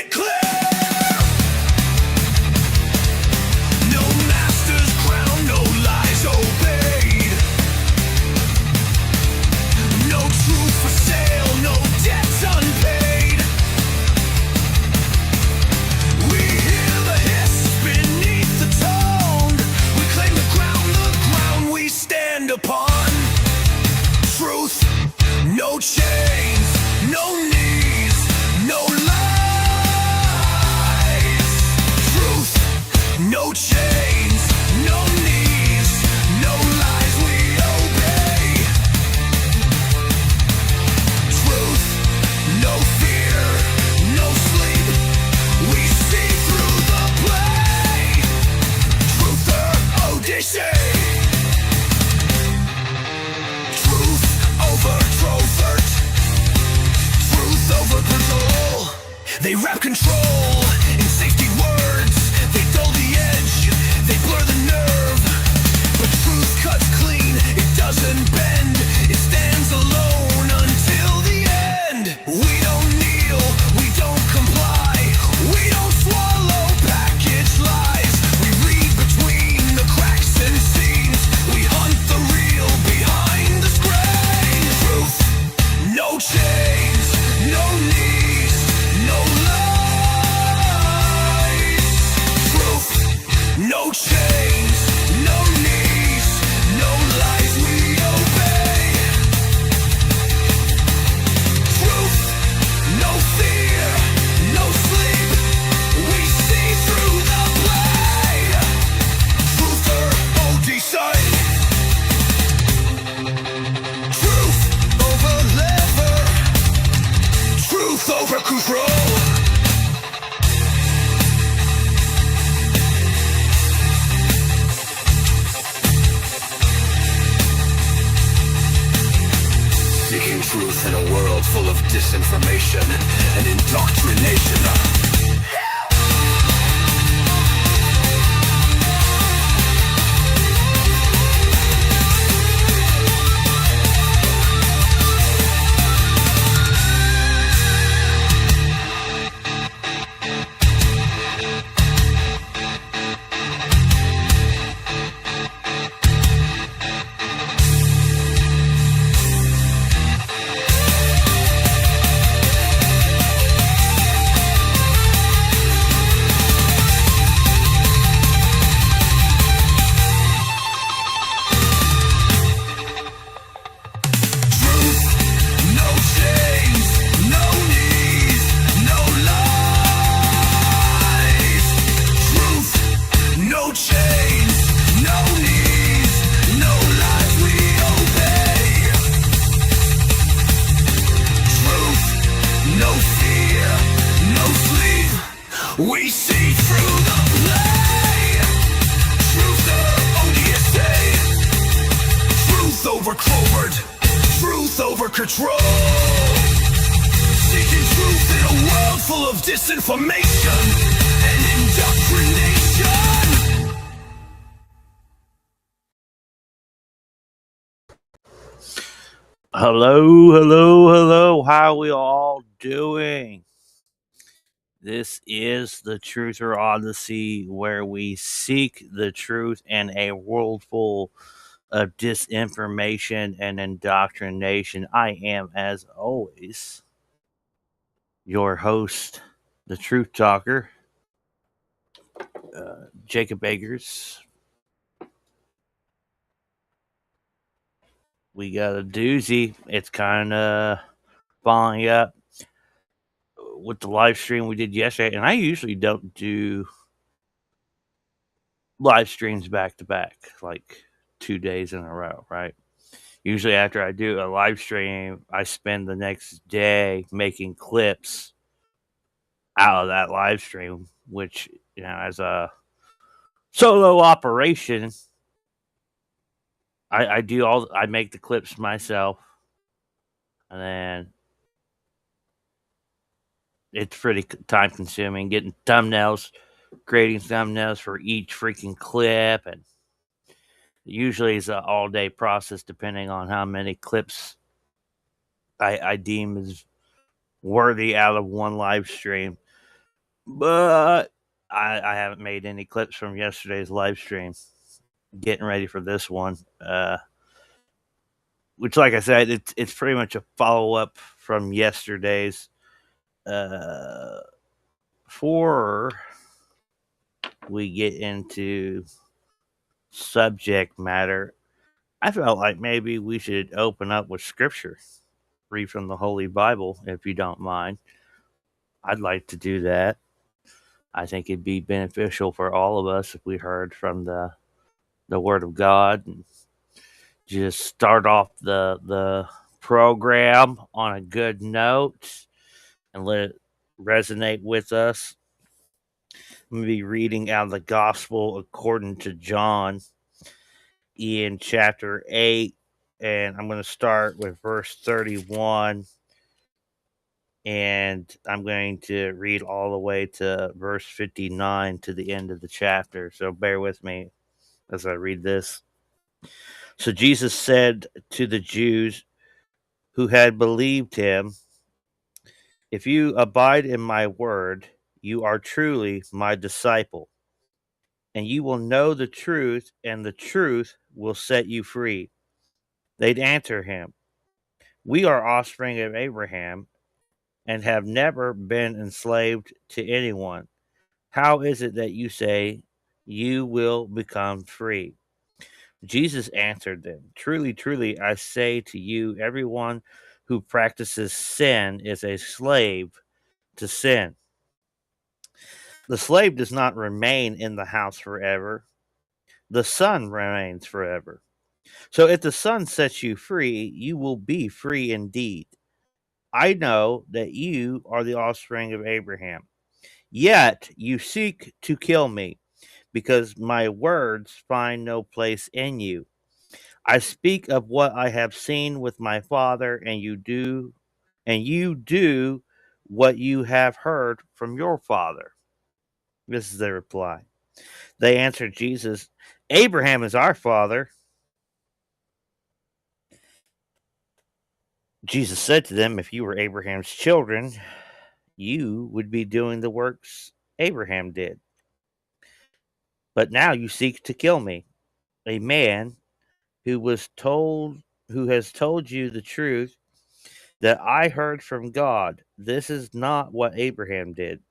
it clear. No master's crown, no lies obeyed. No truth for sale, no debts unpaid. We hear the hiss beneath the tone. We claim the ground we stand upon. Truth, no chains, no knees, no lies. Truth, no chains, no knees, no lies we obey. Truth, no fear, no sleep, we see through the play. Truther Odyssey. Truth over Trovert. Truth over control. They wrap control in safety words. They dull the edge, they blur the nerve. But truth cuts clean, it doesn't bend. It stands alone until the end. We don't kneel, we don't comply. We don't swallow package lies. We read between the cracks and seams. We hunt the real behind the screen. Truth, no chains, no knees, no lies. Truth, no chains, no knees, no lies we obey. Truth, no fear, no sleep, we see through the play. Truther Odyssey. Truth over lever. Truth over control. Seeking truth in a world full of disinformation and indoctrination. Truth, no chains, no knees, no lies. Truth, no chains, no knees, no lies we obey. Truth, no fear, no sleep, we see through the play. Truther Odyssey. Truth over covert, truth over control. Seeking truth in a world full of disinformation and indoctrination. Hello. How we all doing? This is the Truther Odyssey, where we seek the truth in a world full of disinformation and indoctrination. I am, as always, your host, the Truth Talker, Jacob Eggers. We got a doozy. It's kind of following up with the live stream we did yesterday, and I usually don't do live streams back to back, like 2 days in a row, right? Usually after I do a live stream, I spend the next day making clips out of that live stream, which, as a solo operation, I make the clips myself, and then it's pretty time consuming getting thumbnails, creating thumbnails for each freaking clip, and usually it's an all day process depending on how many clips I deem as worthy out of one live stream. But I haven't made any clips from yesterday's live stream. Getting ready for this one, which, like I said, it's pretty much a follow up from yesterday's. Before we get into subject matter, I felt like maybe we should open up with scripture, read from the Holy Bible, if you don't mind. I'd like to do that. I think it'd be beneficial for all of us if we heard from the Word of God and just start off the program on a good note and let it resonate with us. I'm going to be reading out of the Gospel according to John in chapter 8, and I'm going to start with verse 31, and I'm going to read all the way to verse 59 to the end of the chapter. So bear with me as I read this. So Jesus said to the Jews who had believed him, "If you abide in my word, you are truly my disciple, and you will know the truth, and the truth will set you free." They'd answer him, "We are offspring of Abraham and have never been enslaved to anyone. How is it that you say you will become free?" Jesus answered them, "Truly, truly, I say to you, everyone who practices sin is a slave to sin. The slave does not remain in the house forever, the son remains forever. So if the son sets you free, you will be free indeed. I know that you are the offspring of Abraham, yet you seek to kill me, because my words find no place in you. I speak of what I have seen with my father, and you do what you have heard from your father." This is their reply. They answered Jesus, "Abraham is our father." Jesus said to them, "If you were Abraham's children, you would be doing the works Abraham did. But now you seek to kill me, a man who was told who has told you the truth that I heard from God. This is not what Abraham did.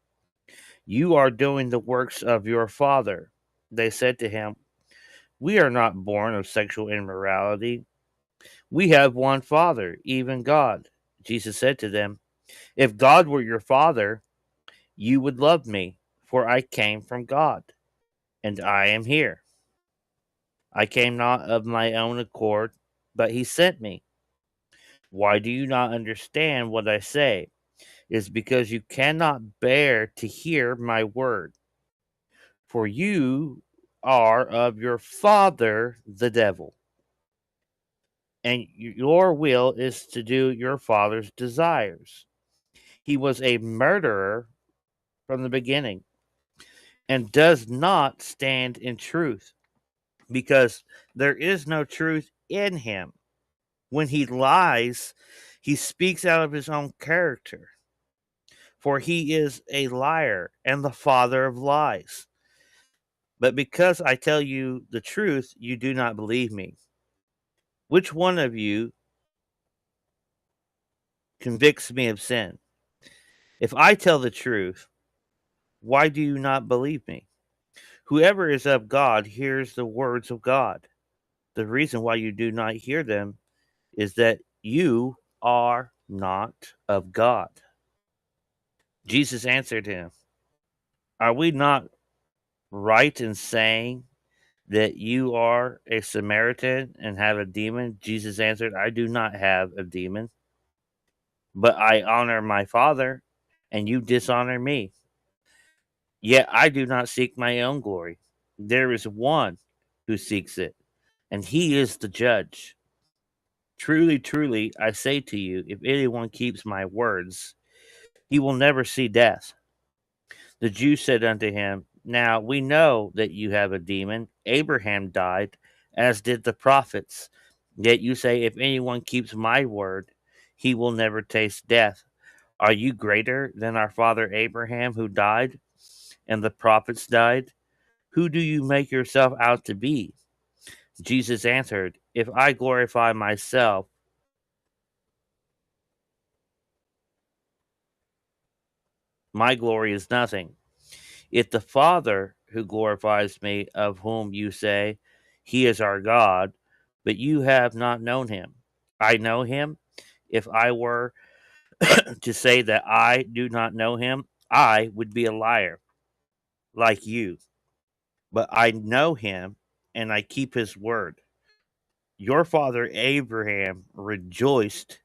You are doing the works of your father." They said to him, "We are not born of sexual immorality. We have one Father, even God." Jesus said to them, "If God were your Father, you would love me, for I came from God, and I am here. I came not of my own accord, but He sent me. Why do you not understand what I say? It is because you cannot bear to hear my word. For you are of your father, the devil, and your will is to do your father's desires. He was a murderer from the beginning and does not stand in truth, because there is no truth in him. When he lies, he speaks out of his own character, for he is a liar and the father of lies. But because I tell you the truth, you do not believe me. Which one of you convicts me of sin? If I tell the truth, why do you not believe me? Whoever is of God hears the words of God. The reason why you do not hear them is that you are not of God." Jesus answered him, "Are we not right in saying that you are a Samaritan and have a demon?" Jesus answered, "I do not have a demon, but I honor my Father, and you dishonor me. Yet I do not seek my own glory. There is one who seeks it, and he is the judge. Truly, truly, I say to you, if anyone keeps my words, he will never see death." The Jews said unto him, "Now we know that you have a demon. Abraham died, as did the prophets. Yet you say, if anyone keeps my word, he will never taste death. Are you greater than our father Abraham, who died, and the prophets died? Who do you make yourself out to be? Jesus answered, If I glorify myself, my glory is nothing. If the Father who glorifies me, of whom you say, He is our God, but you have not known him, I know him. If I were to say that I do not know him, I would be a liar like you. But I know him and I keep his word. Your father Abraham rejoiced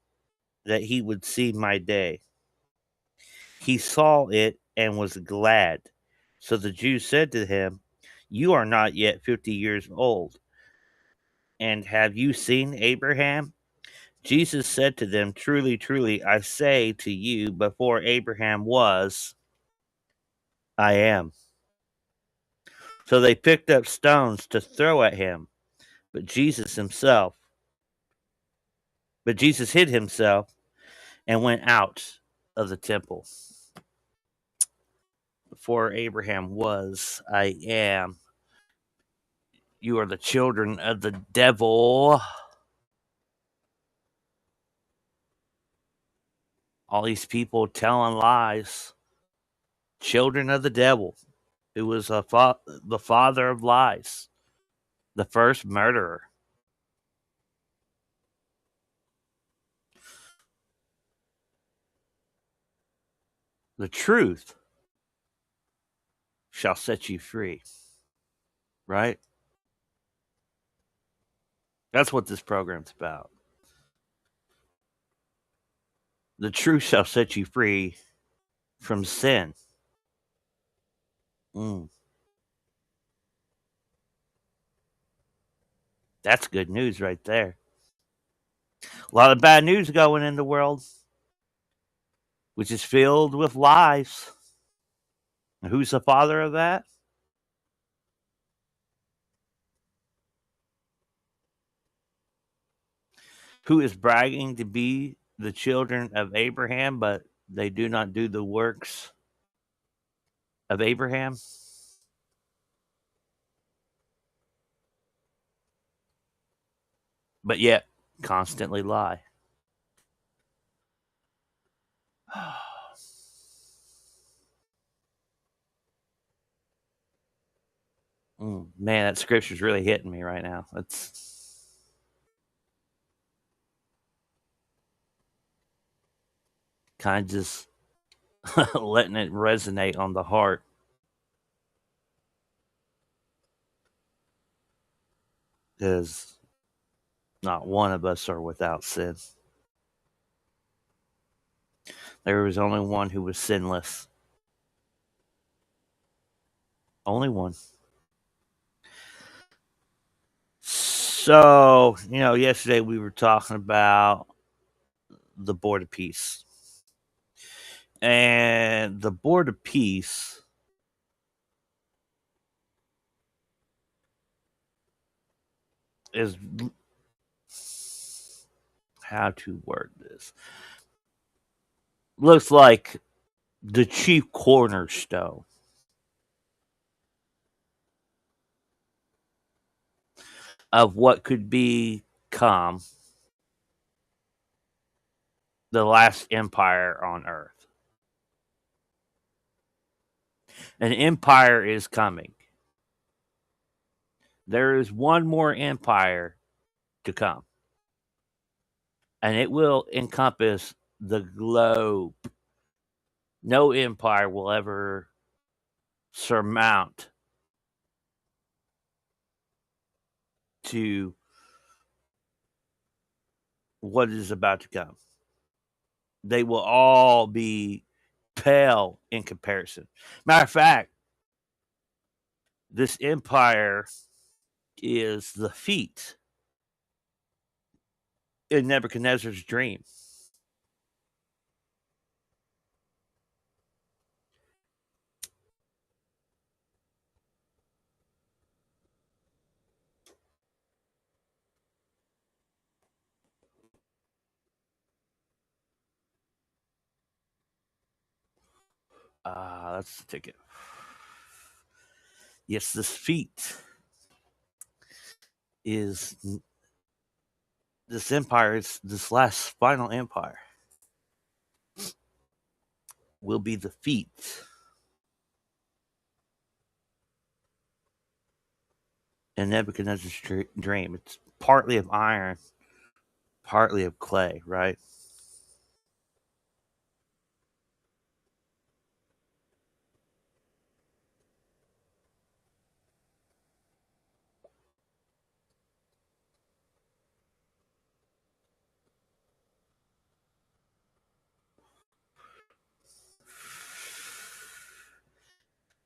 that he would see my day. He saw it and was glad. So the Jews said to him, You are not yet 50 years old, and have you seen Abraham? Jesus said to them, Truly, truly, I say to you, before Abraham was, I am. So they picked up stones to throw at him, but Jesus hid himself and went out of the temple. Before Abraham was, I am. You are the children of the devil. All these people telling lies. Children of the devil, who was the father of lies, the first murderer. The truth shall set you free, right? That's what this program's about. The truth shall set you free from sin. Mm, that's good news right there. A lot of bad news going in the world, which is filled with lies. And who's the father of that? Who is bragging to be the children of Abraham, but they do not do the works of Abraham? But yet constantly lie. Man, that scripture's really hitting me right now. It's kind of just letting it resonate on the heart, because not one of us are without sin. There was only one who was sinless. Only one. So, yesterday we were talking about the Board of Peace. And the Board of Peace is, how to word this, looks like the chief cornerstone of what could become the last empire on earth. An empire is coming. There is one more empire to come, and it will encompass the globe. No empire will ever surmount to what is about to come. They will all be pale in comparison. Matter of fact, this empire is the feat in Nebuchadnezzar's dream. That's the ticket. Yes, this feat is this empire. Is this last final empire will be the feat in Nebuchadnezzar's dream. It's partly of iron, partly of clay, right?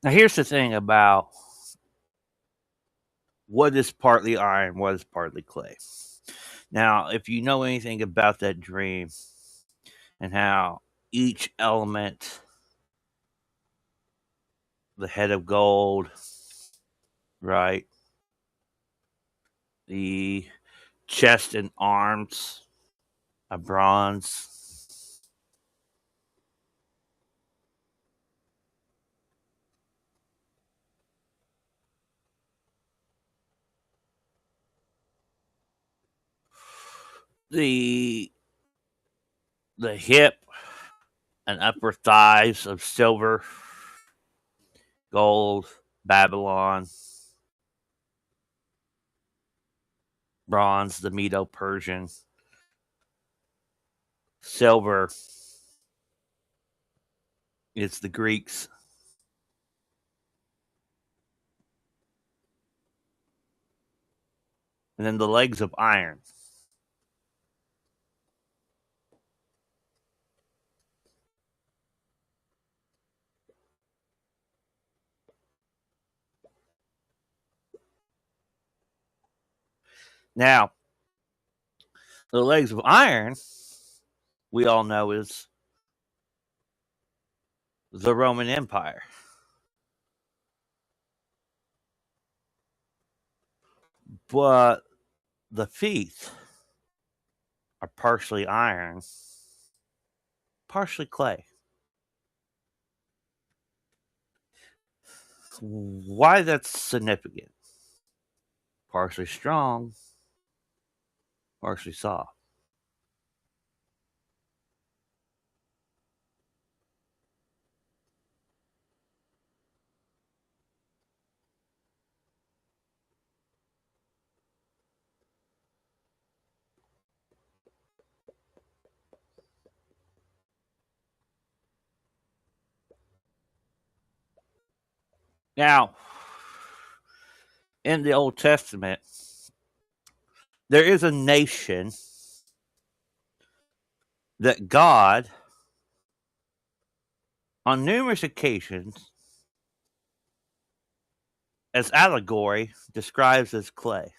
Now, here's the thing about what is partly iron, what is partly clay. Now, if you know anything about that dream and how each element, the head of gold, right, the chest and arms of bronze, the hip and upper thighs of silver, gold, Babylon, bronze, the Medo Persian, silver, it's the Greeks, and then the legs of iron. Now, the legs of iron, we all know, is the Roman Empire. But the feet are partially iron, partially clay. Why that's significant? Partially strong, partially soft. Now, in the Old Testament, there is a nation that God, on numerous occasions, as allegory, describes as clay.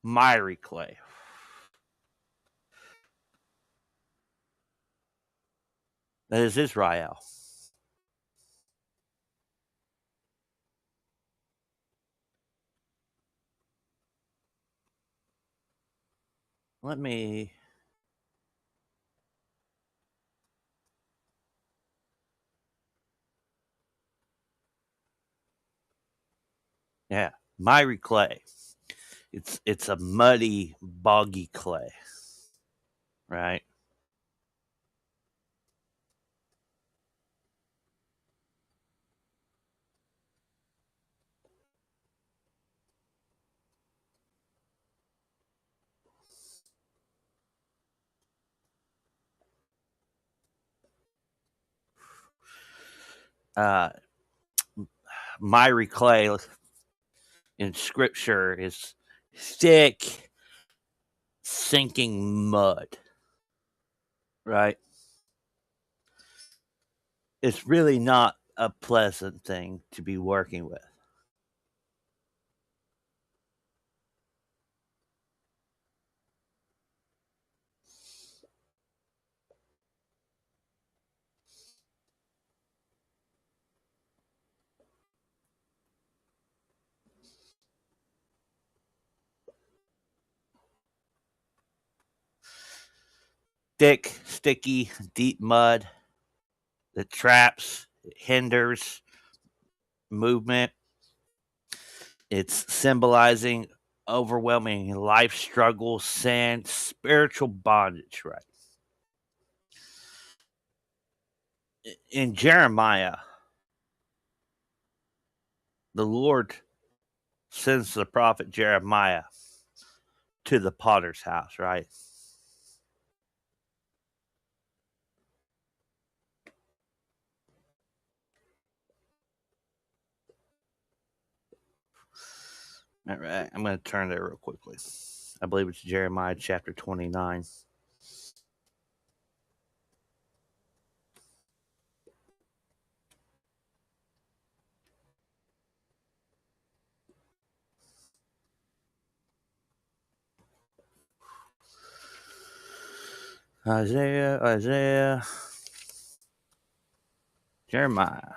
Miry clay. That is Israel. Let me. Yeah, miry clay. It's a muddy, boggy clay, right? Uh, miry clay in scripture is thick, sinking mud, right? It's really not a pleasant thing to be working with. thick, sticky, deep mud that traps, hinders movement. It's symbolizing overwhelming life struggle, sin, spiritual bondage, right? In Jeremiah, the Lord sends the prophet Jeremiah to the potter's house, right? All right, I'm going to turn there real quickly. I believe it's Jeremiah chapter 29. Isaiah, Jeremiah.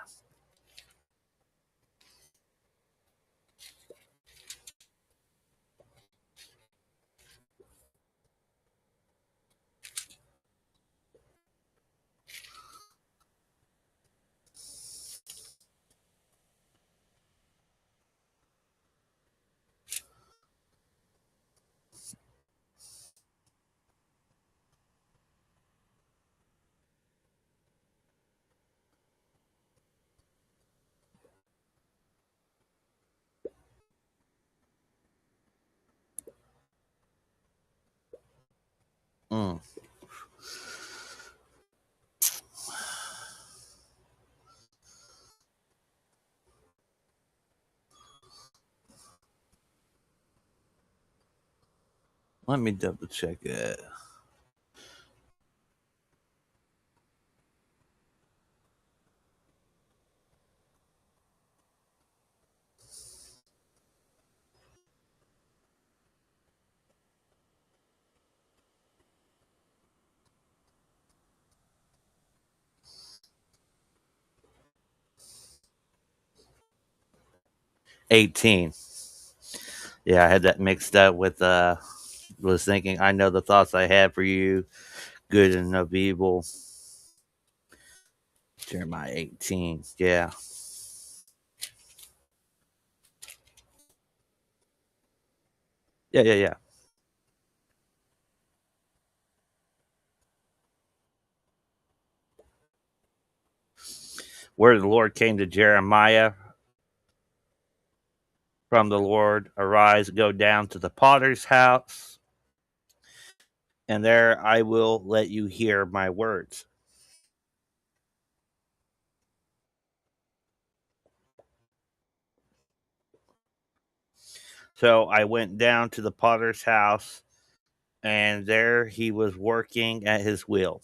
Mm. Let me double check it. $18. Yeah, I had that mixed up with was thinking I know the thoughts I have for you, good and of evil. Jeremiah 18. Yeah. Yeah. Where the Lord came to Jeremiah from the Lord, arise, go down to the potter's house, and there I will let you hear my words. So I went down to the potter's house, and there he was working at his wheel.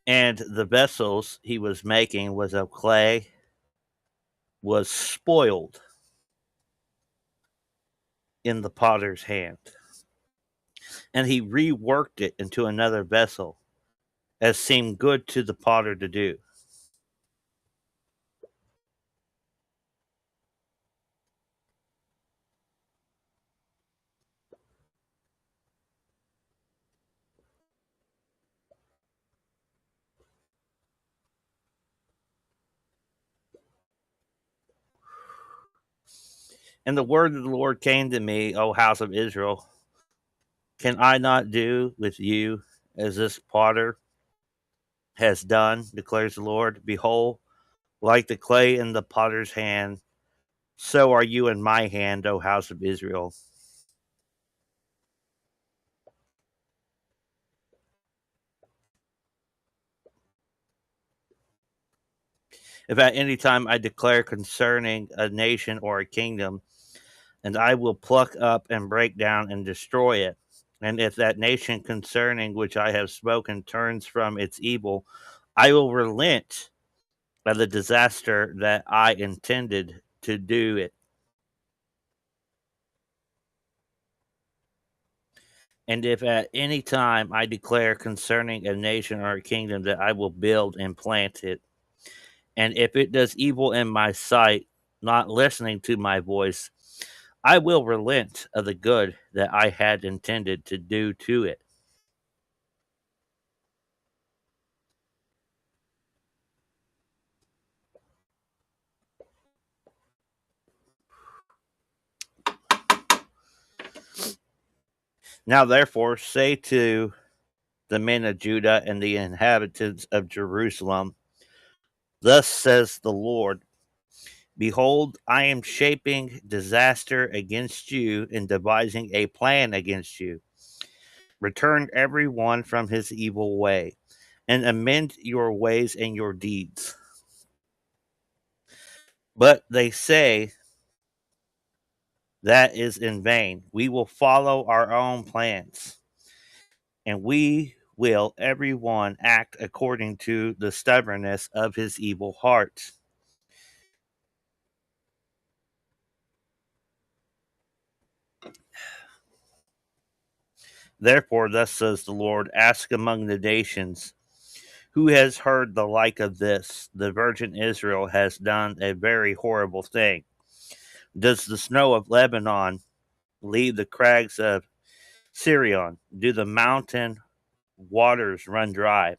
And the vessels he was making was of clay, was spoiled in the potter's hand. And he reworked it into another vessel, as seemed good to the potter to do. And the word of the Lord came to me, O house of Israel, can I not do with you as this potter has done, declares the Lord? Behold, like the clay in the potter's hand, so are you in my hand, O house of Israel. If at any time I declare concerning a nation or a kingdom, and I will pluck up and break down and destroy it. And if that nation concerning which I have spoken turns from its evil, I will relent of the disaster that I intended to do it. And if at any time I declare concerning a nation or a kingdom that I will build and plant it, and if it does evil in my sight, not listening to my voice, I will relent of the good that I had intended to do to it. Now therefore say to the men of Judah and the inhabitants of Jerusalem, thus says the Lord, behold, I am shaping disaster against you and devising a plan against you. Return every one from his evil way, and amend your ways and your deeds. But they say that is in vain. We will follow our own plans, and we will every one act according to the stubbornness of his evil heart. Therefore, thus says the Lord, ask among the nations, who has heard the like of this? The virgin Israel has done a very horrible thing. Does the snow of Lebanon leave the crags of Sirion? Do the mountain waters run dry,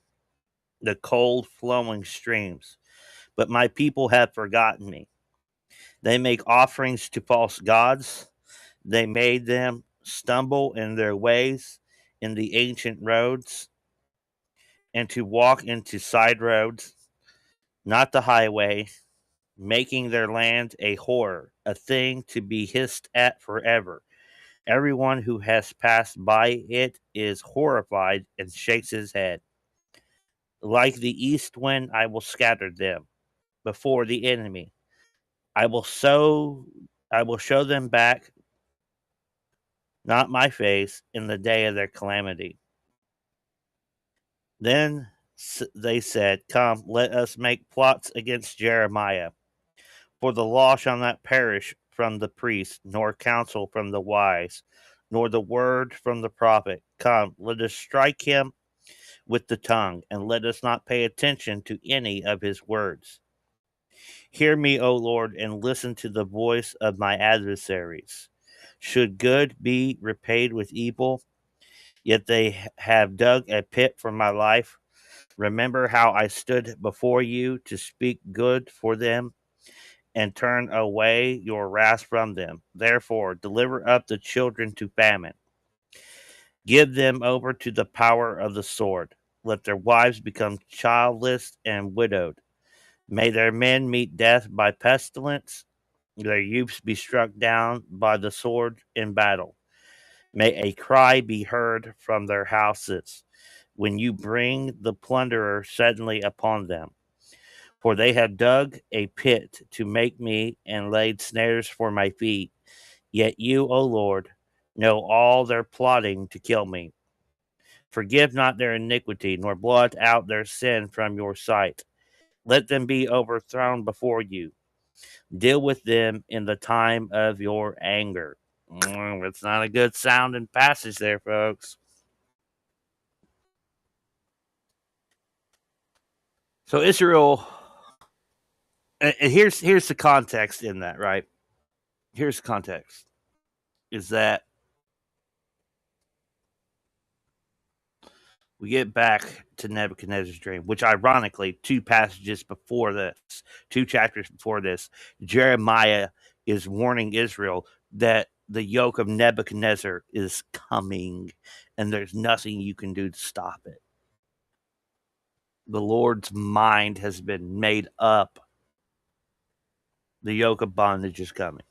the cold flowing streams? But my people have forgotten me. They make offerings to false gods. They made them stumble in their ways in the ancient roads, and to walk into side roads, not the highway, making their land a horror, a thing to be hissed at forever. Everyone who has passed by it is horrified and shakes his head. Like the east wind, I will scatter them before the enemy. I will sow I will show them back, not my face, in the day of their calamity. Then they said, come, let us make plots against Jeremiah. For the law shall not perish from the priest, nor counsel from the wise, nor the word from the prophet. Come, let us strike him with the tongue, and let us not pay attention to any of his words. Hear me, O Lord, and listen to the voice of my adversaries. Should good be repaid with evil? Yet they have dug a pit for my life. Remember how I stood before you to speak good for them and turn away your wrath from them. Therefore, deliver up the children to famine. Give them over to the power of the sword. Let their wives become childless and widowed. May their men meet death by pestilence, their youths be struck down by the sword in battle. May a cry be heard from their houses when you bring the plunderer suddenly upon them. For they have dug a pit to make me and laid snares for my feet. Yet you, O Lord, know all their plotting to kill me. Forgive not their iniquity, nor blot out their sin from your sight. Let them be overthrown before you. Deal with them in the time of your anger. It's not a good sounding passage there, folks. So Israel, and here's the context in that, right? Here's the context: is that we get back to Nebuchadnezzar's dream, which ironically, two passages before this, two chapters before this, Jeremiah is warning Israel that the yoke of Nebuchadnezzar is coming and there's nothing you can do to stop it. The Lord's mind has been made up. The yoke of bondage is coming.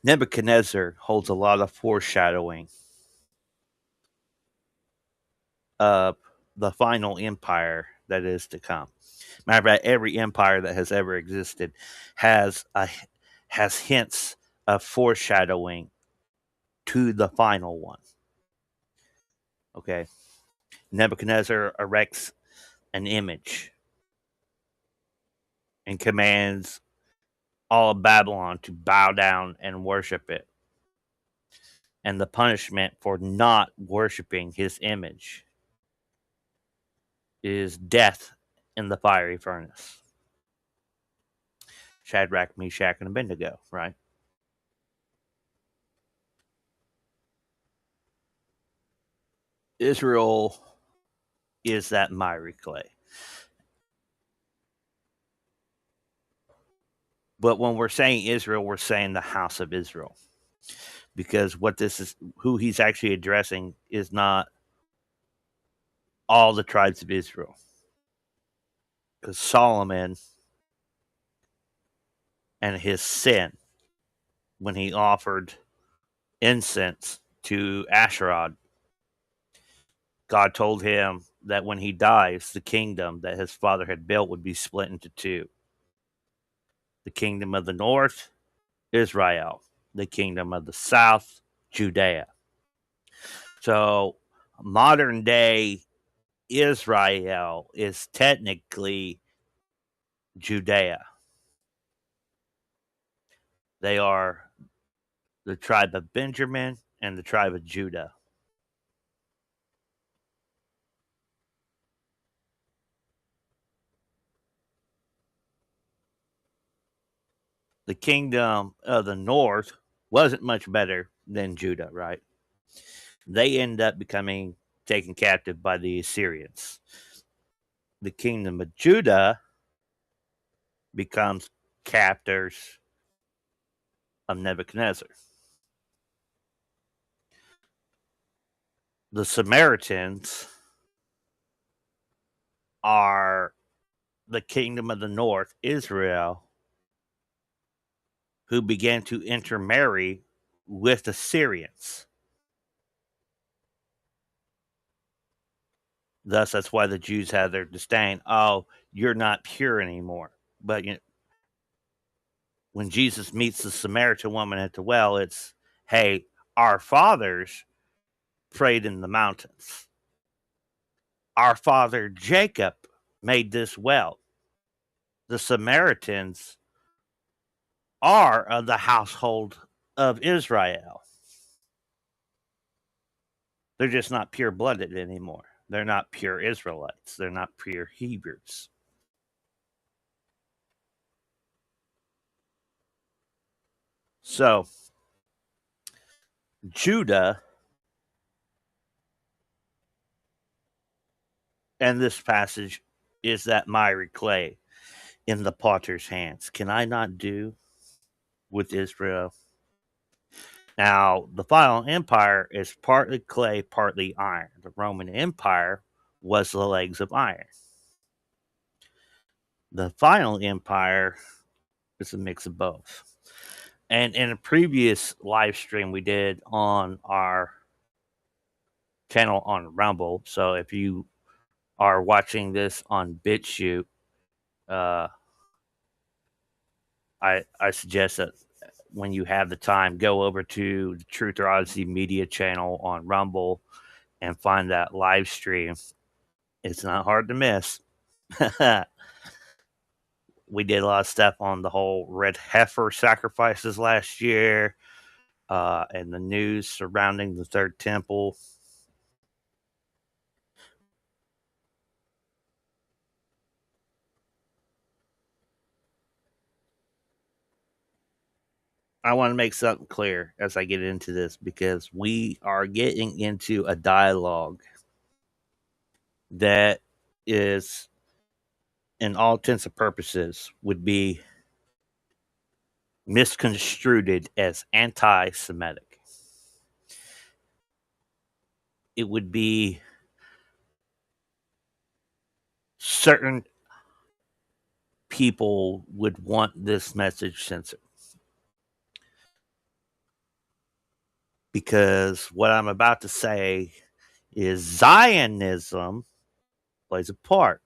Nebuchadnezzar holds a lot of foreshadowing of the final empire that is to come. Matter of fact, every empire that has ever existed has has hints of foreshadowing to the final one. Okay, Nebuchadnezzar erects an image. and commands all of Babylon to bow down and worship it. And the punishment for not worshiping his image is death in the fiery furnace. Shadrach, Meshach, and Abednego, right? Israel is that miry clay. But when we're saying Israel, we're saying the house of Israel. Because what this is, who he's actually addressing is not all the tribes of Israel. Because Solomon and his sin, when he offered incense to Asherah, God told him that when he dies, the kingdom that his father had built would be split into two. The kingdom of the north, Israel. The kingdom of the south, Judea. So modern day Israel is technically Judea. They are the tribe of Benjamin and the tribe of Judah. The kingdom of the north wasn't much better than Judah, right? They end up becoming taken captive by the Assyrians. The kingdom of Judah becomes captors of Nebuchadnezzar. The Samaritans are the kingdom of the north, Israel, who began to intermarry with the Syrians. Thus, that's why the Jews had their disdain. Oh, you're not pure anymore. But when Jesus meets the Samaritan woman at the well, it's, hey, our fathers prayed in the mountains. Our father Jacob made this well. The Samaritans are of the household of Israel. They're just not pure blooded anymore. They're not pure Israelites. They're not pure Hebrews. So, Judah and this passage is that miry clay in the potter's hands. Can I not do with Israel? Now, the final empire is partly clay, partly iron. The Roman Empire was the legs of iron. The final empire is a mix of both. And in a previous live stream we did on our channel on Rumble, so if you are watching this on BitChute, I suggest that when you have the time, go over to the Truther Odyssey media channel on Rumble and find that live stream. It's not hard to miss. We did a lot of stuff on the whole red heifer sacrifices last year, and the news surrounding the third temple. I want to make something clear as I get into this, because we are getting into a dialogue that is, in all intents and purposes, would be misconstrued as anti-Semitic. It would be certain people would want this message censored, because what I'm about to say is Zionism plays a part.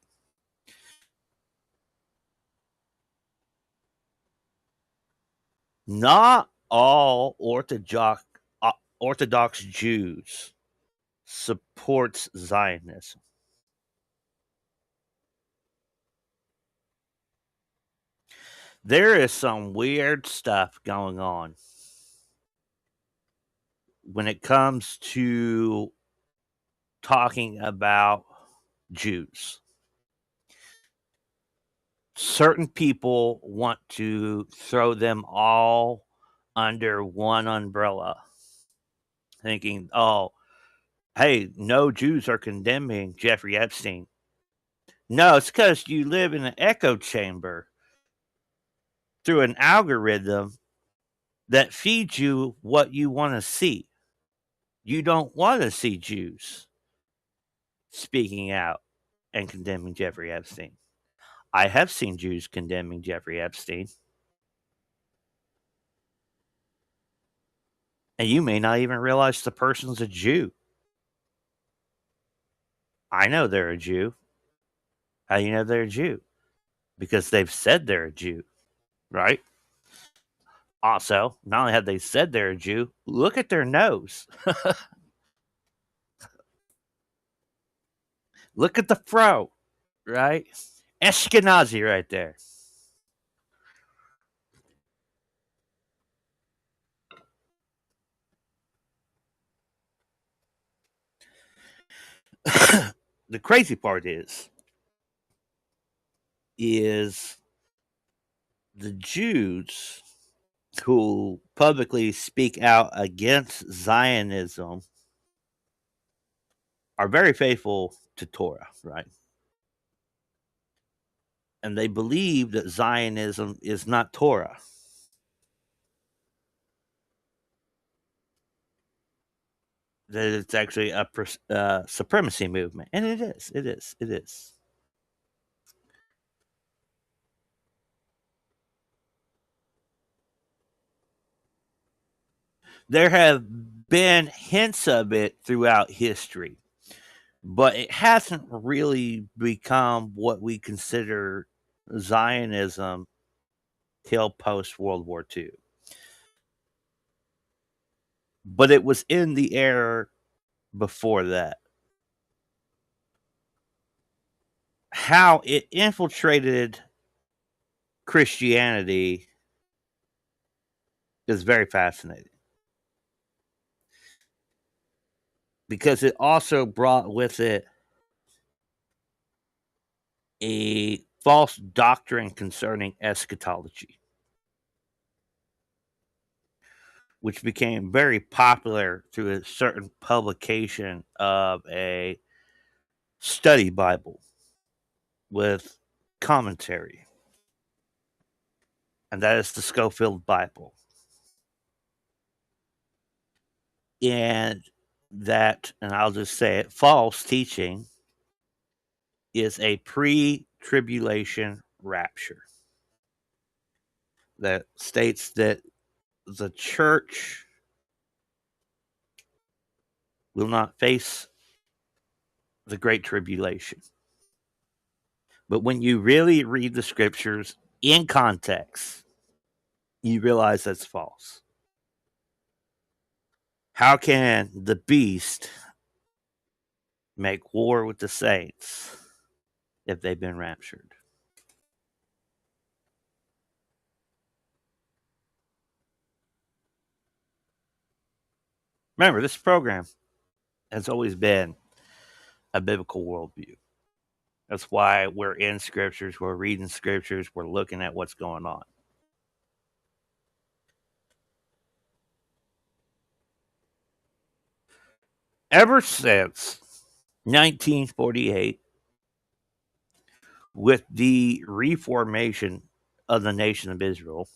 Not all Orthodox Jews supports Zionism. There is some weird stuff going on when it comes to talking about Jews. Certain people want to throw them all under one umbrella, thinking, oh, hey, no Jews are condemning Jeffrey Epstein. No, it's because you live in an echo chamber through an algorithm that feeds you what you want to see. You don't want to see Jews speaking out and condemning Jeffrey Epstein. I have seen Jews condemning Jeffrey Epstein. And you may not even realize the person's a Jew. I know they're a Jew. How do you know they're a Jew? Because they've said they're a Jew, right? Also, not only have they said they're a Jew, look at their nose. Look at the fro, right? Ashkenazi right there. The crazy part is the Jews who publicly speak out against Zionism are very faithful to Torah, right? And they believe that Zionism is not Torah. That it's actually a supremacy movement. And it is. It is. It is. There have been hints of it throughout history, but it hasn't really become what we consider Zionism till post World War II. But it was in the air before that. How it infiltrated Christianity is very fascinating because it also brought with it a false doctrine concerning eschatology, which became very popular through a certain publication of a study Bible with commentary, and that is the Schofield Bible. And that, and I'll just say it, false teaching is a pre tribulation rapture that states that the church will not face the Great Tribulation. But when you really read the scriptures in context, you realize that's false. How can the beast make war with the saints if they've been raptured? Remember, this program has always been a biblical worldview. That's why we're in scriptures, we're reading scriptures, we're looking at what's going on. Ever since 1948, with the reformation of the nation of Israel,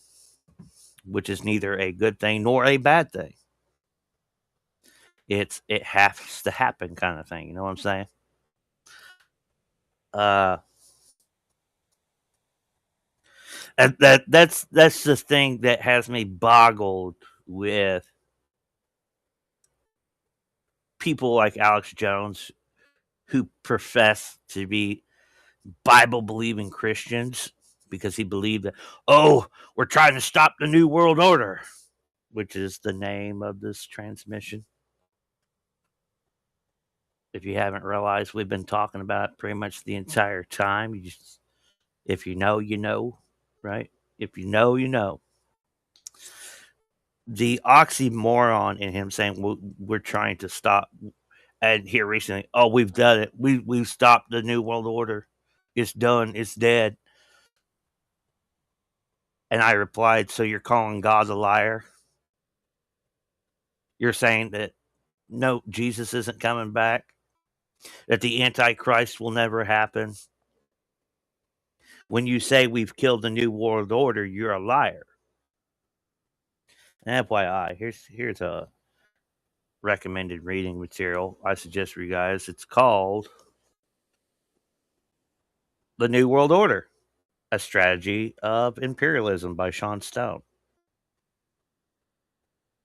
which is neither a good thing nor a bad thing, it has to happen kind of thing. You know what I'm saying? Uh, that's the thing that has me boggled with people like Alex Jones who profess to be Bible believing Christians because he believed that, oh, we're trying to stop the New World Order, which is the name of this transmission. If you haven't realized, we've been talking about it pretty much the entire time. You just, if you know, you know, right? If you know, you know. The oxymoron in him saying we're trying to stop, and here recently, oh, we've done it. We've stopped the New World Order. It's done. It's dead. And I replied, so you're calling God a liar? You're saying that no, Jesus isn't coming back? That the Antichrist will never happen? When you say we've killed the New World Order, you're a liar. And FYI, here's a recommended reading material I suggest for you guys. It's called The New World Order, A Strategy of Imperialism by Sean Stone.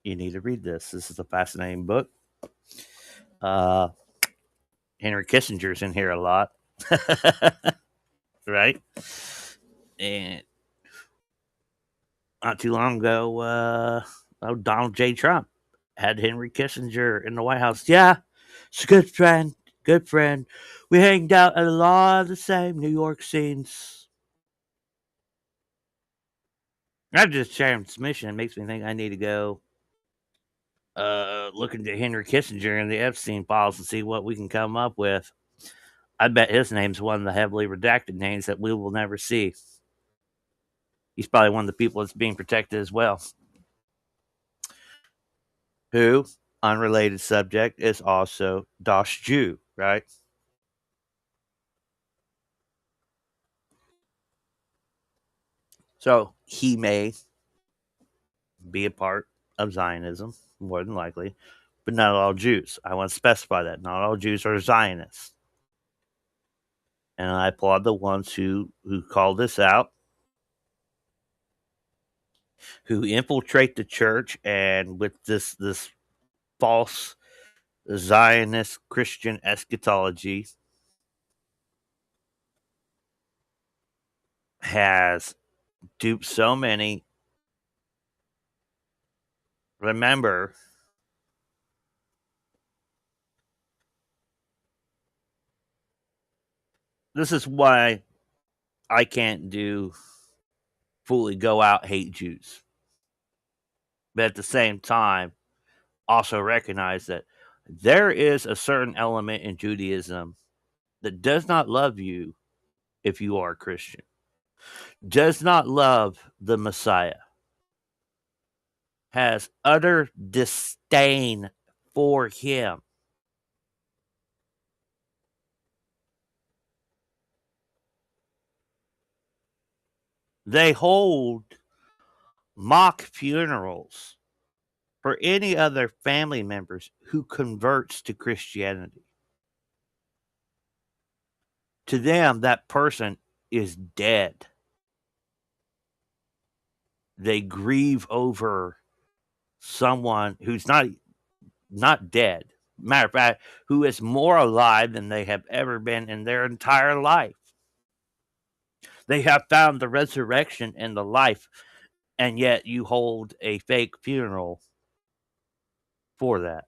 You need to read this. This is a fascinating book. Henry Kissinger's in here a lot. Right? And not too long ago, Donald J. Trump had Henry Kissinger in the White House. Yeah, it's a good friend. Good friend. We hanged out at a lot of the same New York scenes. I'm just sharing this mission. It makes me think I need to go look into Henry Kissinger and the Epstein files and see what we can come up with. I bet his name's one of the heavily redacted names that we will never see. He's probably one of the people that's being protected as well. Who, unrelated subject, is also Das Jew, right? So he may be a part of Zionism, more than likely, but not all Jews. I want to specify that. Not all Jews are Zionists. And I applaud the ones who call this out, who infiltrate the church and with this false Zionist Christian eschatology has duped so many. Remember, this is why I can't fully go out hate Jews. But at the same time, also recognize that there is a certain element in Judaism that does not love you if you are a Christian, does not love the Messiah, has utter disdain for him. They hold mock funerals for any other family members who converts to Christianity. To them, that person is dead. They grieve over someone who's not dead. Matter of fact, who is more alive than they have ever been in their entire life. They have found the resurrection and the life, and yet you hold a fake funeral for that.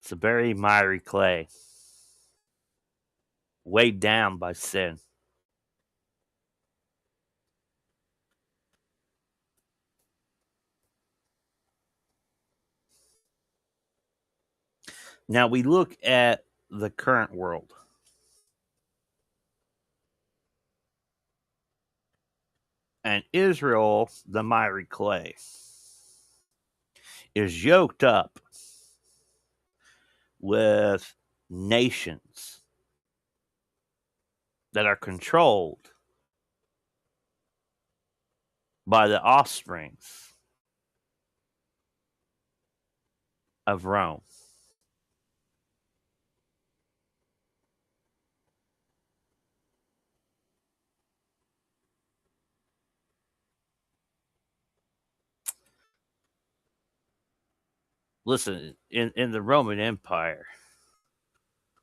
It's a very miry clay, weighed down by sin. Now we look at the current world. And Israel, the miry clay, is yoked up with nations that are controlled by the offsprings of Rome. Listen, in the Roman Empire,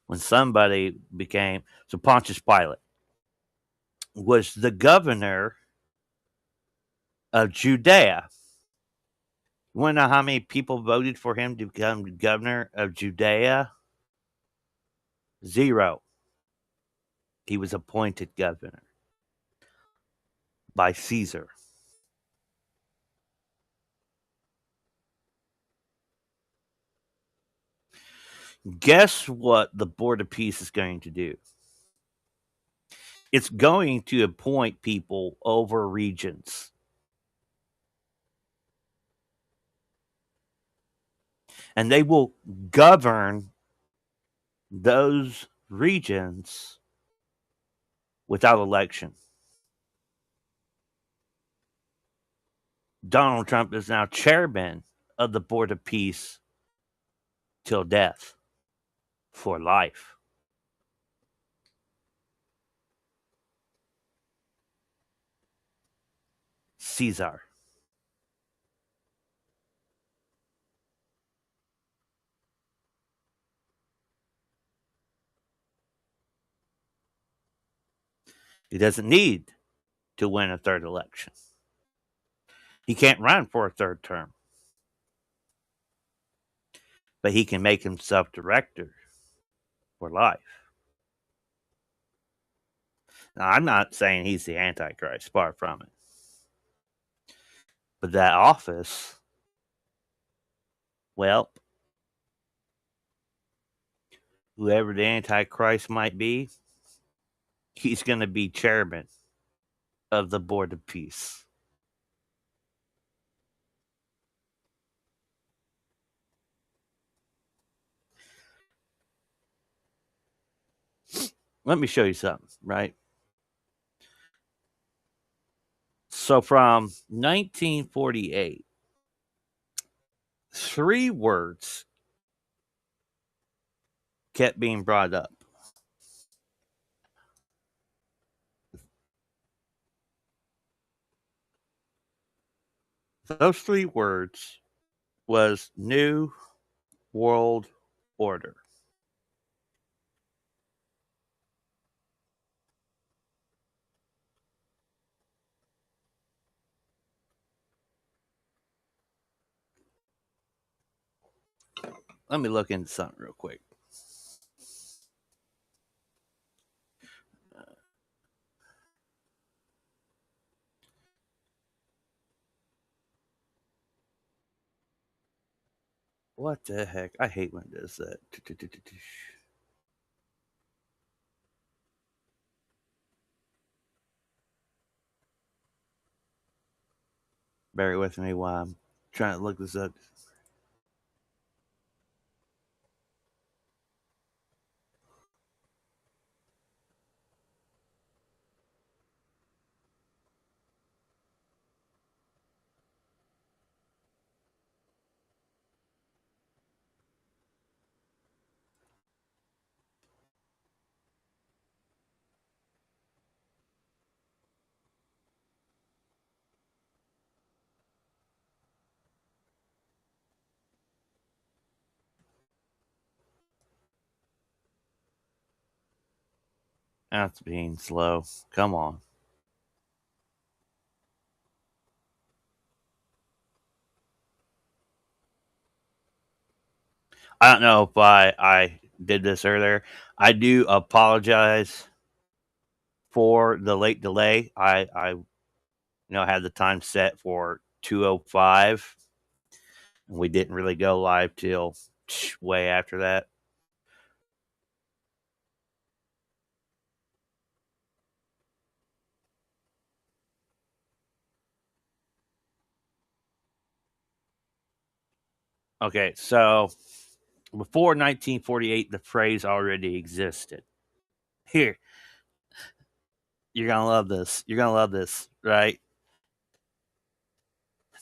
when somebody became, so Pontius Pilate was the governor of Judea. You want to know how many people voted for him to become governor of Judea? 0. He was appointed governor by Caesar. Guess what the Board of Peace is going to do? It's going to appoint people over regions. And they will govern those regions without election. Donald Trump is now chairman of the Board of Peace till death for life. Caesar. He doesn't need to win a third election. He can't run for a third term. But he can make himself director for life. Now, I'm not saying he's the Antichrist, far from it. But that office, well, whoever the Antichrist might be, he's going to be chairman of the Board of Peace. Let me show you something, right? So from 1948, 3 words kept being brought up. Those 3 words was New World Order. Let me look into something real quick. What the heck? I hate when it does that. Bear with me while I'm trying to look this up. That's being slow. Come on. I don't know if I did this earlier. I do apologize for the late delay. I had the time set for 2:05. We didn't really go live till way after that. Okay, so before 1948, the phrase already existed. Here, you're gonna love this. You're gonna love this, right?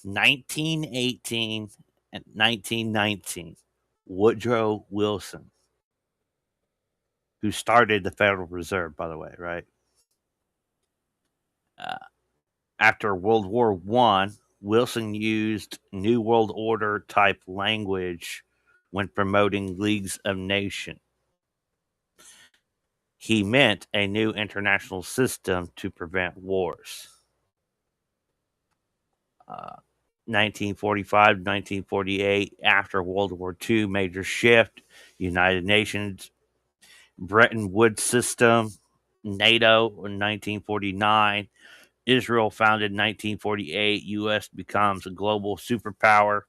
1918 and 1919. Woodrow Wilson, who started the Federal Reserve, by the way, right? Uh, After World War One, Wilson used New World Order type language when promoting leagues of nations. He meant a new international system to prevent wars. 1945 1948, after World War II, major shift, United Nations, Bretton Woods system, NATO in 1949, Israel founded in 1948, U.S. becomes a global superpower.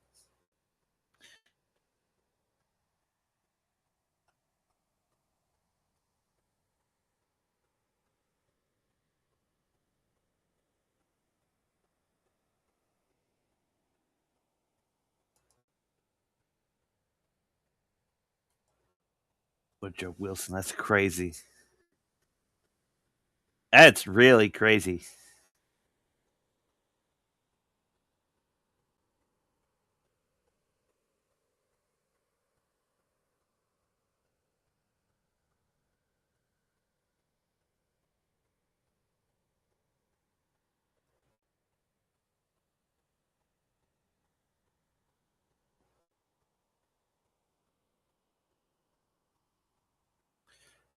But Joe Wilson, that's crazy. That's really crazy.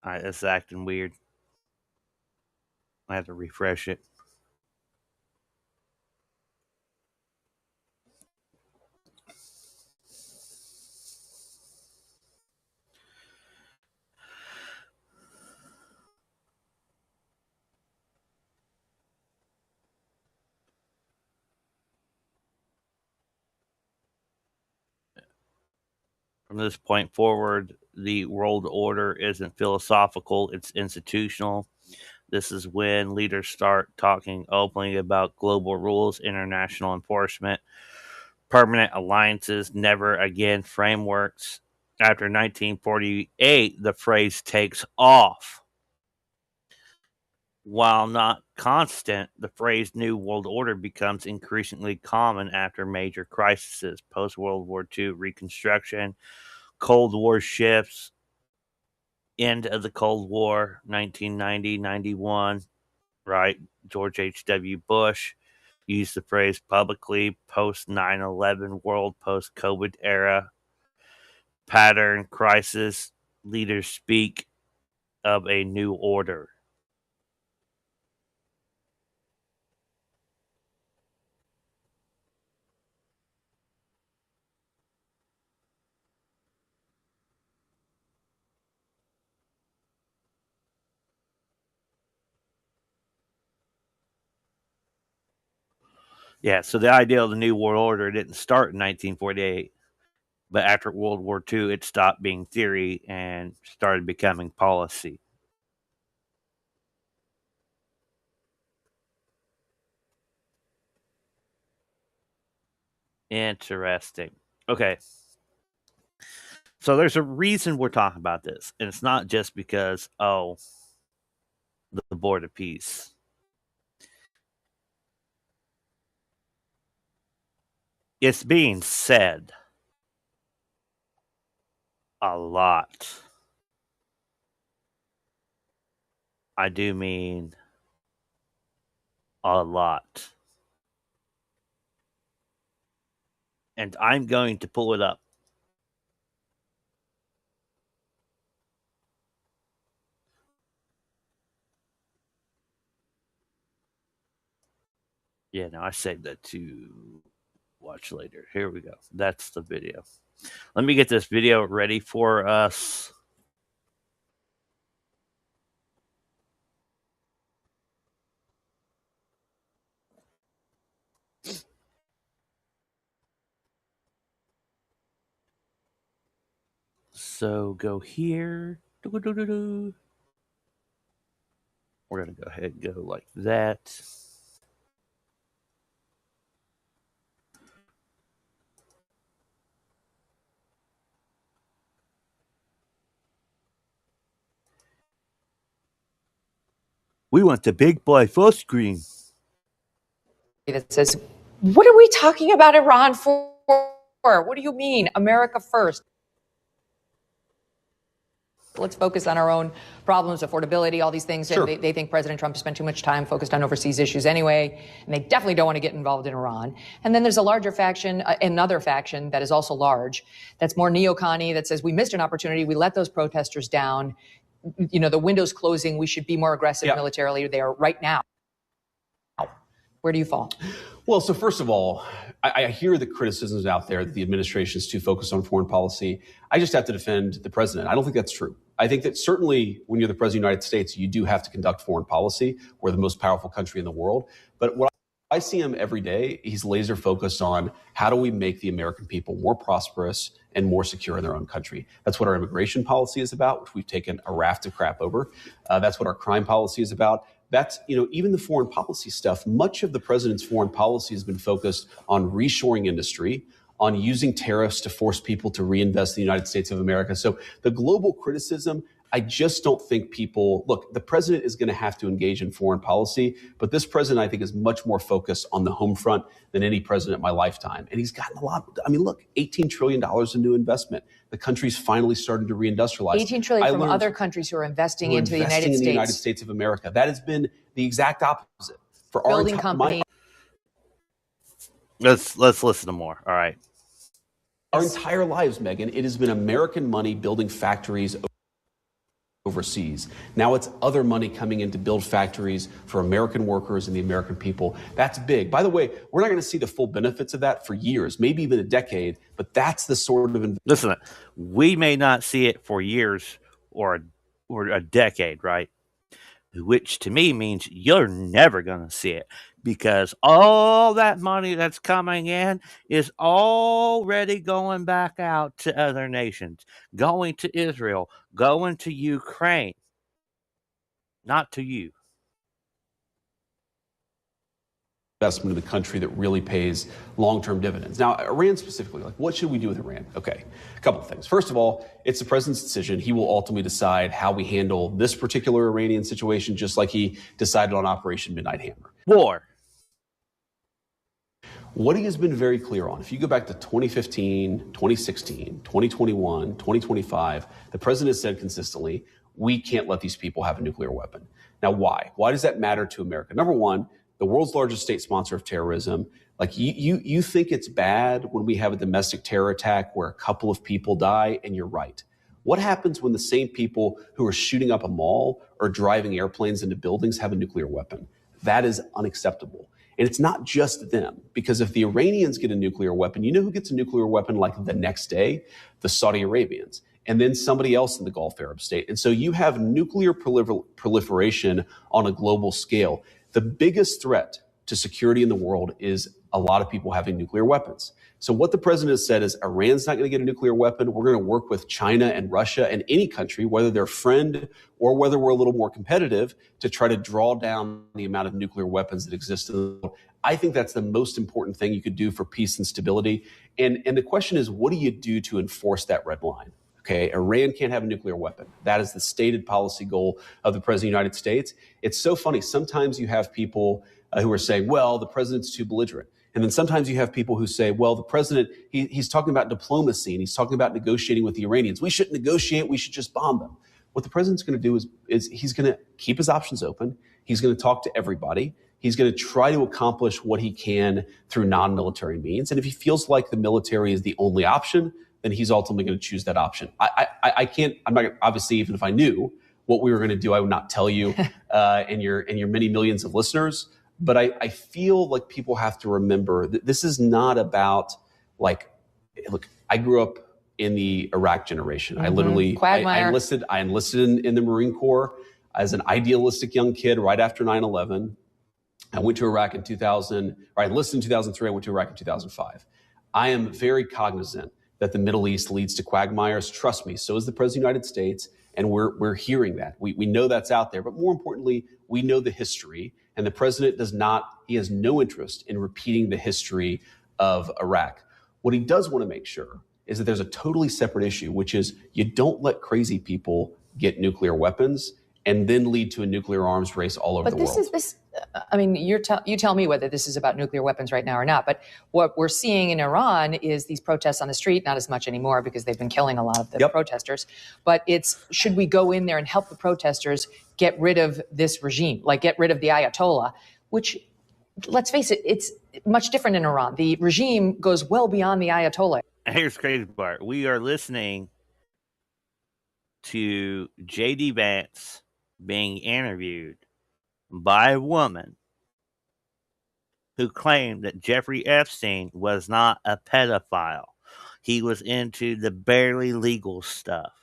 All right, it's acting weird. I have to refresh it. From this point forward, the world order isn't philosophical, it's institutional. This is when leaders start talking openly about global rules, international enforcement, permanent alliances, never again frameworks. After 1948, the phrase takes off. While not constant, the phrase New World Order becomes increasingly common after major crises, post World War II Reconstruction, Cold War shifts, end of the Cold War, 1990, 91, right? George H.W. Bush used the phrase publicly, post 9/11 world, post COVID era, pattern, crisis, leaders speak of a new order. Yeah, so the idea of the New World Order didn't start in 1948, but after World War II, it stopped being theory and started becoming policy. Interesting. Okay. So there's a reason we're talking about this, and it's not just because, oh, the Board of Peace. It's being said a lot. I do mean a lot. And I'm going to pull it up. Yeah, no, I saved that to watch later. Here we go. That's the video. Let me get this video ready for us. So go here. We're going to go ahead and go like that. We want the big boy full screen. That says, what are we talking about Iran for? What do you mean? America first. Let's focus on our own problems, affordability, all these things. Sure. They think President Trump spent too much time focused on overseas issues anyway, and they definitely don't want to get involved in Iran. And then there's a larger faction, another faction that is also large, that's more neocon-y, that says we missed an opportunity, we let those protesters down, you know, the window's closing, we should be more aggressive militarily there right now. Where do you fall? Well, so first of all, I hear the criticisms out there that the administration is too focused on foreign policy. I just have to defend the president. I don't think that's true. I think that certainly when you're the president of the United States, you do have to conduct foreign policy. We're the most powerful country in the world. But what I see him every day, he's laser focused on how do we make the American people more prosperous and more secure in their own country. That's what our immigration policy is about, which we've taken a raft of crap over. That's what our crime policy is about. That's, even the foreign policy stuff, much of the president's foreign policy has been focused on reshoring industry, on using tariffs to force people to reinvest in the United States of America. So the global criticism, I just don't think people look, the president is going to have to engage in foreign policy, but this president, I think, is much more focused on the home front than any president in my lifetime. And he's gotten a lot. I mean, look, $18 trillion in new investment. The country's finally starting to reindustrialize. $18 trillion from other countries who are investing into the United States. In the United States of America. That has been the exact opposite for building companies. Let's listen to more. All right. Our entire lives, Megan, it has been American money building factories overseas. Now it's other money coming in to build factories for American workers and the American people. That's big. By the way, we're not going to see the full benefits of that for years, maybe even a decade, but that's the sort of... Listen, we may not see it for years or a decade, right? Which to me means you're never going to see it, because all that money that's coming in is already going back out to other nations, going to Israel, going to Ukraine, not to you. Investment in the country that really pays long-term dividends. Now, Iran specifically, what should we do with Iran? Okay, a couple of things. First of all, it's the president's decision. He will ultimately decide how we handle this particular Iranian situation, just like he decided on Operation Midnight Hammer. War. What he has been very clear on, if you go back to 2015, 2016, 2021, 2025, the president has said consistently, we can't let these people have a nuclear weapon. Now, why? Why does that matter to America? Number one, the world's largest state sponsor of terrorism. You think it's bad when we have a domestic terror attack where a couple of people die, and you're right. What happens when the same people who are shooting up a mall or driving airplanes into buildings have a nuclear weapon? That is unacceptable. And it's not just them, because if the Iranians get a nuclear weapon, you know who gets a nuclear weapon like the next day? The Saudi Arabians, and then somebody else in the Gulf Arab state. And so you have nuclear proliferation on a global scale. The biggest threat to security in the world is a lot of people having nuclear weapons. So what the president has said is Iran's not going to get a nuclear weapon. We're going to work with China and Russia and any country, whether they're a friend or whether we're a little more competitive, to try to draw down the amount of nuclear weapons that exist in the world. I think that's the most important thing you could do for peace and stability. And the question is, what do you do to enforce that red line? Okay, Iran can't have a nuclear weapon. That is the stated policy goal of the president of the United States. It's so funny. Sometimes you have people who are saying, well, the president's too belligerent. And then sometimes you have people who say, well, the president, he's talking about diplomacy and he's talking about negotiating with the Iranians. We shouldn't negotiate. We should just bomb them. What the president's going to do is he's going to keep his options open. He's going to talk to everybody. He's going to try to accomplish what he can through non-military means. And if he feels like the military is the only option, then he's ultimately going to choose that option. I'm not, obviously, even if I knew what we were going to do, I would not tell you and your many millions of listeners. But I feel like people have to remember that this is not about look, I grew up in the Iraq generation. I literally, I enlisted in the Marine Corps as an idealistic young kid right after 9/11. I went to Iraq in 2000, or I enlisted in 2003. I went to Iraq in 2005. I am very cognizant that the Middle East leads to quagmires. Trust me, so is the President of the United States, and we're hearing that. We know that's out there, but more importantly, we know the history, and the President he has no interest in repeating the history of Iraq. What he does want to make sure is that there's a totally separate issue, which is you don't let crazy people get nuclear weapons and then lead to a nuclear arms race all over the world. You tell me whether this is about nuclear weapons right now or not. But what we're seeing in Iran is these protests on the street, not as much anymore because they've been killing a lot of the protesters. But it's, should we go in there and help the protesters get rid of this regime, like get rid of the Ayatollah, which, let's face it, it's much different in Iran. The regime goes well beyond the Ayatollah. And here's the crazy part. We are listening to J.D. Vance being interviewed by a woman who claimed that Jeffrey Epstein was not a pedophile. He was into the barely legal stuff.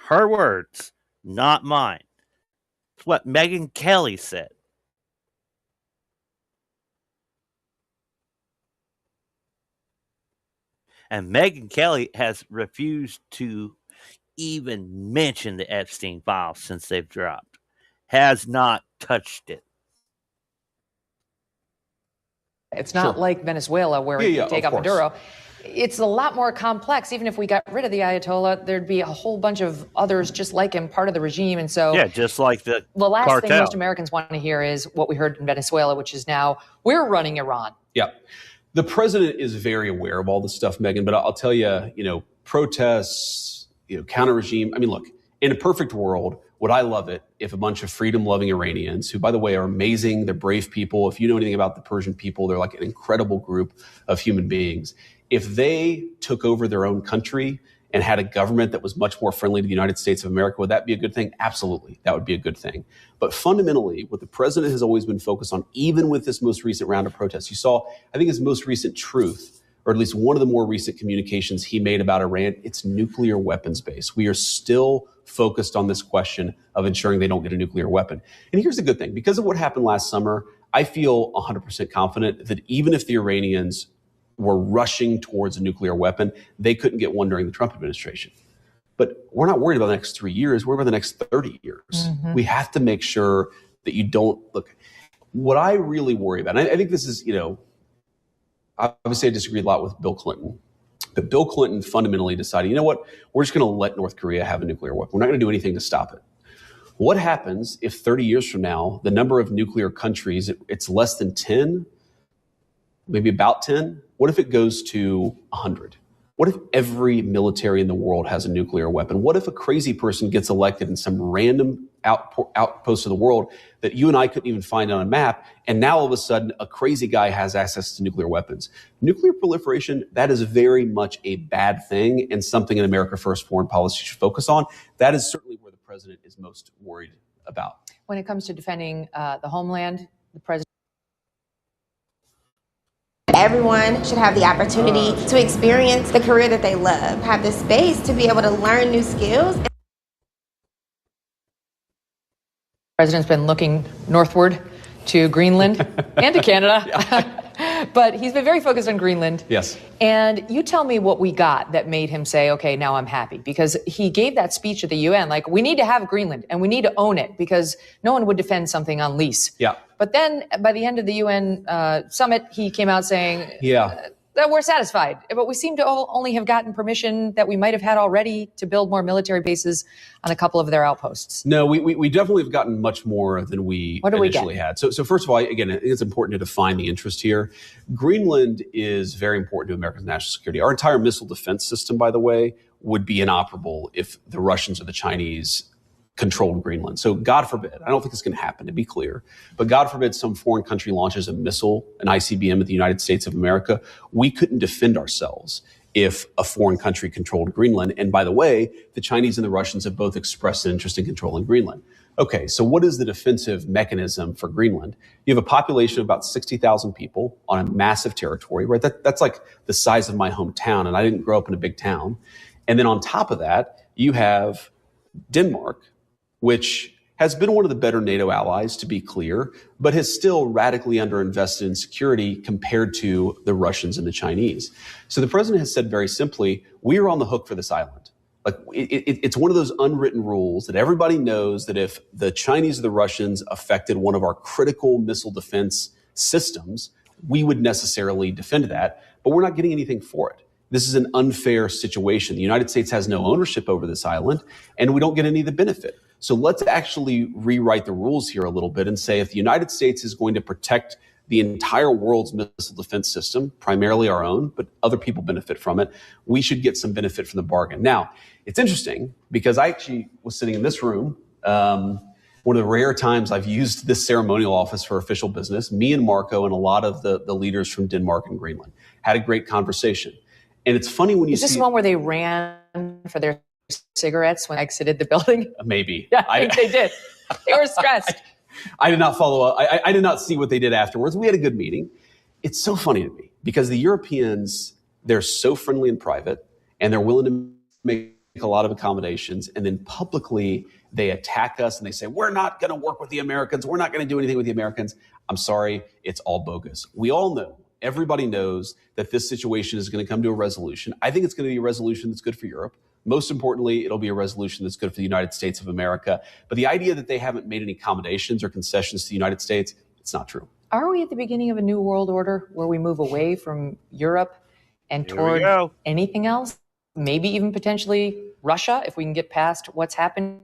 Her words, not mine. It's what Megyn Kelly said. And Megyn Kelly has refused to even mention the Epstein files since they've dropped. Has not touched it. It's not like Venezuela where we take out Maduro. It's a lot more complex. Even if we got rid of the Ayatollah, there'd be a whole bunch of others just like him, part of the regime. And so, yeah, just like the last cartel. thing most Americans want to hear is what we heard in Venezuela, which is now we're running Iran. Yeah. The president is very aware of all this stuff, Megan, but I'll tell you, protests, counter regime. I mean, look, in a perfect world, would I love it if a bunch of freedom-loving Iranians, who, by the way, are amazing, they're brave people. If you know anything about the Persian people, they're like an incredible group of human beings. If they took over their own country and had a government that was much more friendly to the United States of America, would that be a good thing? Absolutely. That would be a good thing. But fundamentally, what the president has always been focused on, even with this most recent round of protests, you saw, I think his most recent truth, or at least one of the more recent communications he made about Iran, it's nuclear weapons base. We are still focused on this question of ensuring they don't get a nuclear weapon. And here's the good thing. Because of what happened last summer, I feel 100% confident that even if the Iranians were rushing towards a nuclear weapon, they couldn't get one during the Trump administration. But we're not worried about the next 3 years. We're worried about the next 30 years. Mm-hmm. We have to make sure that you don't look. What I really worry about, and I think this is, obviously I disagree a lot with Bill Clinton. But Bill Clinton fundamentally decided, you know what, we're just going to let North Korea have a nuclear weapon. We're not going to do anything to stop it. What happens if 30 years from now, the number of nuclear countries, it's less than 10, maybe about 10? What if it goes to 100? What if every military in the world has a nuclear weapon? What if a crazy person gets elected in some random outpost of the world that you and I couldn't even find on a map, and now all of a sudden a crazy guy has access to nuclear weapons? Nuclear proliferation, that is very much a bad thing and something an America First foreign policy should focus on. That is certainly where the president is most worried about. When it comes to defending the homeland, the president. Everyone should have the opportunity to experience the career that they love, have the space to be able to learn new skills. The president's been looking northward to Greenland and to Canada, but he's been very focused on Greenland. Yes. And you tell me what we got that made him say, okay, now I'm happy. Because he gave that speech at the UN, like, we need to have Greenland and we need to own it because no one would defend something on lease. Yeah. But then by the end of the UN summit, he came out saying that we're satisfied. But we seem to only have gotten permission that we might have had already to build more military bases on a couple of their outposts. No, we definitely have gotten much more than we initially had. So first of all, again, I think it's important to define the interest here. Greenland is very important to America's national security. Our entire missile defense system, by the way, would be inoperable if the Russians or the Chinese controlled Greenland. So God forbid, I don't think it's going to happen, to be clear, but God forbid some foreign country launches a missile, an ICBM at the United States of America. We couldn't defend ourselves if a foreign country controlled Greenland. And by the way, the Chinese and the Russians have both expressed an interest in controlling Greenland. Okay, so what is the defensive mechanism for Greenland? You have a population of about 60,000 people on a massive territory, right? That's like the size of my hometown, and I didn't grow up in a big town. And then on top of that, you have Denmark, which has been one of the better NATO allies, to be clear, but has still radically underinvested in security compared to the Russians and the Chinese. So the president has said very simply, we are on the hook for this island. Like it's one of those unwritten rules that everybody knows that if the Chinese or the Russians affected one of our critical missile defense systems, we would necessarily defend that, but we're not getting anything for it. This is an unfair situation. The United States has no ownership over this island, and we don't get any of the benefit. So let's actually rewrite the rules here a little bit and say if the United States is going to protect the entire world's missile defense system, primarily our own, but other people benefit from it, we should get some benefit from the bargain. Now, it's interesting because I actually was sitting in this room, one of the rare times I've used this ceremonial office for official business. Me and Marco and a lot of the leaders from Denmark and Greenland had a great conversation. And it's funny when you see— Is this one where they ran for their cigarettes when they exited the building? Maybe. Yeah, I think they did. They were stressed. I did not follow up. I did not see what they did afterwards. We had a good meeting. It's so funny to me because the Europeans, they're so friendly in private and they're willing to make a lot of accommodations. And then publicly, they attack us and they say, we're not going to work with the Americans. We're not going to do anything with the Americans. I'm sorry, it's all bogus. We all know, everybody knows that this situation is going to come to a resolution. I think it's going to be a resolution that's good for Europe. Most importantly, it'll be a resolution that's good for the United States of America. But the idea that they haven't made any accommodations or concessions to the United States, it's not true. Are we at the beginning of a new world order where we move away from Europe and Here we toward go. anything else? Maybe even potentially Russia, if we can get past what's happened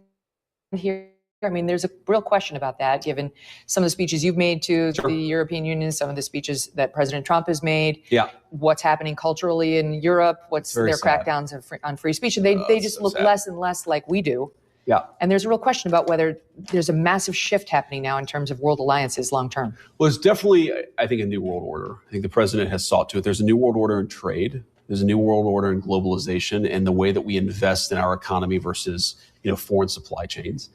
here. I mean, there's a real question about that, given some of the speeches you've made to the European Union, some of the speeches that President Trump has made, what's happening culturally in Europe, what's their crackdowns on free speech. And they just look less and less like we do. Yeah. And there's a real question about whether there's a massive shift happening now in terms of world alliances long term. Well, there's definitely, I think, a new world order. I think the president has sought to it. There's a new world order in trade. There's a new world order in globalization and the way that we invest in our economy versus, foreign supply chains.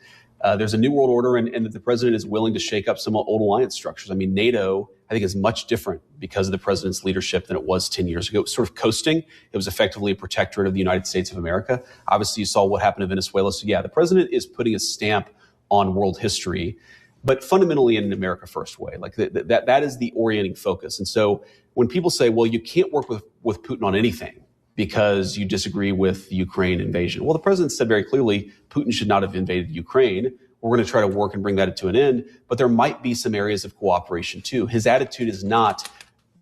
There's a new world order and that the president is willing to shake up some old alliance structures. I mean, NATO, I think, is much different because of the president's leadership than it was 10 years ago. It was sort of coasting. It was effectively a protectorate of the United States of America. Obviously, you saw what happened to Venezuela. So, yeah, the president is putting a stamp on world history, but fundamentally in an America First way. Like that is the orienting focus. And so when people say, well, you can't work with Putin on anything because you disagree with the Ukraine invasion. Well, the president said very clearly, Putin should not have invaded Ukraine. We're going to try to work and bring that to an end. But there might be some areas of cooperation too. His attitude is not,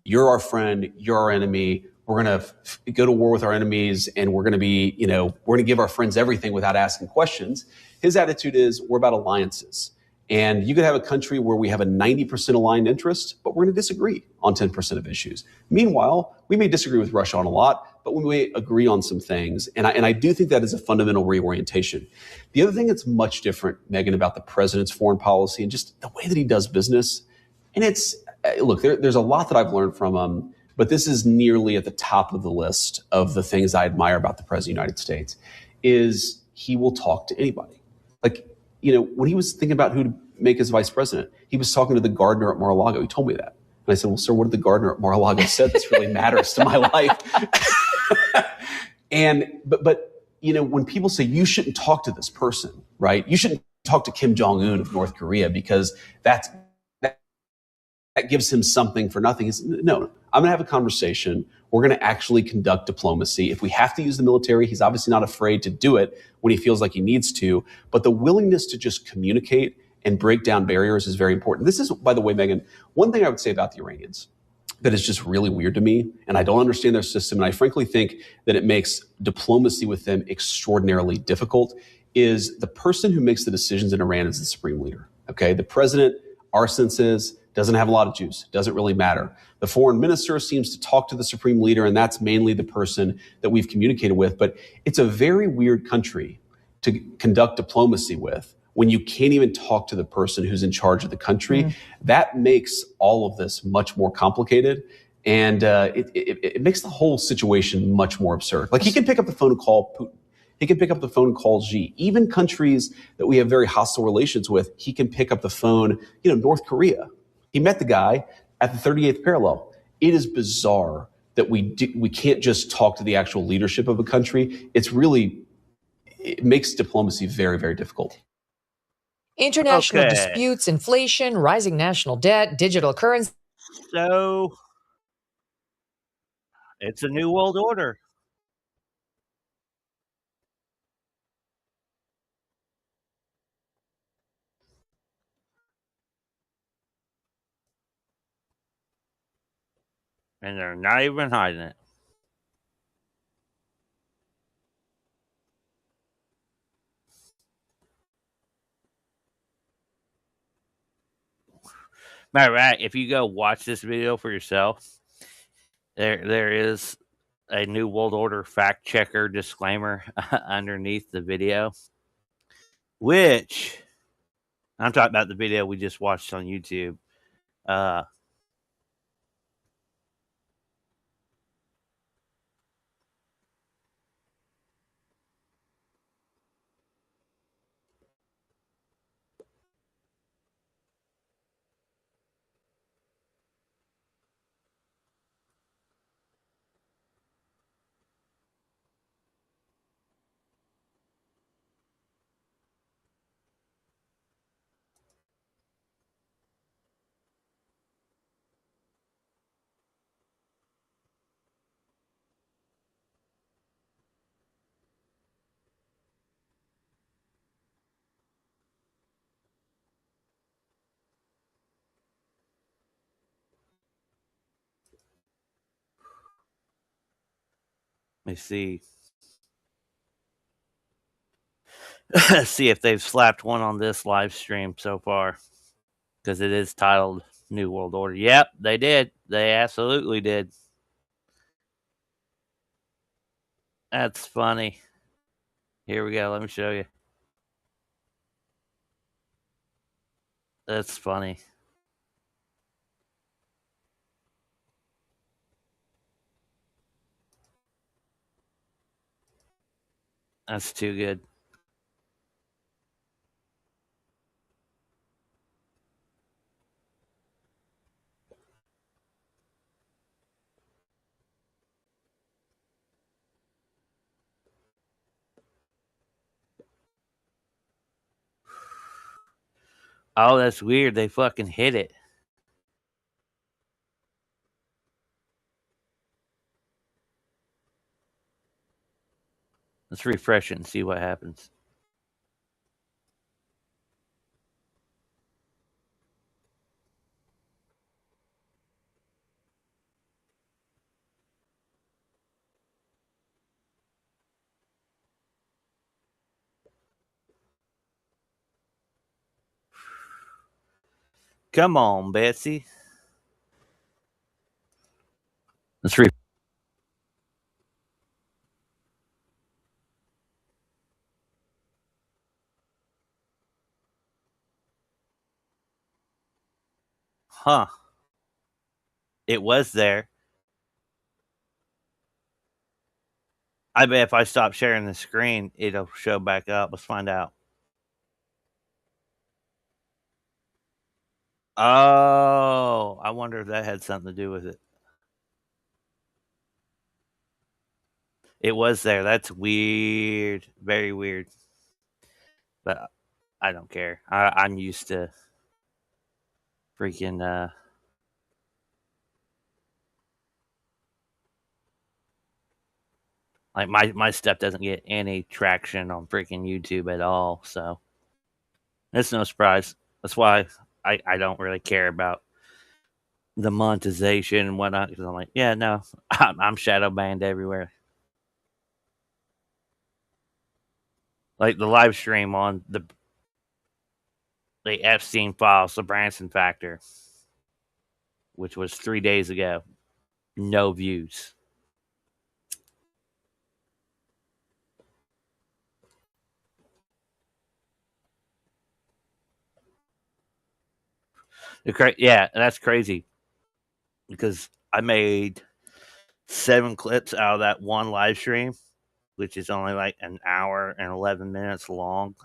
you're our friend, you're our enemy. We're going to go to war with our enemies and we're going to be, we're going to give our friends everything without asking questions. His attitude is, we're about alliances. And you could have a country where we have a 90% aligned interest, but we're going to disagree on 10% of issues. Meanwhile, we may disagree with Russia on a lot, but we may agree on some things. And I do think that is a fundamental reorientation. The other thing that's much different, Megan, about the president's foreign policy and just the way that he does business, and it's, look, there's a lot that I've learned from him, but this is nearly at the top of the list of the things I admire about the president of the United States, is he will talk to anybody. Like, when he was thinking about who to make his vice president, he was talking to the gardener at Mar-a-Lago. He told me that. And I said, well, sir, what did the gardener at Mar-a-Lago said this really matters to my life? But when people say you shouldn't talk to this person, right? You shouldn't talk to Kim Jong-un of North Korea because that gives him something for nothing. No, I'm going to have a conversation. We're going to actually conduct diplomacy. If we have to use the military, he's obviously not afraid to do it when he feels like he needs to. But the willingness to just communicate and break down barriers is very important. This is, by the way, Megan, one thing I would say about the Iranians that is just really weird to me, and I don't understand their system, and I frankly think that it makes diplomacy with them extraordinarily difficult, is the person who makes the decisions in Iran is the supreme leader. Okay, the president, our sense is, doesn't have a lot of juice, doesn't really matter. The foreign minister seems to talk to the supreme leader, and that's mainly the person that we've communicated with. But it's a very weird country to conduct diplomacy with when you can't even talk to the person who's in charge of the country. That makes all of this much more complicated. And it makes the whole situation much more absurd. Like, he can pick up the phone and call Putin. He can pick up the phone and call Xi. Even countries that we have very hostile relations with, he can pick up the phone, North Korea. He met the guy at the 38th parallel. It is bizarre that we can't just talk to the actual leadership of a country. It makes diplomacy very, very difficult. International Okay. disputes, inflation, rising national debt, digital currency. So it's a new world order. And they're not even hiding it. Matter of fact, if you go watch this video for yourself, there is a new world order fact checker disclaimer underneath the video, which I'm talking about the video we just watched on YouTube. Let me see. See if they've slapped one on this live stream so far, because it is titled New World Order. Yep, they did. They absolutely did. That's funny. Here we go. Let me show you. That's funny. That's too good. Oh, that's weird. They fucking hit it. Let's refresh it and see what happens. Come on, Betsy. Let's re. Huh. It was there. I bet if I stop sharing the screen, it'll show back up. Let's find out. Oh, I wonder if that had something to do with it. It was there. That's weird. Very weird. But I don't care. I'm used to freaking like my stuff doesn't get any traction on freaking YouTube at all, so it's no surprise. That's why I don't really care about the monetization and whatnot, because I'm like, yeah, no, I'm shadow banned everywhere. Like the live stream on the Epstein files, the Branson factor, which was 3 days ago, no views. Yeah, that's crazy, because I made 7 clips out of that one live stream, which is only like an hour and 11 minutes long.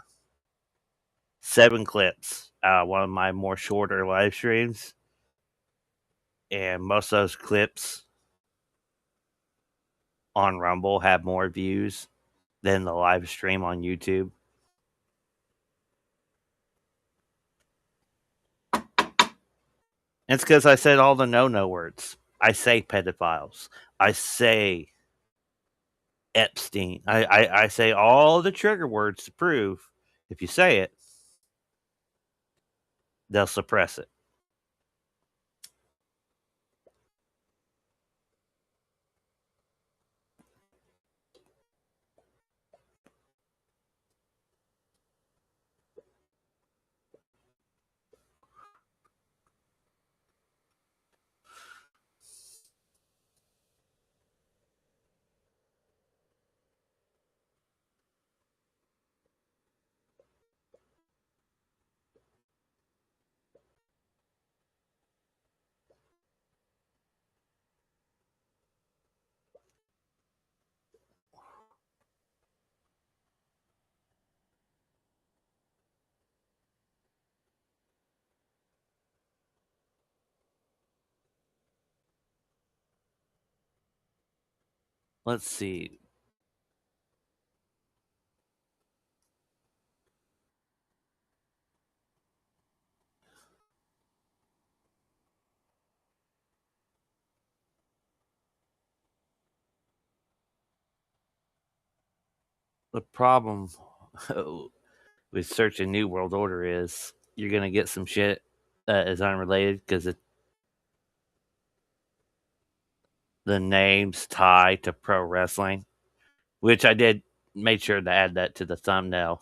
7 clips out of one of my more shorter live streams. And most of those clips on Rumble have more views than the live stream on YouTube. It's because I said all the no words. I say pedophiles. I say Epstein. I say all the trigger words to prove if you say it, they'll suppress it. Let's see. The problem with searching New World Order is you're going to get some shit that is unrelated because the name's tied to pro wrestling. which I did make sure to add that to the thumbnail.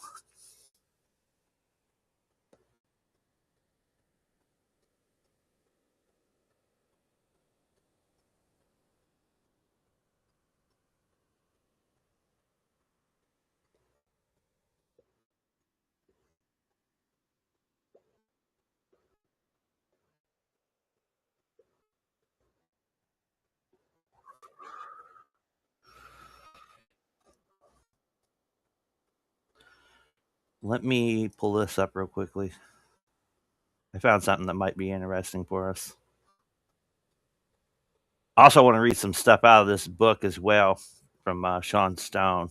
Let me pull this up real quickly. I found something that might be interesting for us. I also want to read some stuff out of this book as well from Sean Stone.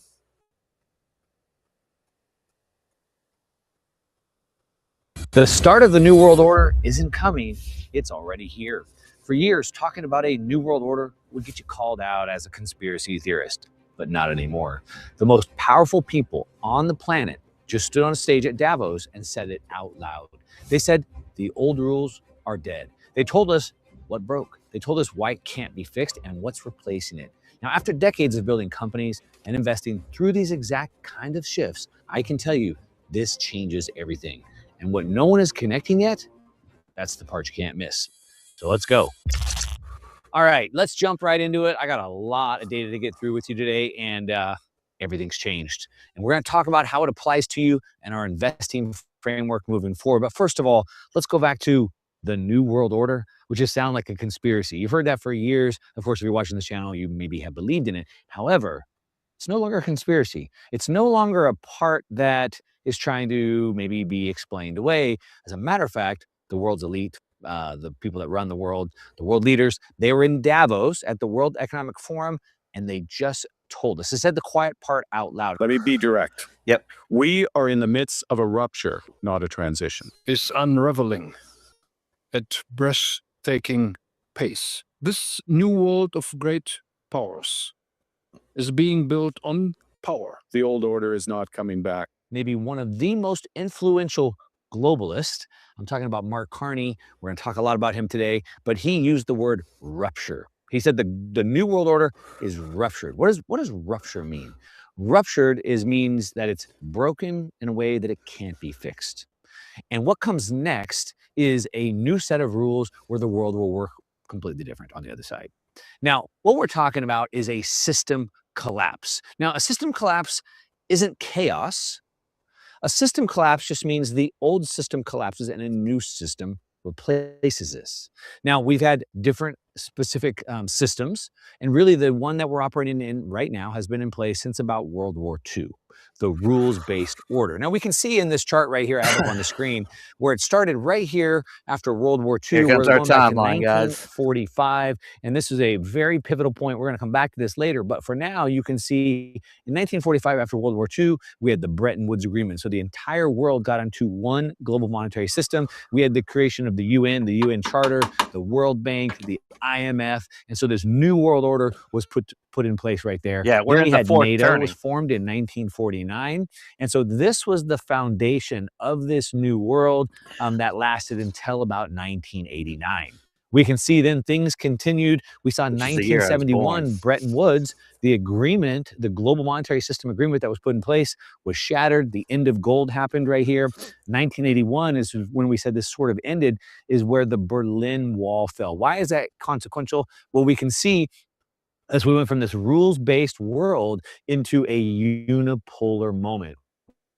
The start of the New World Order isn't coming, it's already here. For years, talking about a New World Order would get you called out as a conspiracy theorist, but not anymore. The most powerful people on the planet just stood on a stage at Davos and said it out loud. They said the old rules are dead. They told us what broke. They told us why it can't be fixed and what's replacing it. Now, after decades of building companies and investing through these exact kind of shifts, I can tell you this changes everything. And what no one is connecting yet, that's the part you can't miss. So let's go. All right, let's jump right into it. I got a lot of data to get through with you today, and everything's changed. And we're going to talk about how it applies to you and our investing framework moving forward. But first of all, let's go back to the New World Order, which just sounds like a conspiracy. You've heard that for years. Of course, if you're watching this channel, you maybe have believed in it. However, it's no longer a conspiracy. It's no longer a part that is trying to maybe be explained away. As a matter of fact, the world's elite, the people that run the world leaders, they were in Davos at the World Economic Forum, and they just told us. They said the quiet part out loud. Let me be direct. Yep. We are in the midst of a rupture, not a transition. Is unraveling at breathtaking pace. This new world of great powers is being built on power. The old order is not coming back. Maybe one of the most influential globalists. I'm talking about Mark Carney. We're going to talk a lot about him today, but he used the word rupture. He said the New World Order is ruptured. What does rupture mean? Ruptured means that it's broken in a way that it can't be fixed. And what comes next is a new set of rules where the world will work completely different on the other side. Now, what we're talking about is a system collapse. Now, a system collapse isn't chaos. A system collapse just means the old system collapses and a new system replaces this. Now, we've had different specific systems, and really the one that we're operating in right now has been in place since about World War II, the rules-based order. Now, we can see in this chart right here, I have it on the screen, where it started right here after World War II. Here comes we're our going back to timeline, guys. 1945, and this is a very pivotal point. We're going to come back to this later, but for now, you can see in 1945, after World War II, we had the Bretton Woods Agreement. So the entire world got into one global monetary system. We had the creation of the UN Charter, the World Bank, the IMF, and so this new world order was put in place right there. Yeah, we're in the fourth NATO turning. was formed in 1949, and so this was the foundation of this new world that lasted until about 1989. We can see then things continued. We saw in Which is the year I was 1971 born. Bretton Woods, the agreement, the global monetary system agreement that was put in place was shattered. The end of gold happened right here. 1981 is when we said this sort of ended, is where the Berlin Wall fell. Why is that consequential? Well, we can see as we went from this rules-based world into a unipolar moment.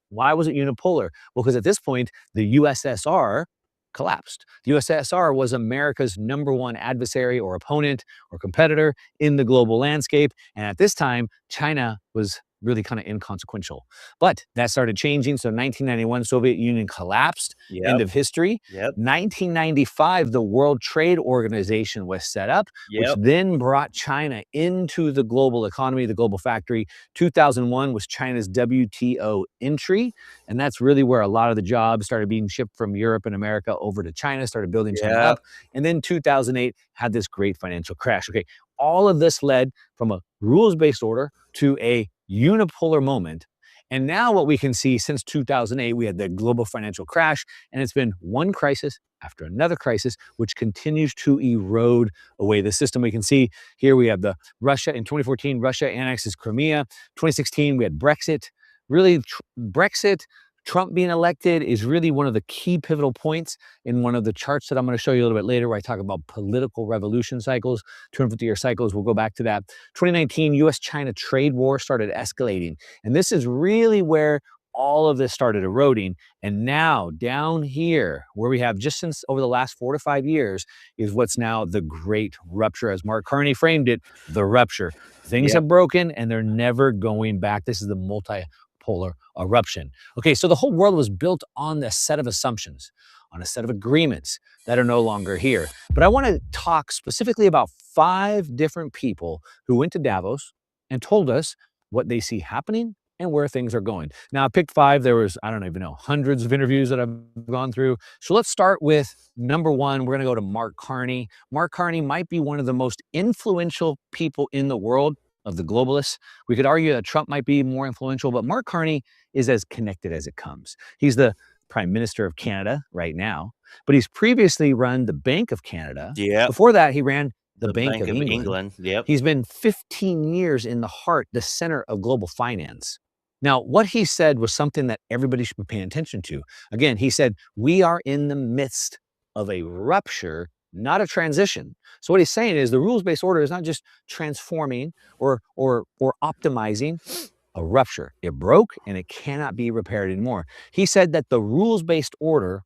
Why was it unipolar? Well, because at this point, the USSR collapsed. The USSR was America's #1 adversary or opponent or competitor in the global landscape. And at this time, China was really kind of inconsequential. But that started changing. So 1991, Soviet Union collapsed. End of history. 1995, the World Trade Organization was set up, which then brought China into the global economy, the global factory. 2001 was China's WTO entry. And that's really where a lot of the jobs started being shipped from Europe and America over to China, started building China up. And then 2008 had this great financial crash. Okay, all of this led from a rules-based order to a unipolar moment. And now what we can see since 2008, we had the global financial crash, and it's been one crisis after another crisis, which continues to erode away the system. We can see here we have the Russia in 2014, Russia annexes Crimea. 2016, we had Brexit. Really, Brexit, Trump being elected is really one of the key pivotal points in one of the charts that I'm going to show you a little bit later, where I talk about political revolution cycles, 250-year cycles. We'll go back to that. 2019, US-China trade war started escalating. And this is really where all of this started eroding. And now down here, where we have just since over the last 4 to 5 years, is what's now the great rupture, as Mark Carney framed it, the rupture. Things have broken and they're never going back. This is the multipolar eruption. Okay, so the whole world was built on a set of assumptions, on a set of agreements that are no longer here. But I want to talk specifically about 5 different people who went to Davos and told us what they see happening and where things are going. Now, I picked 5. There was, I don't even know, hundreds of interviews that I've gone through. So let's start with number 1. We're going to go to Mark Carney. Mark Carney might be one of the most influential people in the world of the globalists. We could argue that Trump might be more influential, but Mark Carney is as connected as it comes. He's the Prime Minister of Canada right now, but he's previously run the Bank of Canada. Yep. Before that, he ran the The Bank of England. Yep. He's been 15 years in the heart, the center of global finance. Now, what he said was something that everybody should be paying attention to. Again, he said, we are in the midst of a rupture, not a transition. So what he's saying is the rules-based order is not just transforming or optimizing a rupture. It broke and it cannot be repaired anymore. He said that the rules-based order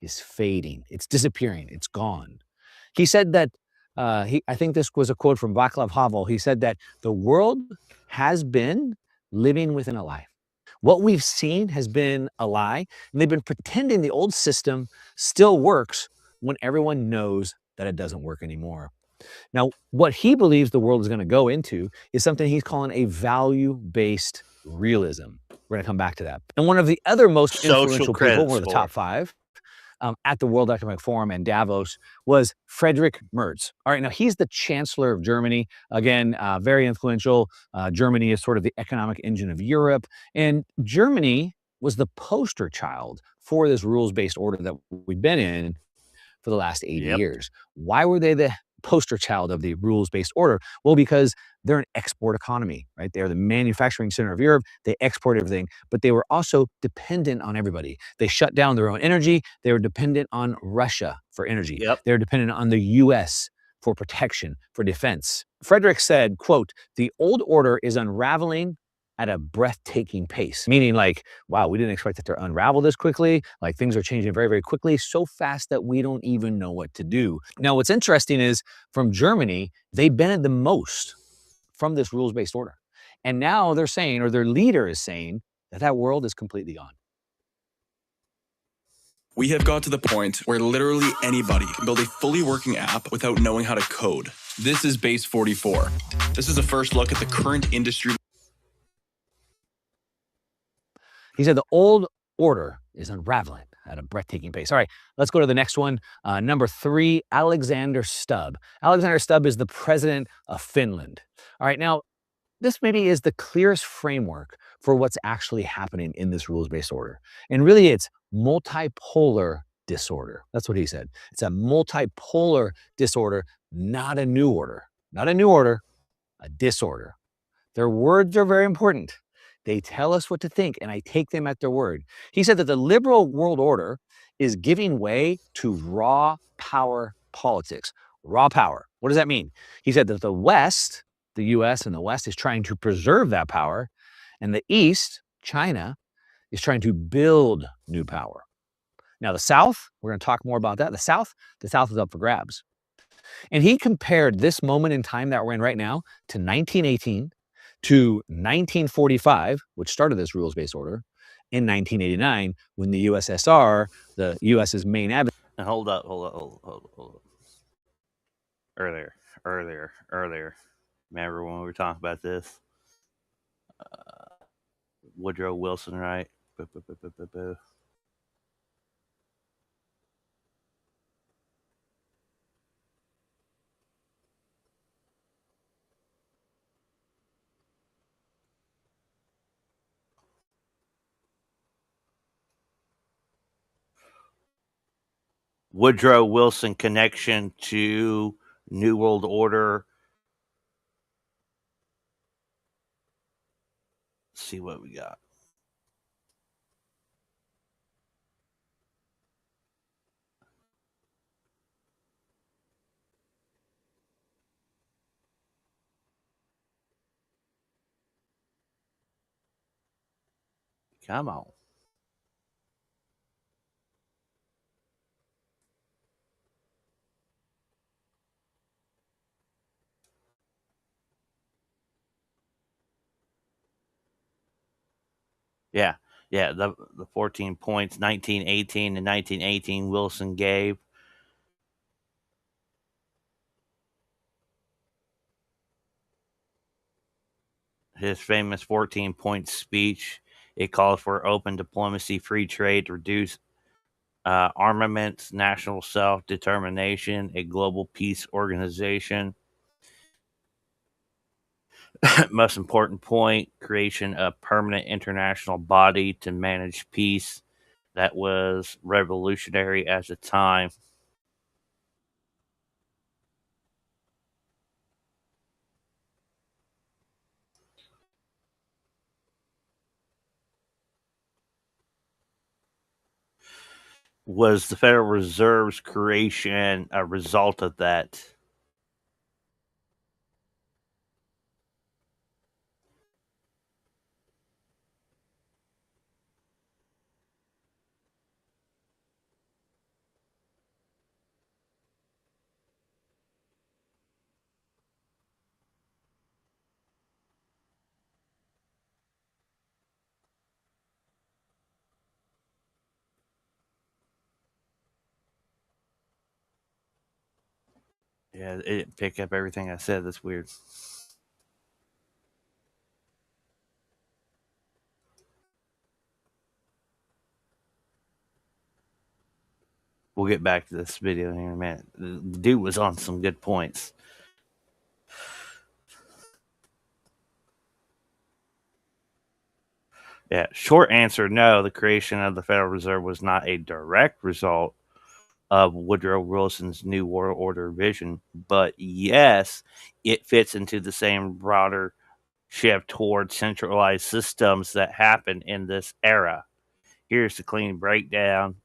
is fading. It's disappearing. It's gone. He said that, I think this was a quote from Václav Havel. He said that the world has been living within a lie. What we've seen has been a lie, and they've been pretending the old system still works when everyone knows that it doesn't work anymore. Now, what he believes the world is going to go into is something he's calling a value-based realism. We're going to come back to that. And one of the other most Social influential people, credit one of the top score. 5, at the World Economic Forum and Davos was Friedrich Merz. All right, now he's the Chancellor of Germany. Again, very influential. Germany is sort of the economic engine of Europe. And Germany was the poster child for this rules-based order that we've been in for the last 80 years. Why were they the poster child of the rules-based order? Well, because they're an export economy, right? They're the manufacturing center of Europe. They export everything, but they were also dependent on everybody. They shut down their own energy. They were dependent on Russia for energy. They were dependent on the US for protection, for defense. Frederick said, quote, "The old order is unraveling at a breathtaking pace," meaning like, wow, we didn't expect it to unravel this quickly. Like things are changing very, very quickly, so fast that we don't even know what to do. Now, what's interesting is from Germany, they benefited the most from this rules-based order. And now they're saying, or their leader is saying, that that world is completely gone. We have got to the point where literally anybody can build a fully working app without knowing how to code. This is Base 44. This is a first look at the current industry. He said the old order is unraveling at a breathtaking pace. All right, let's go to the next one. Number 3, Alexander Stubb. Alexander Stubb is the president of Finland. All right, now, this maybe is the clearest framework for what's actually happening in this rules-based order. And really, it's multipolar disorder. That's what he said. It's a multipolar disorder, not a new order. Not a new order, a disorder. Their words are very important. They tell us what to think, and I take them at their word. He said that the liberal world order is giving way to raw power politics. Raw power. What does that mean? He said that the West, the US and the West, is trying to preserve that power, and the East, China, is trying to build new power. Now, the South, we're going to talk more about that. The South is up for grabs. And he compared this moment in time that we're in right now to 1918, to 1945, which started this rules-based order, in 1989, when the USSR, the US's main adversary. Now hold up. Earlier. Remember when we were talking about this? Woodrow Wilson, right? Boo. Woodrow Wilson connection to New World Order. Let's see what we got. Come on. Yeah. Yeah, the 14 points, 1918 and 1918 Wilson gave. His famous 14-point speech, it called for open diplomacy, free trade, reduce armaments, national self-determination, a global peace organization. Most important point, creation of permanent international body to manage peace. That was revolutionary at the time. Was the Federal Reserve's creation a result of that? Yeah, it didn't pick up everything I said. That's weird. We'll get back to this video here in a minute. The dude was on some good points. Yeah, short answer, no. The creation of the Federal Reserve was not a direct result of Woodrow Wilson's New World Order vision, but yes, it fits into the same broader shift toward centralized systems that happened in this era. Here's the clean breakdown.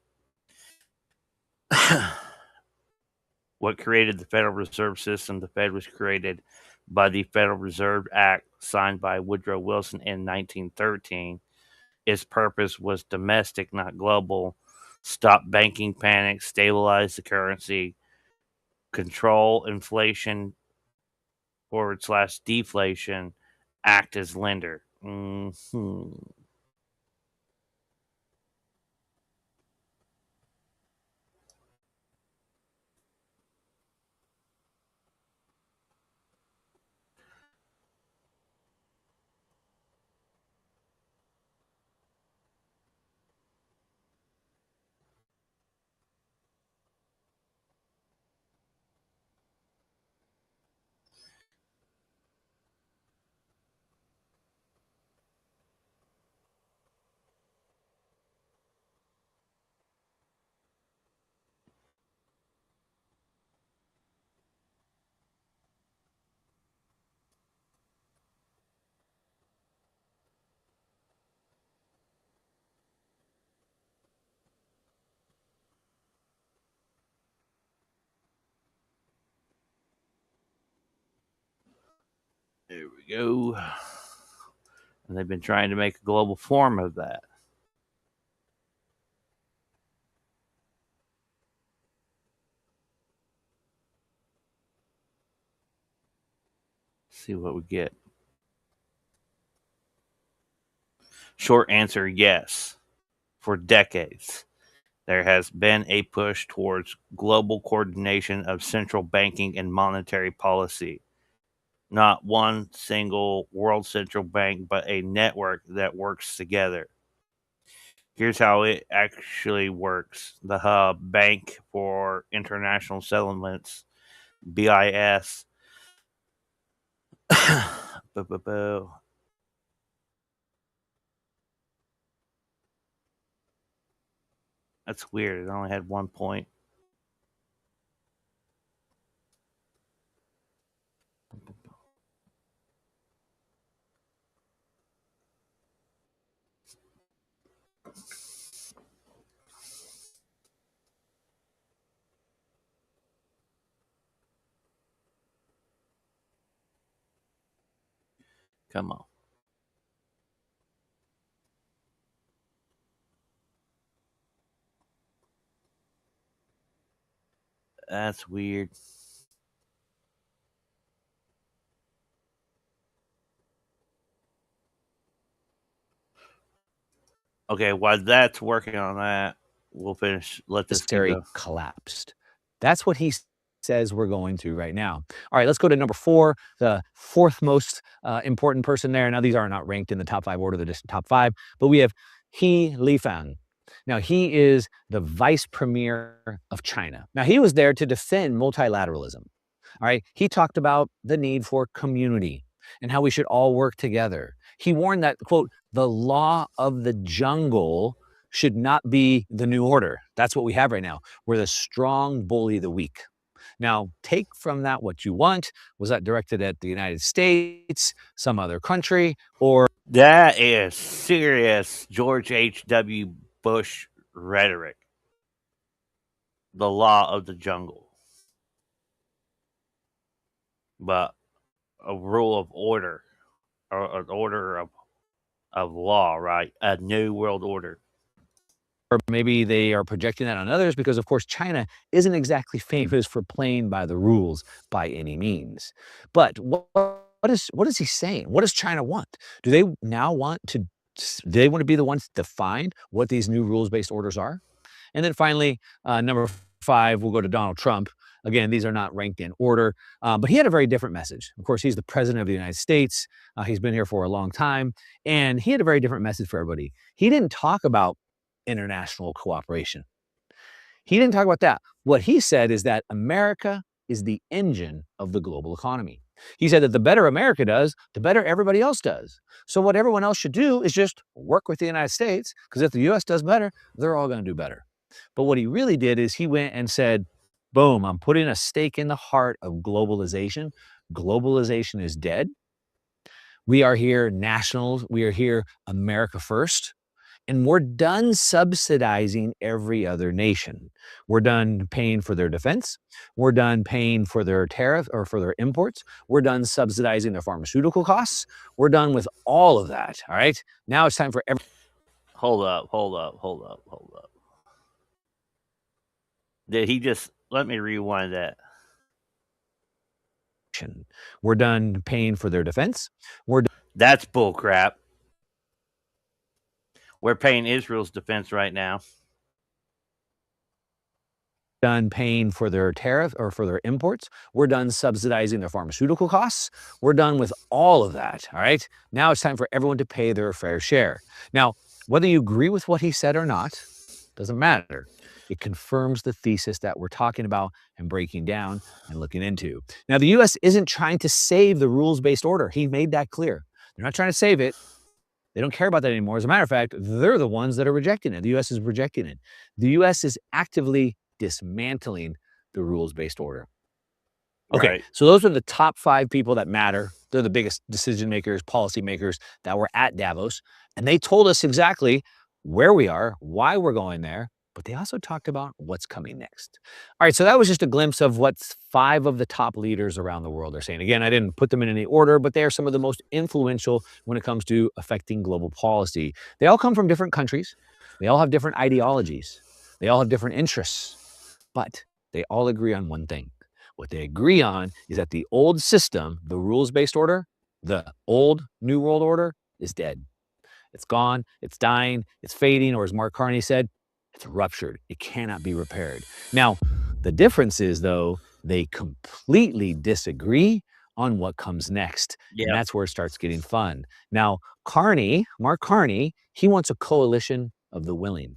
What created the Federal Reserve System? The Fed was created by the Federal Reserve Act signed by Woodrow Wilson in 1913. Its purpose was domestic, not global. Stop banking panic, stabilize the currency, control inflation / deflation, act as lender. There we go. And they've been trying to make a global form of that. See what we get. Short answer, yes. For decades, there has been a push towards global coordination of central banking and monetary policy. Not one single world central bank, but a network that works together. Here's how it actually works. The hub, Bank for International Settlements, BIS. That's weird. It only had 1 point. Come on. That's weird. Okay, while that's working on that, we'll finish. Let this keep going. Collapsed. That's what he says we're going through right now. All right, let's go to number 4, the fourth most important person there. Now, these are not ranked in the top 5 order, they're just top 5, but we have He Lifan. Now, he is the vice premier of China. Now, he was there to defend multilateralism. All right, he talked about the need for community and how we should all work together. He warned that, quote, the law of the jungle should not be the new order. That's what we have right now, where the strong bully the weak. Now, take from that what you want. Was that directed at the United States, some other country, or? That is serious George H.W. Bush rhetoric. The law of the jungle. But a rule of order, or an order of law, right? A new world order. Or maybe they are projecting that on others because, of course, China isn't exactly famous for playing by the rules by any means. But what is he saying? What does China want? Do they now want to be the ones to define what these new rules-based orders are? And then finally, number 5, we'll go to Donald Trump. Again, these are not ranked in order, but he had a very different message. Of course, he's the president of the United States. He's been here for a long time, and he had a very different message for everybody. He didn't talk about international cooperation. He didn't talk about that. What he said is that America is the engine of the global economy. He said that the better America does, the better everybody else does. So what everyone else should do is just work with the United States, because if the U.S. does better, they're all going to do better. But what he really did is he went and said, boom, I'm putting a stake in the heart of globalization. Globalization is dead. We are here nationals. We are here America first. And we're done subsidizing every other nation. We're done paying for their defense. We're done paying for their tariff or for their imports. We're done subsidizing their pharmaceutical costs. We're done with all of that, all right? Now it's time for Hold up. Did he just, let me rewind that. We're done paying for their defense. That's bullcrap. We're paying Israel's defense right now. Done paying for their tariff or for their imports. We're done subsidizing their pharmaceutical costs. We're done with all of that, all right? Now it's time for everyone to pay their fair share. Now, whether you agree with what he said or not, doesn't matter. It confirms the thesis that we're talking about and breaking down and looking into. Now, the U.S. isn't trying to save the rules-based order. He made that clear. They're not trying to save it. They don't care about that anymore. As a matter of fact, they're the ones that are rejecting it. The U.S. is rejecting it. The U.S. is actively dismantling the rules-based order. Okay, Right. So those are the top 5 people that matter. They're the biggest decision makers, policy makers that were at Davos. And they told us exactly where we are, why we're going there, but they also talked about what's coming next. All right, so that was just a glimpse of what 5 of the top leaders around the world are saying. Again, I didn't put them in any order, but they are some of the most influential when it comes to affecting global policy. They all come from different countries. They all have different ideologies. They all have different interests, but they all agree on one thing. What they agree on is that the old system, the rules-based order, the old New World Order, is dead. It's gone, it's dying, it's fading, or as Mark Carney said, it's ruptured. It cannot be repaired. Now, the difference is, though, they completely disagree on what comes next. Yeah. And that's where it starts getting fun. Now, Mark Carney, he wants a coalition of the willing.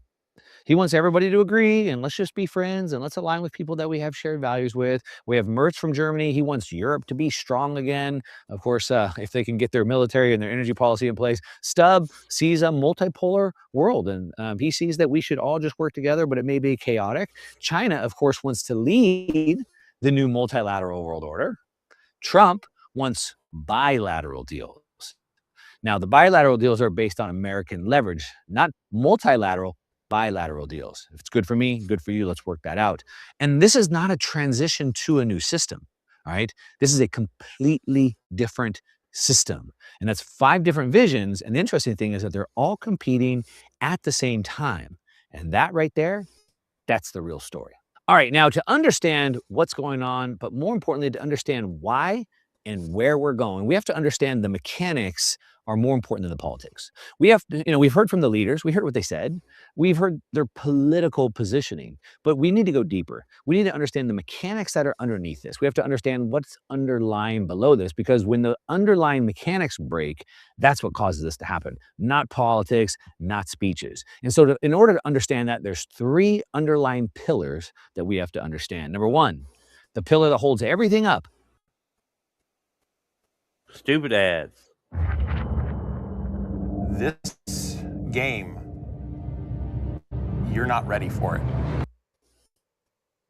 He wants everybody to agree, and let's just be friends, and let's align with people that we have shared values with. We have Merz from Germany. He wants Europe to be strong again. Of course, if they can get their military and their energy policy in place. Stubb sees a multipolar world, and he sees that we should all just work together, but it may be chaotic. China, of course, wants to lead the new multilateral world order. Trump wants bilateral deals. Now, the bilateral deals are based on American leverage, not multilateral, bilateral deals. If it's good for me, good for you, let's work that out. And this is not a transition to a new system, all right? This is a completely different system. And that's 5 different visions. And the interesting thing is that they're all competing at the same time. And that right there, that's the real story. All right, now to understand what's going on, but more importantly, to understand why and where we're going, we have to understand the mechanics are more important than the politics. We have to, we've heard from the leaders, we heard what they said, we've heard their political positioning, but we need to go deeper. We need to understand the mechanics that are underneath this. We have to understand what's underlying below this, because when the underlying mechanics break, that's what causes this to happen, not politics, not speeches. And so in order to understand that, there's 3 underlying pillars that we have to understand. Number 1, the pillar that holds everything up. Stupid ads. This game, you're not ready for it.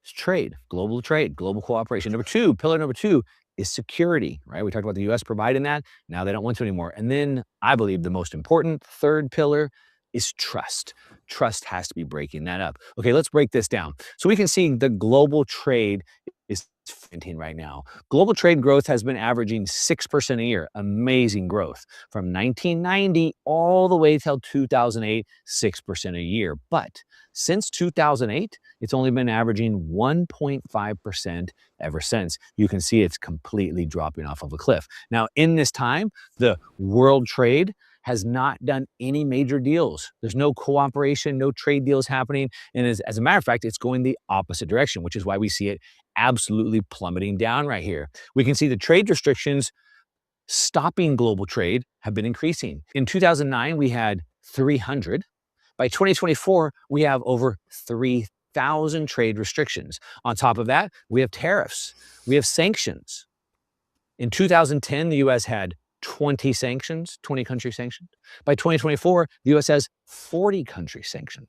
It's trade, global cooperation. Pillar number 2 is security, right? We talked about the U.S. providing that. Now they don't want to anymore. And then I believe the most important 3rd pillar is trust. Trust has to be breaking that up. Okay, let's break this down. So we can see the global trade is fainting right now. Global trade growth has been averaging 6% a year. Amazing growth. From 1990 all the way till 2008, 6% a year. But since 2008, it's only been averaging 1.5% ever since. You can see it's completely dropping off of a cliff. Now, in this time, the world trade has not done any major deals. There's no cooperation, no trade deals happening. And as a matter of fact, it's going the opposite direction, which is why we see it absolutely plummeting down right here. We can see the trade restrictions stopping global trade have been increasing. In 2009, we had 300. By 2024, we have over 3,000 trade restrictions. On top of that, we have tariffs. We have sanctions. In 2010, the U.S. had 20 countries sanctioned. By 2024, the U.S. has 40 countries sanctioned.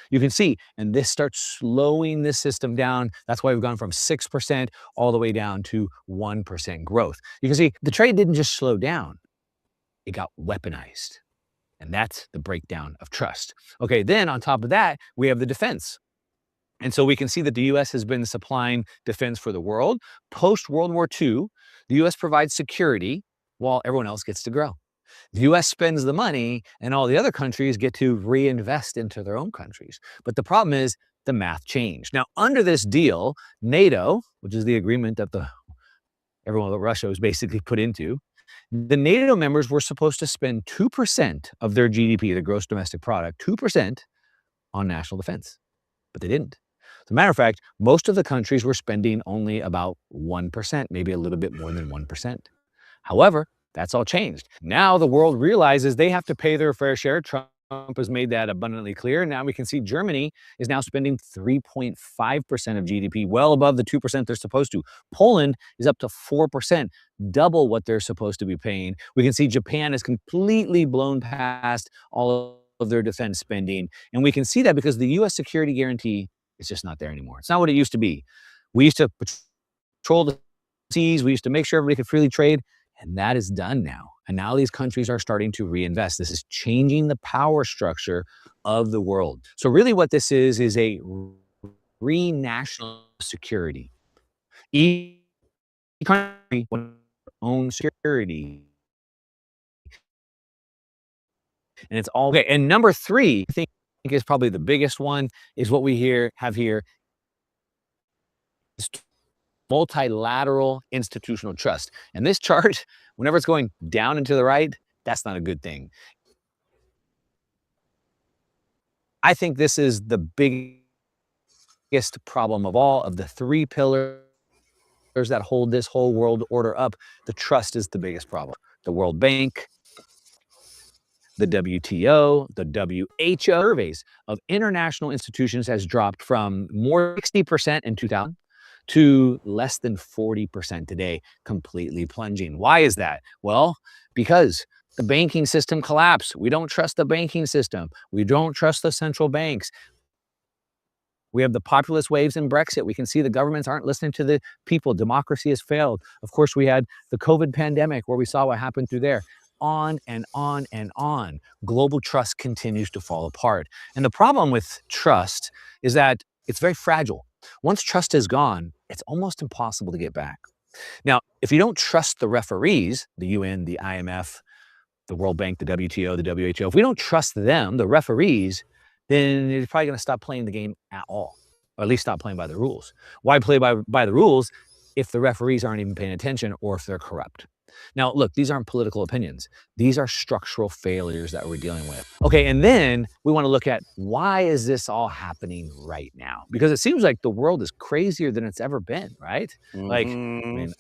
You can see, and this starts slowing this system down. That's why we've gone from 6% all the way down to 1% growth. You can see the trade didn't just slow down, it got weaponized. And that's the breakdown of trust. Okay, then on top of that, we have the defense. And so we can see that the U.S. has been supplying defense for the world. Post-World War II, the U.S. provides security while everyone else gets to grow. The U.S. spends the money and all the other countries get to reinvest into their own countries. But the problem is the math changed. Now, under this deal, NATO, which is the agreement that everyone that Russia was basically put into, the NATO members were supposed to spend 2% of their GDP, the gross domestic product, 2% on national defense. But they didn't. As a matter of fact, most of the countries were spending only about 1%, maybe a little bit more than 1%. However, that's all changed. Now the world realizes they have to pay their fair share. Trump has made that abundantly clear. Now we can see Germany is now spending 3.5% of GDP, well above the 2% they're supposed to. Poland is up to 4%, double what they're supposed to be paying. We can see Japan has completely blown past all of their defense spending. And we can see that because the U.S. security guarantee is just not there anymore. It's not what it used to be. We used to patrol the seas. We used to make sure everybody could freely trade. And that is done now. And now these countries are starting to reinvest. This is changing the power structure of the world. So really what this is a re-national security. Each country own security. And it's all okay. And number 3, I think is probably the biggest one, is what we have here. Multilateral institutional trust. And this chart, whenever it's going down and to the right, that's not a good thing. I think this is the biggest problem of all of the 3 pillars that hold this whole world order up. The trust is the biggest problem. The World Bank, the WTO, the WHO surveys of international institutions has dropped from more than 60% in 2000 to less than 40% today, completely plunging. Why is that? Well, because the banking system collapsed. We don't trust the banking system. We don't trust the central banks. We have the populist waves in Brexit. We can see the governments aren't listening to the people. Democracy has failed. Of course, we had the COVID pandemic where we saw what happened through there. On and on and on. Global trust continues to fall apart. And the problem with trust is that it's very fragile. Once trust is gone, it's almost impossible to get back. Now, if you don't trust the referees, the UN, the IMF, the World Bank, the WTO, the WHO, if we don't trust them, the referees, then you're probably going to stop playing the game at all, or at least stop playing by the rules. Why play by the rules if the referees aren't even paying attention or if they're corrupt? Now, look, these aren't political opinions. These are structural failures that we're dealing with. Okay, and then we want to look at why is this all happening right now? Because it seems like the world is crazier than it's ever been, right? Like, I mean,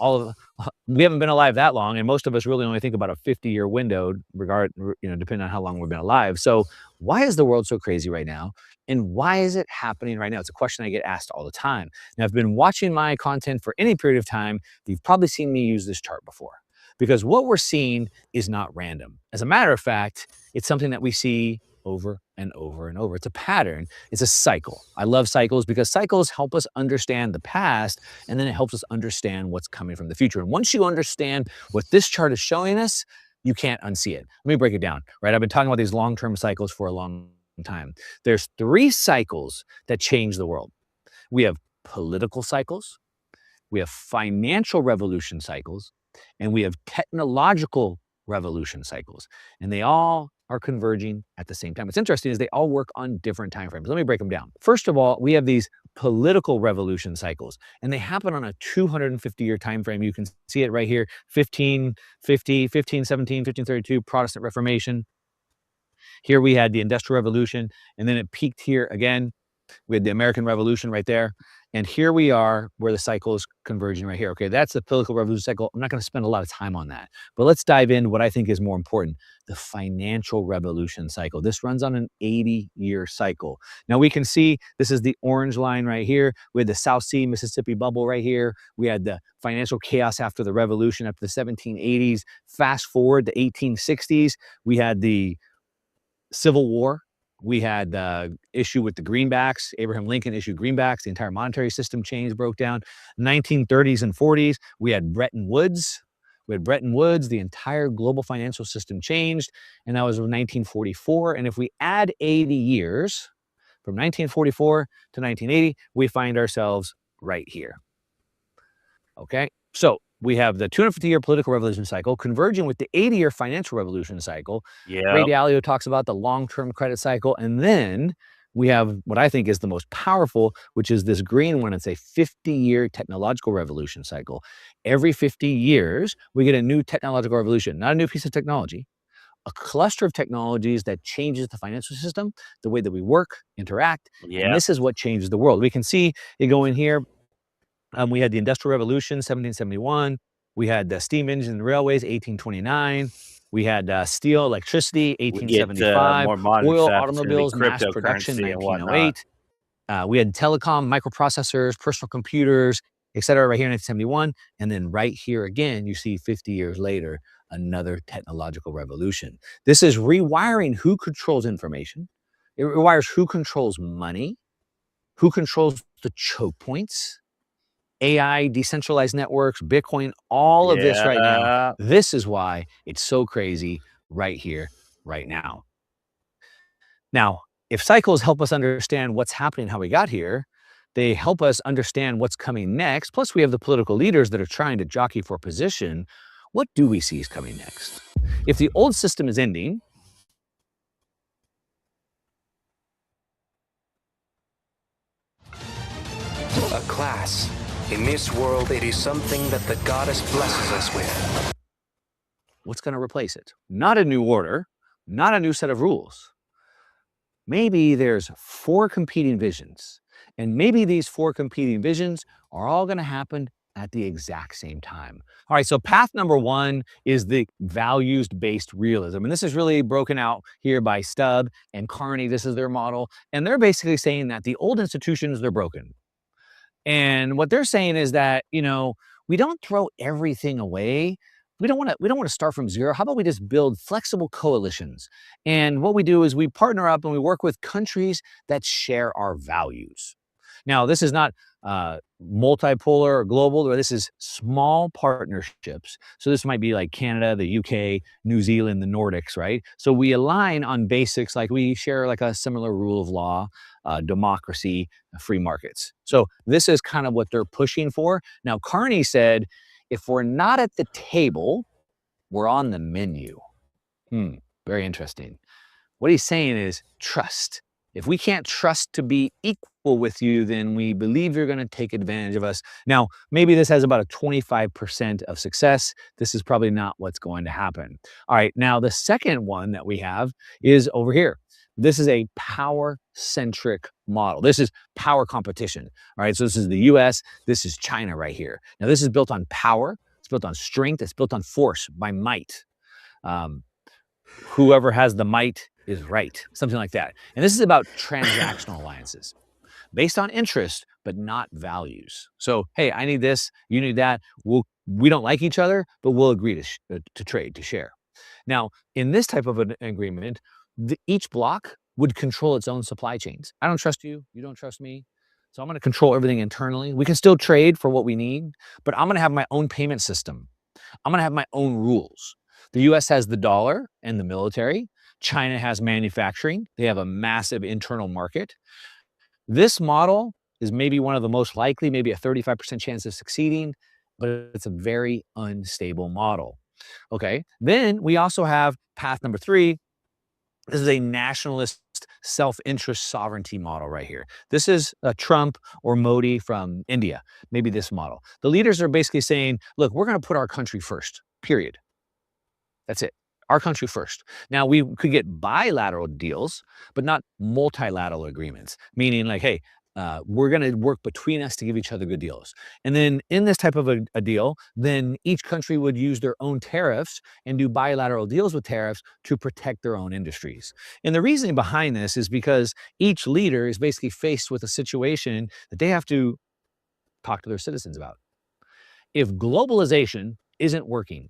we haven't been alive that long, and most of us really only think about a 50-year window, depending on how long we've been alive. So why is the world so crazy right now? And why is it happening right now? It's a question I get asked all the time. Now, I've been watching my content for any period of time. You've probably seen me use this chart before, because what we're seeing is not random. As a matter of fact, it's something that we see over and over and over. It's a pattern. It's a cycle. I love cycles because cycles help us understand the past, and then it helps us understand what's coming from the future. And once you understand what this chart is showing us, you can't unsee it. Let me break it down, right? I've been talking about these long-term cycles for a long time. There's 3 cycles that change the world. We have political cycles, we have financial revolution cycles, and we have technological revolution cycles. And they all are converging at the same time. What's interesting is they all work on different time frames. Let me break them down. First of all, we have these political revolution cycles, and they happen on a 250-year time frame. You can see it right here: 1550, 1517, 1532, Protestant Reformation. Here we had the Industrial Revolution, and then it peaked here again. We had the American Revolution right there. And here we are where the cycle is converging right here. Okay, that's the political revolution cycle. I'm not going to spend a lot of time on that. But let's dive in what I think is more important, the financial revolution cycle. This runs on an 80-year cycle. Now we can see this is the orange line right here. We had the South Sea, Mississippi bubble right here. We had the financial chaos after the revolution, after the 1780s. Fast forward to 1860s, we had the Civil War. We had the issue with the greenbacks. Abraham Lincoln issued greenbacks. The entire monetary system changed, broke down. 1930s and 40s, we had Bretton Woods. The entire global financial system changed, and that was 1944. And if we add 80 years, from 1944 to 1980, we find ourselves right here. Okay, so we have the 250-year political revolution cycle converging with the 80-year financial revolution cycle. Ray Dalio talks about the long-term credit cycle. And then we have what I think is the most powerful, which is this green one. It's a 50-year technological revolution cycle. Every 50 years, we get a new technological revolution, not a new piece of technology, a cluster of technologies that changes the financial system, the way that we work, interact. And this is what changes the world. We can see it go in here. We had the Industrial Revolution, 1771. We had the steam engine and railways, 1829. We had steel, electricity, 1875. Oil, automobiles, mass production, 1908. We had telecom, microprocessors, personal computers, etc. right here in 1971. And then right here again, you see 50 years later, another technological revolution. This is rewiring who controls information. It rewires who controls money, who controls the choke points. AI, decentralized networks, Bitcoin, all of this right now. This is why it's so crazy right here, right now. Now, if cycles help us understand what's happening, how we got here, they help us understand what's coming next. Plus, we have the political leaders that are trying to jockey for position. What do we see is coming next? If the old system is ending, a class. In this world, it is something that the goddess blesses us with. What's going to replace it? Not a new order, not a new set of rules. Maybe there's 4 competing visions, and maybe these 4 competing visions are all going to happen at the exact same time. All right, so path number 1 is the values-based realism, and this is really broken out here by Stubb and Carney. This is their model, and they're basically saying that the old institutions, they're broken. And what they're saying is that, we don't throw everything away. We don't want to start from zero. How about we just build flexible coalitions? And what we do is we partner up and we work with countries that share our values. Now, this is not multipolar or global, or this is small partnerships. So this might be like Canada, the UK, New Zealand, the Nordics, right? So we align on basics, like we share like a similar rule of law, democracy, free markets. So this is kind of what they're pushing for. Now, Carney said, If we're not at the table, we're on the menu. Very interesting. What he's saying is trust. If we can't trust to be equal with you, then we believe you're going to take advantage of us. Now, maybe this has about a 25% of success. This is probably not what's going to happen. All right, now the second one that we have is over here. This is a power-centric model. This is power competition. All right, so this is the US, this is China right here. Now, this is built on power, it's built on strength, it's built on force, by might. Whoever has the might is right, something like that. And this is about transactional alliances based on interest, but not values. So, hey, I need this, you need that. We don't like each other, but we'll agree to trade, to share. Now, in this type of an agreement, each block would control its own supply chains. I don't trust you, you don't trust me. So I'm going to control everything internally. We can still trade for what we need, but I'm going to have my own payment system. I'm going to have my own rules. The US has the dollar and the military. China has manufacturing. They have a massive internal market. This model is maybe one of the most likely, maybe a 35% chance of succeeding, but it's a very unstable model. Okay, then we also have path number 3. This is a nationalist self-interest sovereignty model right here. This is Trump or Modi from India, maybe this model. The leaders are basically saying, look, we're going to put our country first, period. That's it. Our country first. Now, we could get bilateral deals, but not multilateral agreements, meaning like, hey, we're going to work between us to give each other good deals. And then in this type of a deal, then each country would use their own tariffs and do bilateral deals with tariffs to protect their own industries. And the reasoning behind this is because each leader is basically faced with a situation that they have to talk to their citizens about. If globalization isn't working,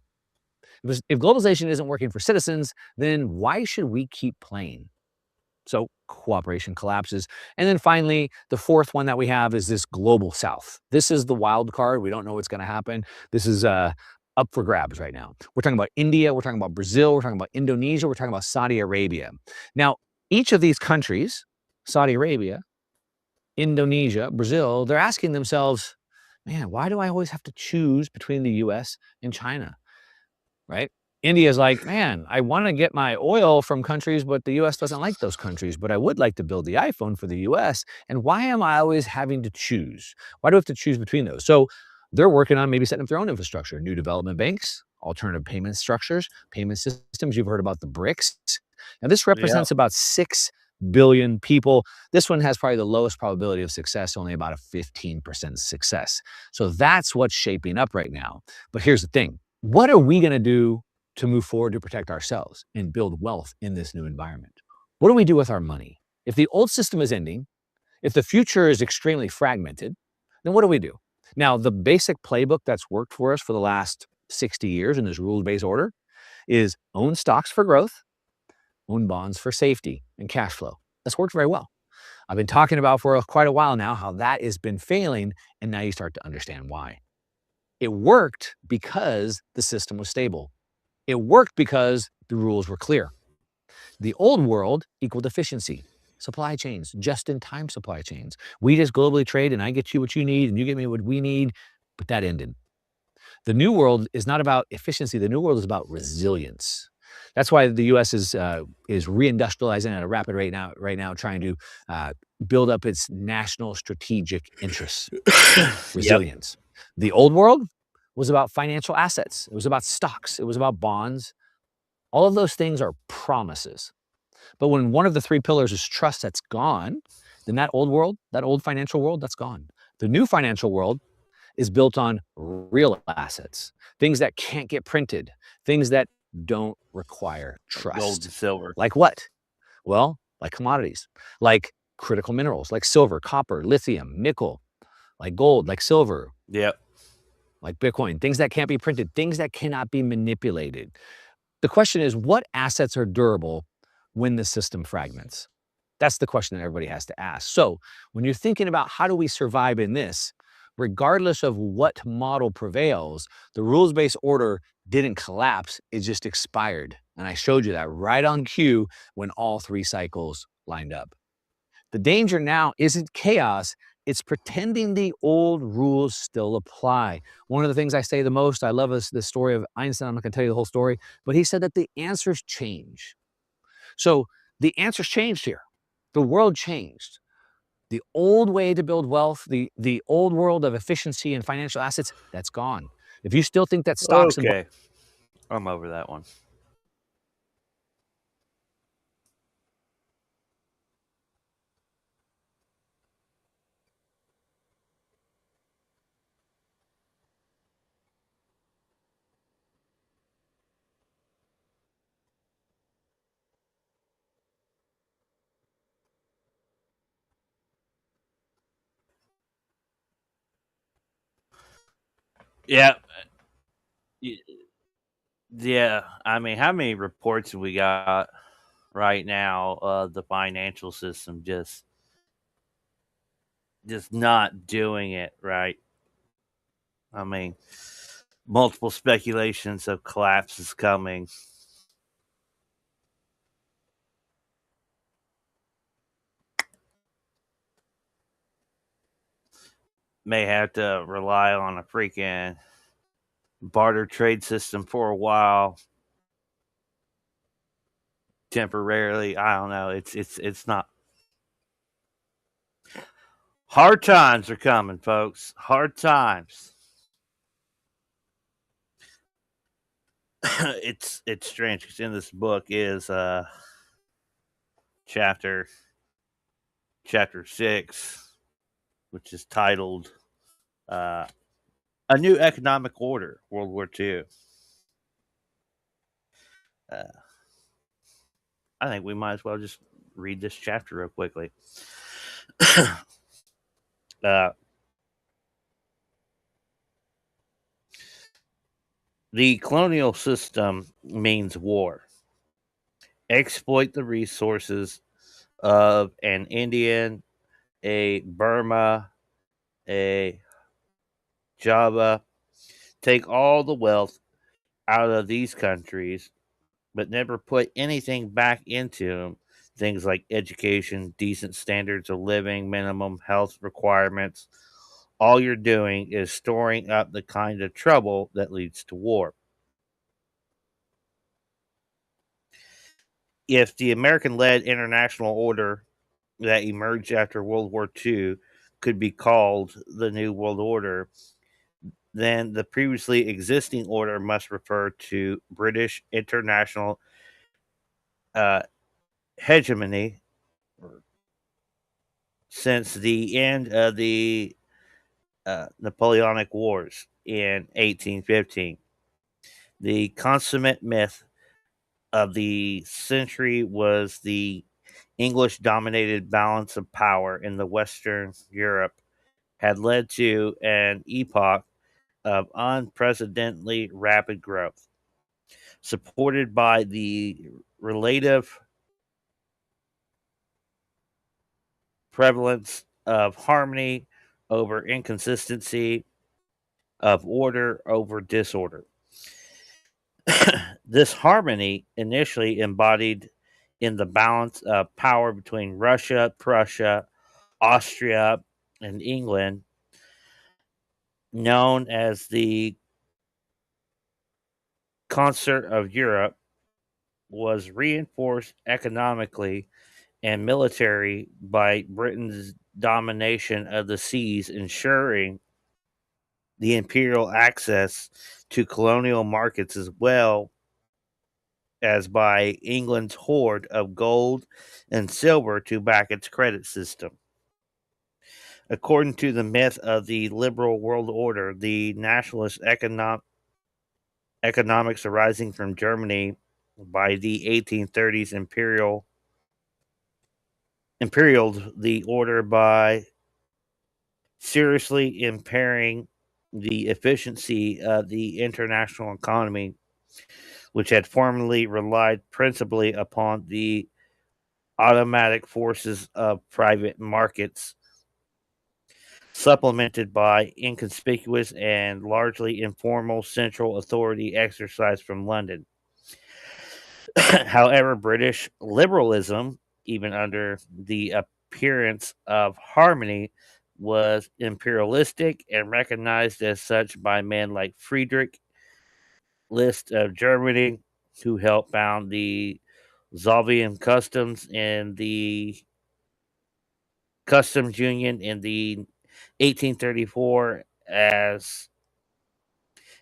if globalization isn't working for citizens, then why should we keep playing? So cooperation collapses. And then finally, the fourth one that we have is this global south. This is the wild card. We don't know what's going to happen. This is up for grabs right now. We're talking about India. We're talking about Brazil. We're talking about Indonesia. We're talking about Saudi Arabia. Now, each of these countries, Saudi Arabia, Indonesia, Brazil, they're asking themselves, man, why do I always have to choose between the US and China? Right? India's like, man, I want to get my oil from countries, but the US doesn't like those countries, but I would like to build the iPhone for the US. And why am I always having to choose? Why do I have to choose between those? So they're working on maybe setting up their own infrastructure, new development banks, alternative payment structures, payment systems. You've heard about the BRICS. Now this represents about 6 billion people. This one has probably the lowest probability of success, only about a 15% success. So that's what's shaping up right now. But here's the thing. What are we going to do to move forward to protect ourselves and build wealth in this new environment? What do we do with our money? If the old system is ending, if the future is extremely fragmented, then what do we do? Now, the basic playbook that's worked for us for the last 60 years in this rules-based order is own stocks for growth, own bonds for safety and cash flow. That's worked very well. I've been talking about for quite a while now how that has been failing, and now you start to understand why. It worked because the system was stable. It worked because the rules were clear. The old world equaled efficiency, supply chains, just-in-time supply chains. We just globally trade and I get you what you need and you get me what we need, but that ended. The new world is not about efficiency. The new world is about resilience. That's why the U.S. is reindustrializing at a rapid rate right now, trying to build up its national strategic interests. Resilience. The old world was about financial assets. It was about stocks. It was about bonds. All of those things are promises. But when one of the 3 pillars is trust that's gone, then that old world, that old financial world, that's gone. The new financial world is built on real assets, things that can't get printed, things that don't require trust. Gold and silver. Like what? Well, like commodities, like critical minerals, like silver, copper, lithium, nickel, like gold, like silver. Yep. Like Bitcoin, things that can't be printed, things that cannot be manipulated. The question is, what assets are durable when the system fragments? That's the question that everybody has to ask. So when you're thinking about how do we survive in this, regardless of what model prevails, the rules-based order didn't collapse, it just expired. And I showed you that right on cue when all 3 cycles lined up. The danger now isn't chaos, It's pretending the old rules still apply. One of the things I say the most, I love this story of Einstein. I'm not going to tell you the whole story, but he said that the answers change. So the answers changed here. The world changed. The old way to build wealth, the old world of efficiency and financial assets, that's gone. If you still think that stocks and Okay. I'm over that one. Yeah. Yeah. I mean, how many reports have we got right now of the financial system just not doing it right? I mean, multiple speculations of collapse is coming. May have to rely on a freaking barter trade system for a while, temporarily. I don't know. It's not. Hard times are coming, folks. Hard times. It's strange because in this book is chapter 6, which is titled uh, "A New Economic Order, World War II." I think we might as well just read this chapter real quickly. The colonial system means war. Exploit the resources of an Indian, a Burma, a Java. Take all the wealth out of these countries, but never put anything back into them. Things like education, decent standards of living, minimum health requirements. All you're doing is storing up the kind of trouble that leads to war. If the American led international order that emerged after World War II could be called the New World Order, then the previously existing order must refer to British international hegemony since the end of the Napoleonic Wars in 1815. The consummate myth of the century was the English dominated balance of power in the Western Europe had led to an epoch of unprecedentedly rapid growth, supported by the relative prevalence of harmony over inconsistency, of order over disorder. This harmony, initially embodied in the balance of power between Russia, Prussia, Austria, and England, known as the Concert of Europe, was reinforced economically and military by Britain's domination of the seas, ensuring the imperial access to colonial markets as well as by England's hoard of gold and silver to back its credit system. According to the myth of the liberal world order, the nationalist economics arising from Germany by the 1830s imperialed the order by seriously impairing the efficiency of the international economy, which had formerly relied principally upon the automatic forces of private markets, supplemented by inconspicuous and largely informal central authority exercised from London. However, British liberalism, even under the appearance of harmony, was imperialistic and recognized as such by men like Friedrich List of Germany, who helped found the Zollverein Customs and the Customs Union in the 1834 as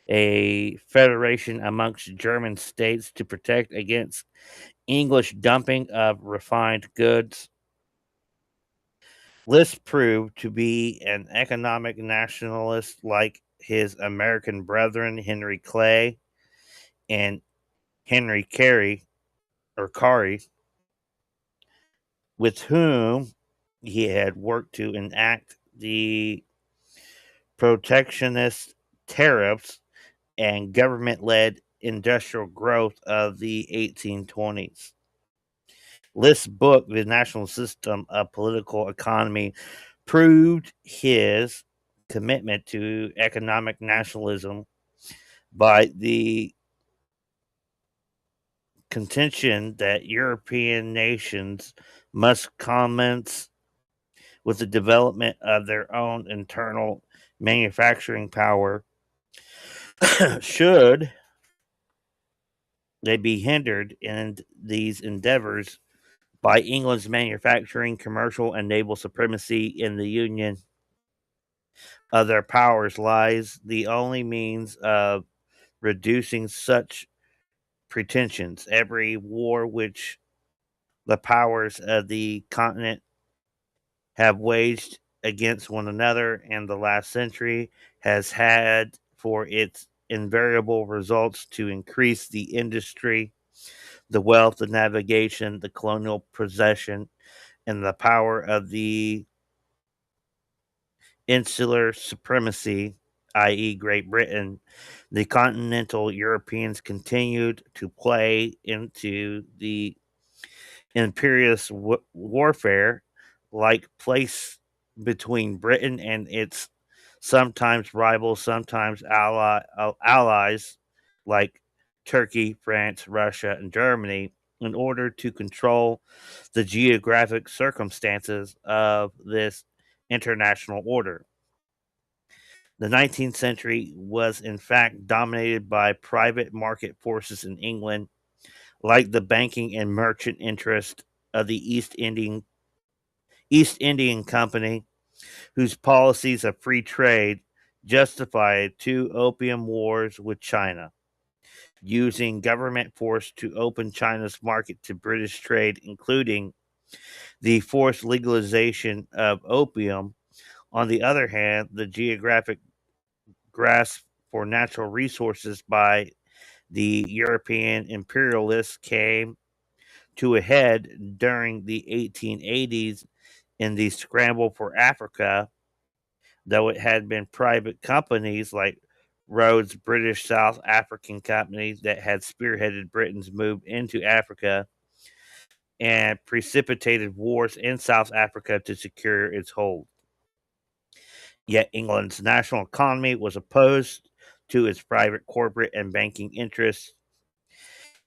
a federation amongst German states to protect against English dumping of refined goods. List proved to be an economic nationalist like his American brethren Henry Clay and Henry Carey, with whom he had worked to enact the protectionist tariffs and government led industrial growth of the 1820s. List's book, The National System of Political Economy, proved his commitment to economic nationalism by the contention that European nations must commence with the development of their own internal manufacturing power should they be hindered in these endeavors by England's manufacturing, commercial, and naval supremacy in the union of their powers lies the only means of reducing such pretensions. Every war which the powers of the continent have waged against one another in the last century has had for its invariable results to increase the industry, the wealth, the navigation, the colonial possession, and the power of the insular supremacy, i.e., Great Britain. The continental Europeans continued to play into the imperialist warfare like place between Britain and its sometimes rivals, sometimes allies like Turkey, France, Russia, and Germany in order to control the geographic circumstances of this international order. The 19th century was, in fact, dominated by private market forces in England, like the banking and merchant interest of the East Indian Company, whose policies of free trade justified two opium wars with China, using government force to open China's market to British trade, including the forced legalization of opium. On the other hand, the geographic grasp for natural resources by the European imperialists came to a head during the 1880s in the scramble for Africa, though it had been private companies like Rhodes British South African Company that had spearheaded Britain's move into Africa and precipitated wars in South Africa to secure its hold. Yet England's national economy was opposed to its private corporate and banking interests,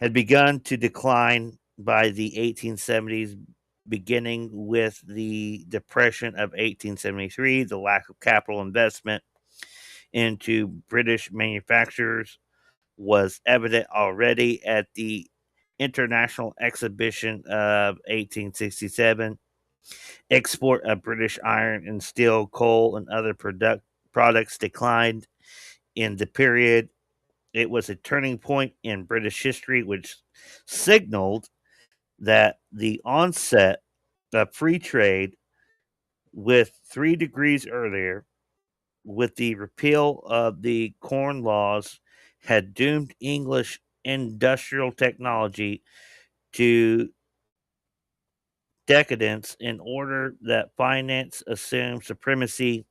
had begun to decline by the 1870s, beginning with the Depression of 1873. The lack of capital investment into British manufacturers was evident already at the International Exhibition of 1867. Export of British iron and steel, coal, and other products declined in the period. It was a turning point in British history, which signaled that the onset of free trade with 3 degrees earlier, with the repeal of the Corn Laws, had doomed English industrial technology to decadence in order that finance assumed supremacy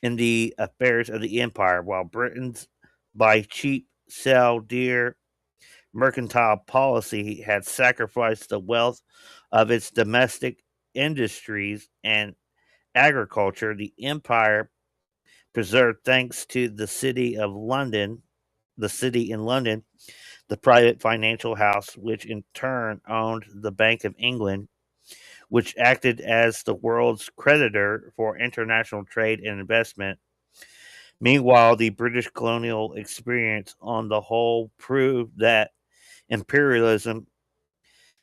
in the affairs of the empire, while Britain's buy cheap, sell dear mercantile policy had sacrificed the wealth of its domestic industries and agriculture. The empire preserved thanks to the city in London, the private financial house, which in turn owned the Bank of England, which acted as the world's creditor for international trade and investment. Meanwhile, the British colonial experience on the whole proved that imperialism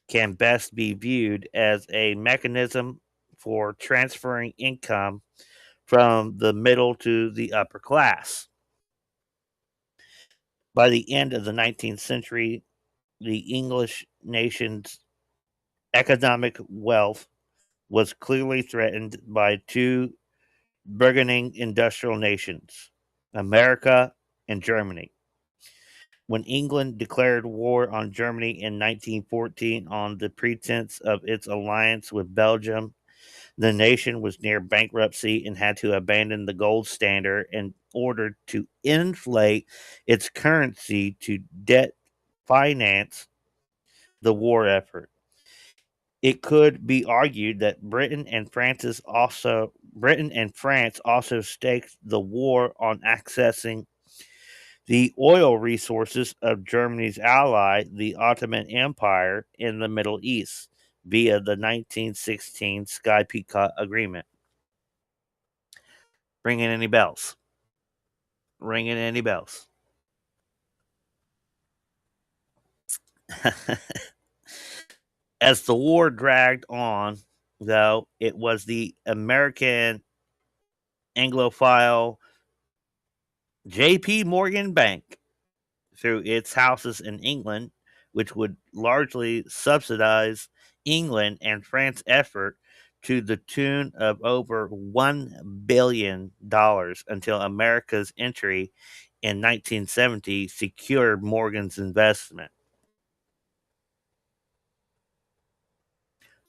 can best be viewed as a mechanism for transferring income from the middle to the upper class. By the end of the 19th century, the English nation's economic wealth was clearly threatened by two burgeoning industrial nations, America and Germany. When England declared war on Germany in 1914 on the pretense of its alliance with Belgium, the nation was near bankruptcy and had to abandon the gold standard in order to inflate its currency to debt finance the war effort. It could be argued that Britain and France also staked the war on accessing the oil resources of Germany's ally, the Ottoman Empire, in the Middle East via the 1916 Sky-Picot Agreement. Ringing any bells? Ringing any bells? As the war dragged on, though, it was the American Anglophile J.P. Morgan Bank, through its houses in England, which would largely subsidize England and France's effort to the tune of over $1 billion until America's entry in 1970 secured Morgan's investment.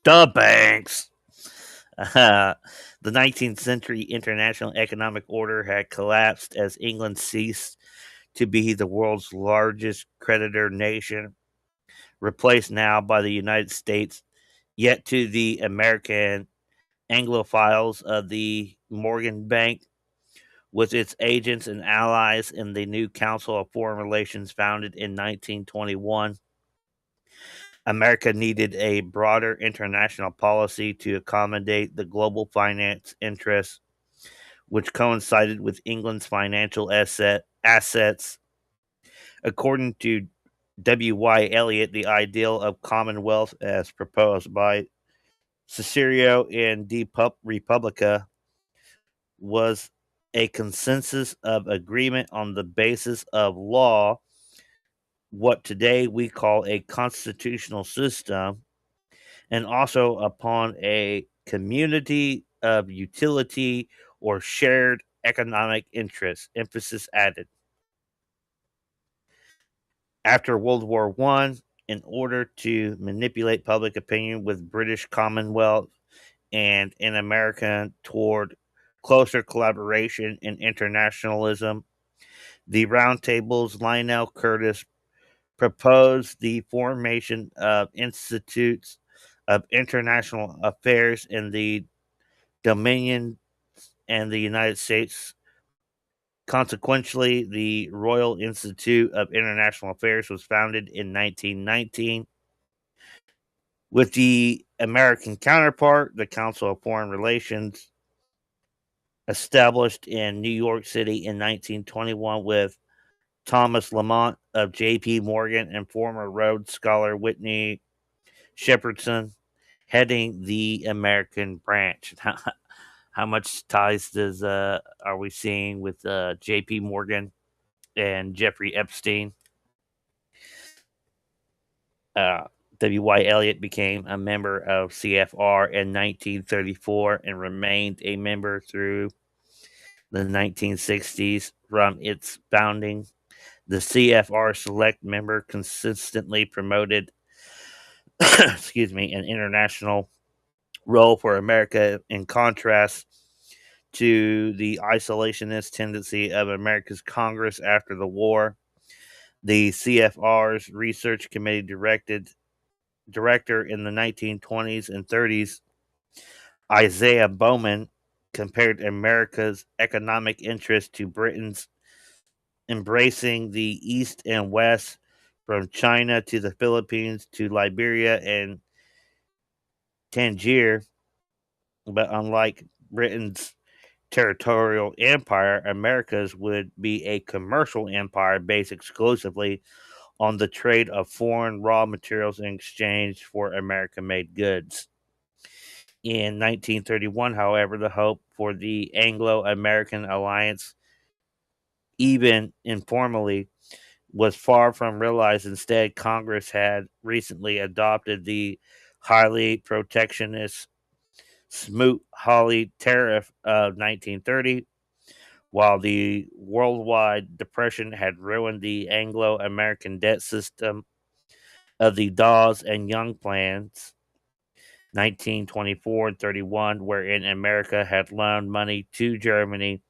The banks. The 19th century international economic order had collapsed as England ceased to be the world's largest creditor nation, replaced now by the United States, yet to the American Anglophiles of the Morgan Bank, with its agents and allies in the new Council of Foreign Relations founded in 1921. America needed a broader international policy to accommodate the global finance interests, which coincided with England's financial assets. According to W.Y. Eliot, the ideal of Commonwealth, as proposed by Cicero in De Republica, was a consensus of agreement on the basis of law, what today we call a constitutional system, and also upon a community of utility or shared economic interests, emphasis added. After World War I, in order to manipulate public opinion with British Commonwealth and in America toward closer collaboration and internationalism, the Roundtable's Lionel Curtis proposed the formation of institutes of international affairs in the Dominion and the United States. Consequently, the Royal Institute of International Affairs was founded in 1919. With the American counterpart, the Council of Foreign Relations, established in New York City in 1921 with Thomas Lamont of J.P. Morgan and former Rhodes Scholar Whitney Shepherdson heading the American branch. How much ties are we seeing with J.P. Morgan and Jeffrey Epstein? W.Y. Eliot became a member of CFR in 1934 and remained a member through the 1960s. From its founding, the CFR select member consistently promoted an international role for America, in contrast to the isolationist tendency of America's Congress after the war. The CFR's research committee director in the 1920s and 30s, Isaiah Bowman, compared America's economic interest to Britain's embracing the East and West, from China to the Philippines to Liberia and Tangier, but unlike Britain's territorial empire, America's would be a commercial empire based exclusively on the trade of foreign raw materials in exchange for American made goods. In 1931, however, the hope for the Anglo American alliance, even informally, was far from realized. Instead, Congress had recently adopted the highly protectionist Smoot-Hawley Tariff of 1930, while the worldwide depression had ruined the Anglo-American debt system of the Dawes and Young plans, 1924 and 31, wherein America had loaned money to Germany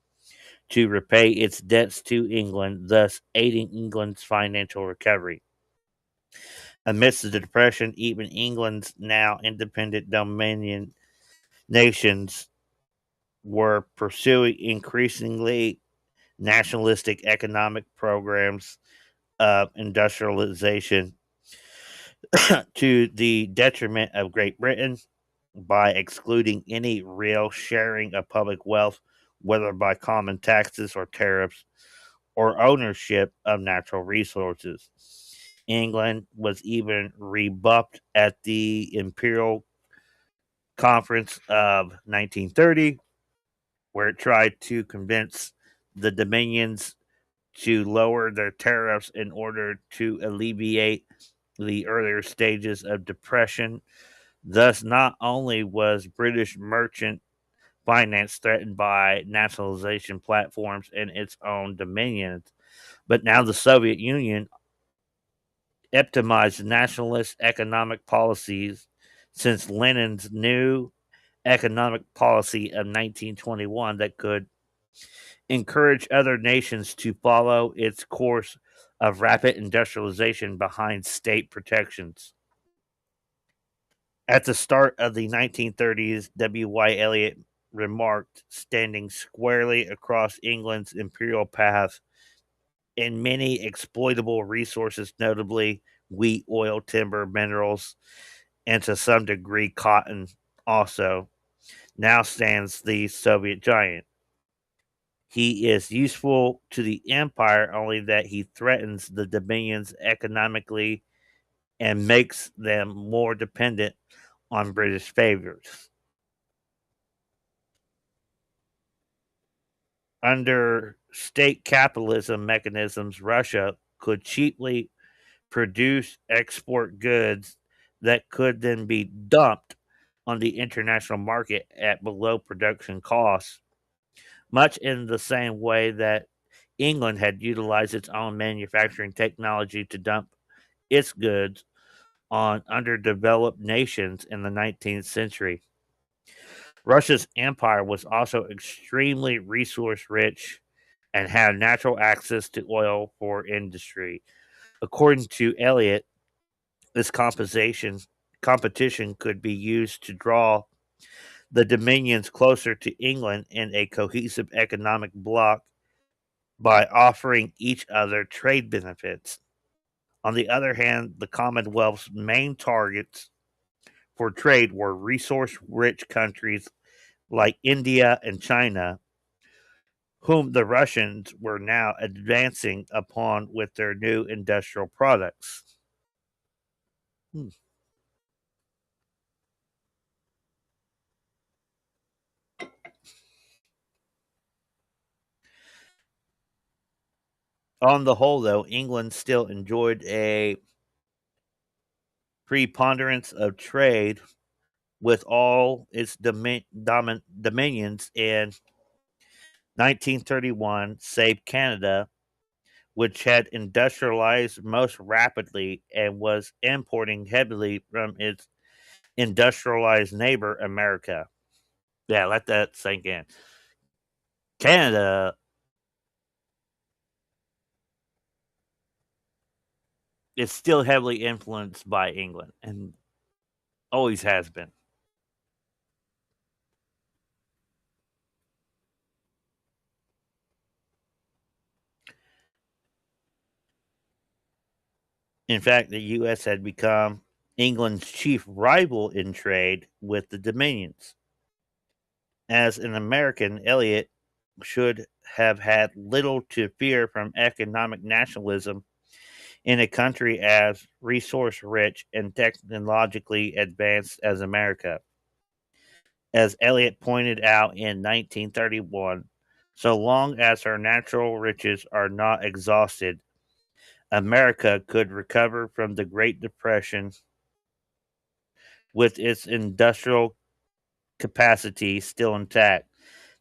to repay its debts to England, thus aiding England's financial recovery. Amidst the Depression, even England's now independent Dominion nations were pursuing increasingly nationalistic economic programs of industrialization to the detriment of Great Britain by excluding any real sharing of public wealth, whether by common taxes or tariffs or ownership of natural resources. England was even rebuffed at the Imperial Conference of 1930, where it tried to convince the dominions to lower their tariffs in order to alleviate the earlier stages of depression. Thus, not only was British merchant finance threatened by nationalization platforms in its own dominions, but now the Soviet Union optimized nationalist economic policies since Lenin's new economic policy of 1921 that could encourage other nations to follow its course of rapid industrialization behind state protections. At the start of the 1930s, W.Y. Elliott remarked, standing squarely across England's imperial path in many exploitable resources, notably wheat, oil, timber, minerals, and to some degree cotton also, now stands the Soviet giant. He is useful to the empire only that he threatens the dominions economically and makes them more dependent on British favors. Under state capitalism mechanisms, Russia could cheaply produce export goods that could then be dumped on the international market at below production costs, much in the same way that England had utilized its own manufacturing technology to dump its goods on underdeveloped nations in the 19th century. Russia's empire was also extremely resource rich and had natural access to oil for industry. According to Elliot, this competition could be used to draw the dominions closer to England in a cohesive economic bloc by offering each other trade benefits. On the other hand, the Commonwealth's main targets for trade were resource rich countries like India and China, whom the Russians were now advancing upon with their new industrial products. Hmm. On the whole, though, England still enjoyed a preponderance of trade with all its dominions in 1931, save Canada, which had industrialized most rapidly and was importing heavily from its industrialized neighbor, America. Yeah, let that sink in. Canada is still heavily influenced by England and always has been. In fact, the U.S. had become England's chief rival in trade with the Dominions. As an American, Eliot should have had little to fear from economic nationalism in a country as resource rich and technologically advanced as America. As Eliot pointed out in 1931, so long as her natural riches are not exhausted, America could recover from the Great Depression with its industrial capacity still intact.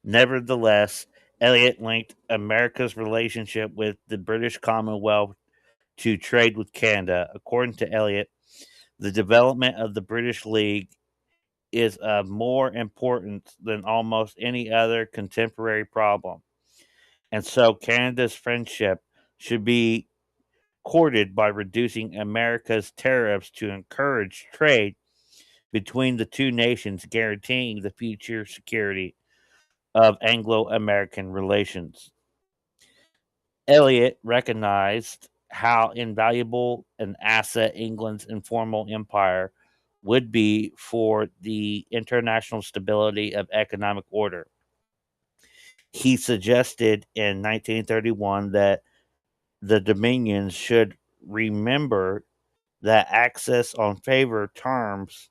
Nevertheless, Eliot linked America's relationship with the British Commonwealth to trade with Canada. According to Eliot, the development of the British League is of more importance than almost any other contemporary problem. And so Canada's friendship should be courted by reducing America's tariffs to encourage trade between the two nations, guaranteeing the future security of Anglo American relations. Eliot recognized how invaluable an asset England's informal empire would be for the international stability of economic order. He suggested in 1931 that the Dominions should remember that access on favor terms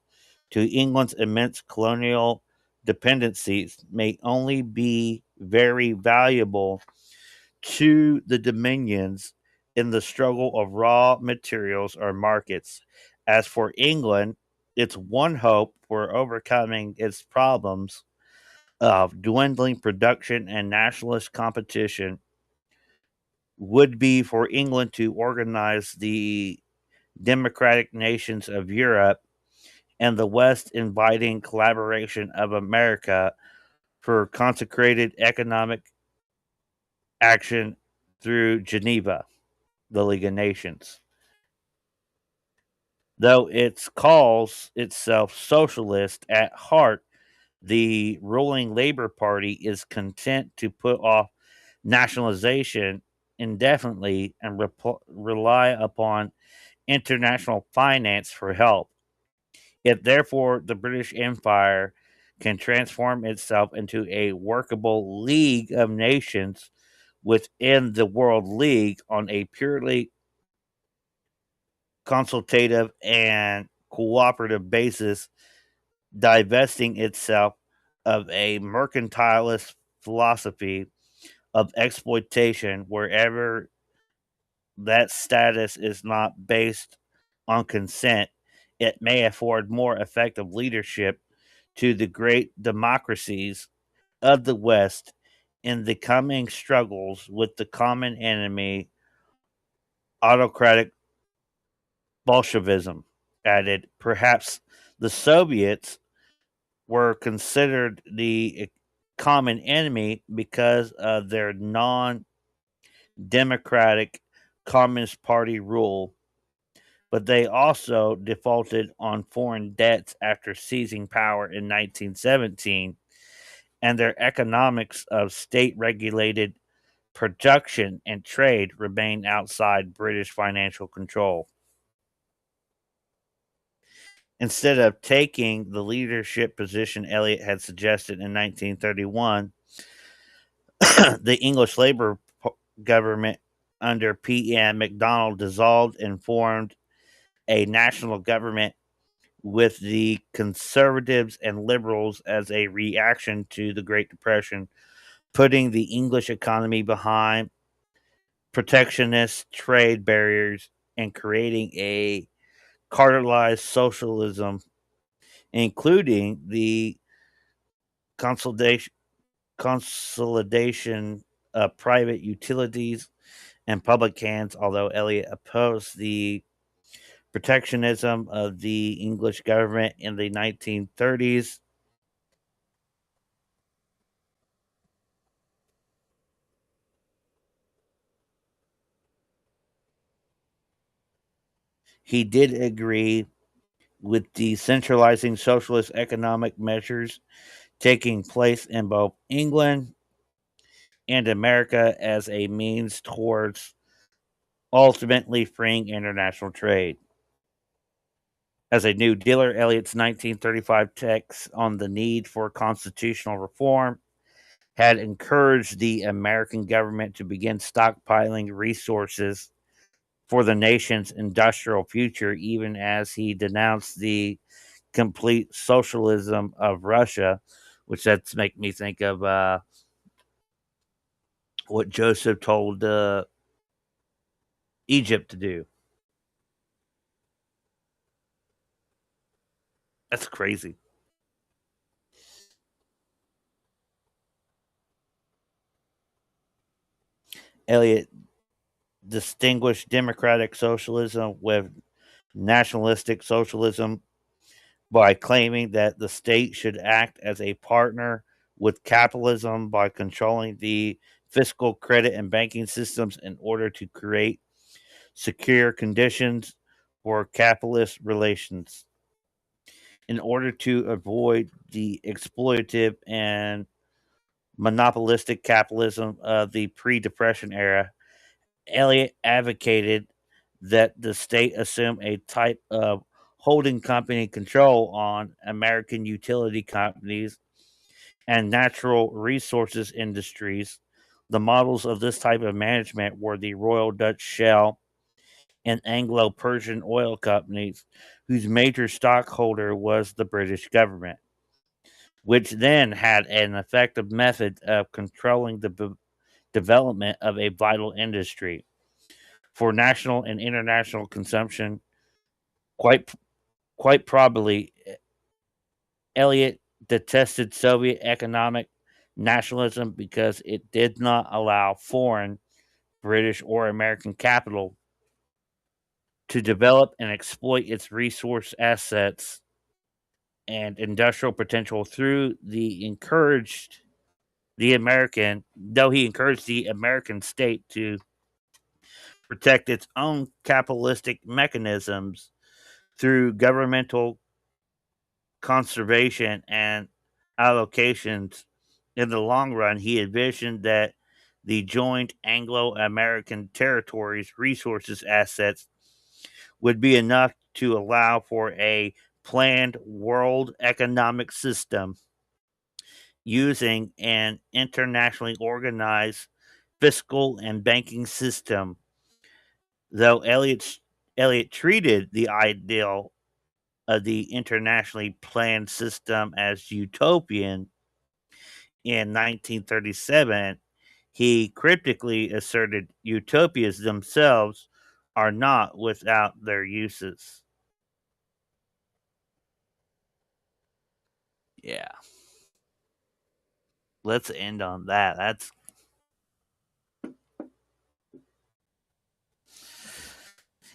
to England's immense colonial dependencies may only be very valuable to the Dominions in the struggle of raw materials or markets. As for England, its one hope for overcoming its problems of dwindling production and nationalist competition would be for England to organize the democratic nations of Europe and the West, inviting collaboration of America for consecrated economic action through Geneva, the League of Nations. Though it calls itself socialist, at heart, the ruling Labor Party is content to put off nationalization indefinitely and rely upon international finance for help. If therefore the British Empire can transform itself into a workable League of Nations within the World League on a purely consultative and cooperative basis, divesting itself of a mercantilist philosophy of exploitation wherever that status is not based on consent, it may afford more effective leadership to the great democracies of the West in the coming struggles with the common enemy, autocratic Bolshevism. Added, perhaps the Soviets were considered the common enemy because of their non democratic Communist Party rule, but they also defaulted on foreign debts after seizing power in 1917, and their economics of state regulated production and trade remained outside British financial control. Instead of taking the leadership position Eliot had suggested in 1931, the English Labour government under P.M. Macdonald dissolved and formed a national government with the conservatives and liberals as a reaction to the Great Depression, putting the English economy behind protectionist trade barriers and creating a cartelized socialism, including the consolidation of private utilities and public hands. Although Eliot opposed the protectionism of the English government in the 1930s, he did agree with decentralizing socialist economic measures taking place in both England and America as a means towards ultimately freeing international trade. As a New Dealer, Eliot's 1935 text on the need for constitutional reform had encouraged the American government to begin stockpiling resources for the nation's industrial future, even as he denounced the complete socialism of Russia, which that's make me think of what Joseph told Egypt to do. That's crazy. Eliot distinguished democratic socialism with nationalistic socialism by claiming that the state should act as a partner with capitalism by controlling the fiscal, credit, and banking systems in order to create secure conditions for capitalist relations. In order to avoid the exploitative and monopolistic capitalism of the pre Depression era, Eliot advocated that the state assume a type of holding company control on American utility companies and natural resources industries. The models of this type of management were the Royal Dutch Shell and Anglo Persian oil companies, whose major stockholder was the British government, which then had an effective method of controlling the development of a vital industry for national and international consumption. Quite probably, Eliot detested Soviet economic nationalism because it did not allow foreign, British, or American capital to develop and exploit its resource assets and industrial potential through the encouraged the American, though he encouraged the American state to protect its own capitalistic mechanisms through governmental conservation and allocations. In the long run, he envisioned that the joint Anglo American territories' resources assets would be enough to allow for a planned world economic system using an internationally organized fiscal and banking system. Though Eliot treated the ideal of the internationally planned system as utopian in 1937, he cryptically asserted utopias themselves are not without their uses. Yeah. Let's end on that. That's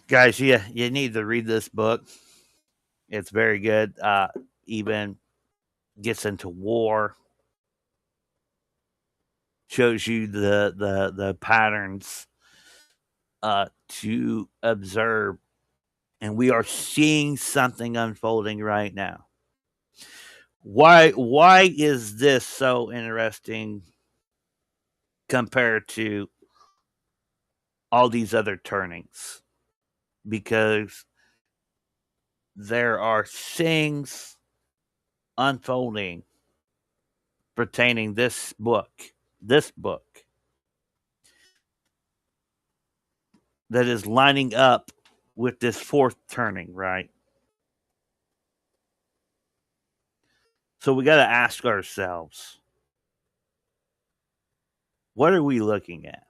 guys, you need to read this book. It's very good. Even gets into war, shows you the patterns to observe, and we are seeing something unfolding right now. Why is this so interesting compared to all these other turnings? Because there are things unfolding pertaining this book that is lining up with this fourth turning, right? So we got to ask ourselves, what are we looking at?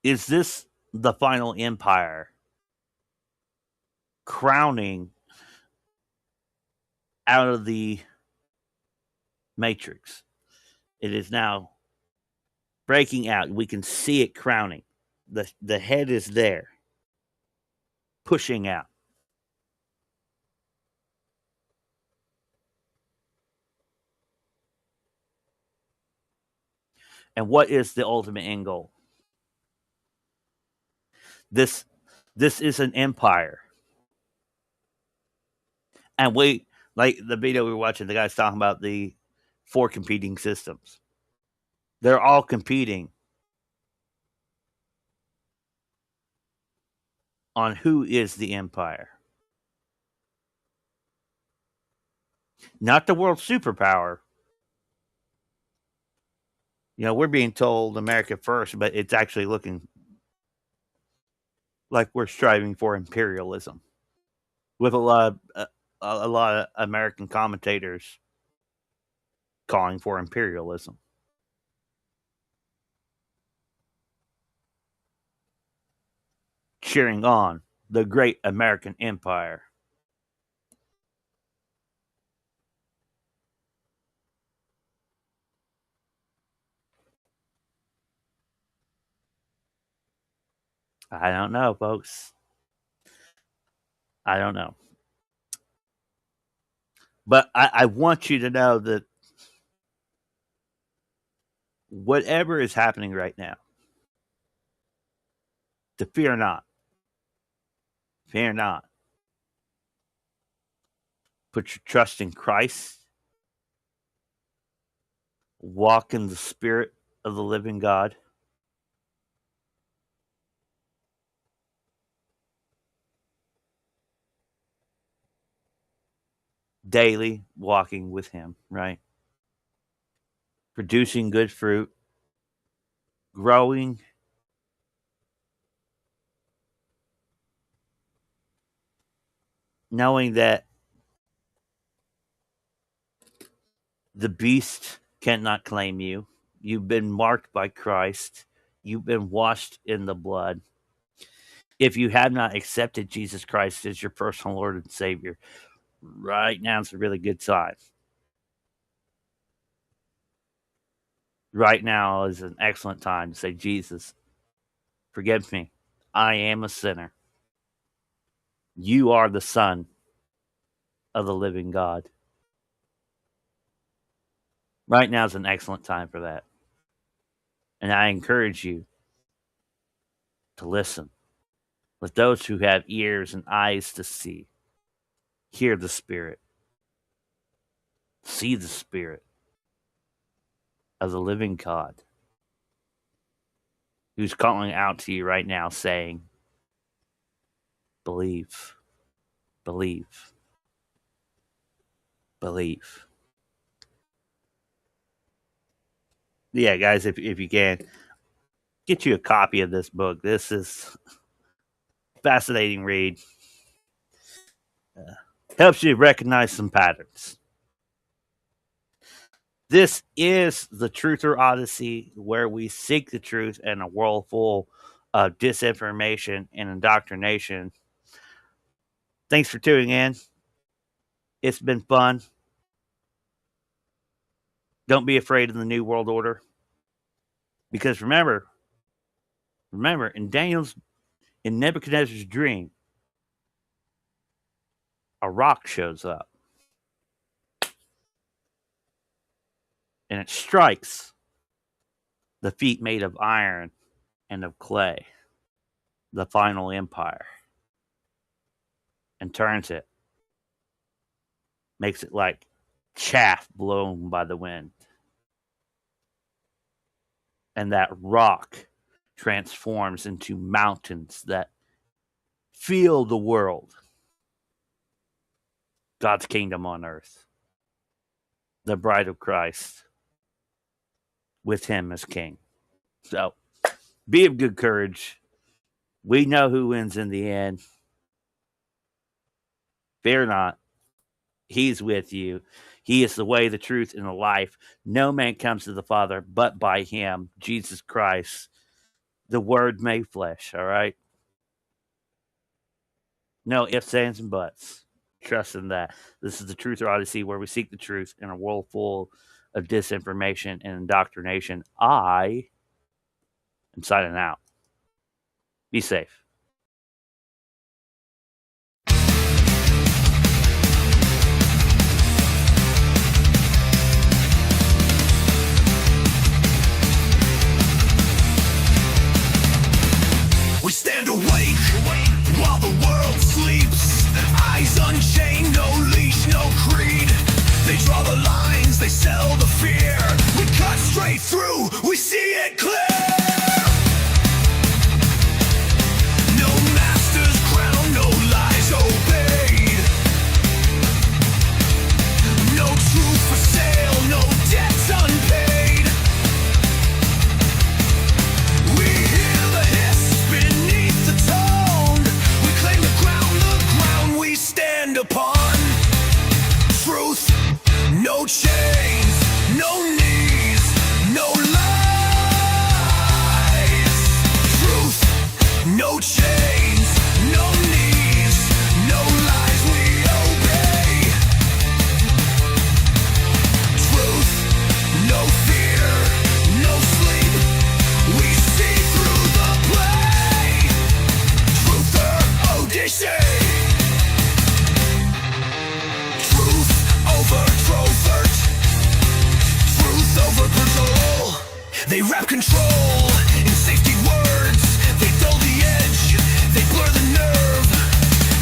Is this the final empire crowning out of the matrix? It is now breaking out. We can see it crowning. The head is there, pushing out. And what is the ultimate end goal? This is an empire. And we, like the video we were watching, the guy's talking about the 4 competing systems. They're all competing on who is the empire. Not the world superpower. You know, we're being told America first, but it's actually looking like we're striving for imperialism, with a lot of American commentators calling for imperialism. Cheering on the great American empire. I don't know, folks. I don't know. But I want you to know that whatever is happening right now, to fear not. Fear not. Put your trust in Christ. Walk in the Spirit of the living God. Daily walking with Him, right? Producing good fruit. Growing. Knowing that the beast cannot claim you. You've been marked by Christ. You've been washed in the blood. If you have not accepted Jesus Christ as your personal Lord and Savior, right now it's a really good time. Right now is an excellent time to say, Jesus, forgive me. I am a sinner. You are the Son of the living God. Right now is an excellent time for that. And I encourage you to listen. Let those who have ears and eyes to see, hear the Spirit, see the Spirit of the living God, who's calling out to you right now saying, believe, believe, believe. Yeah, guys, if you can, get you a copy of this book. This is a fascinating read. Helps you recognize some patterns. This is the Truther Odyssey, where we seek the truth in a world full of disinformation and indoctrination. Thanks for tuning in. It's been fun. Don't be afraid of the New World Order. Because remember, in Nebuchadnezzar's dream, a rock shows up. And it strikes the feet made of iron and of clay, the final empire, and turns it, makes it like chaff blown by the wind. And that rock transforms into mountains that fill the world. God's kingdom on earth. The bride of Christ, with Him as King. So, be of good courage. We know who wins in the end. Fear not. He's with you. He is the way, the truth, and the life. No man comes to the Father but by Him, Jesus Christ, the Word made flesh. All right? No ifs, ands, and buts. Trust in that. This is the Truther Odyssey, where we seek the truth in a world full of disinformation and indoctrination. I am signing out. Be safe. We stand awake while the world sleeps. Eyes unchained, no leash, no creed. They draw the lines, they sell the fear. We cut straight through, we see it clear. No master's wrap control in safety words. They dull the edge, they blur the nerve.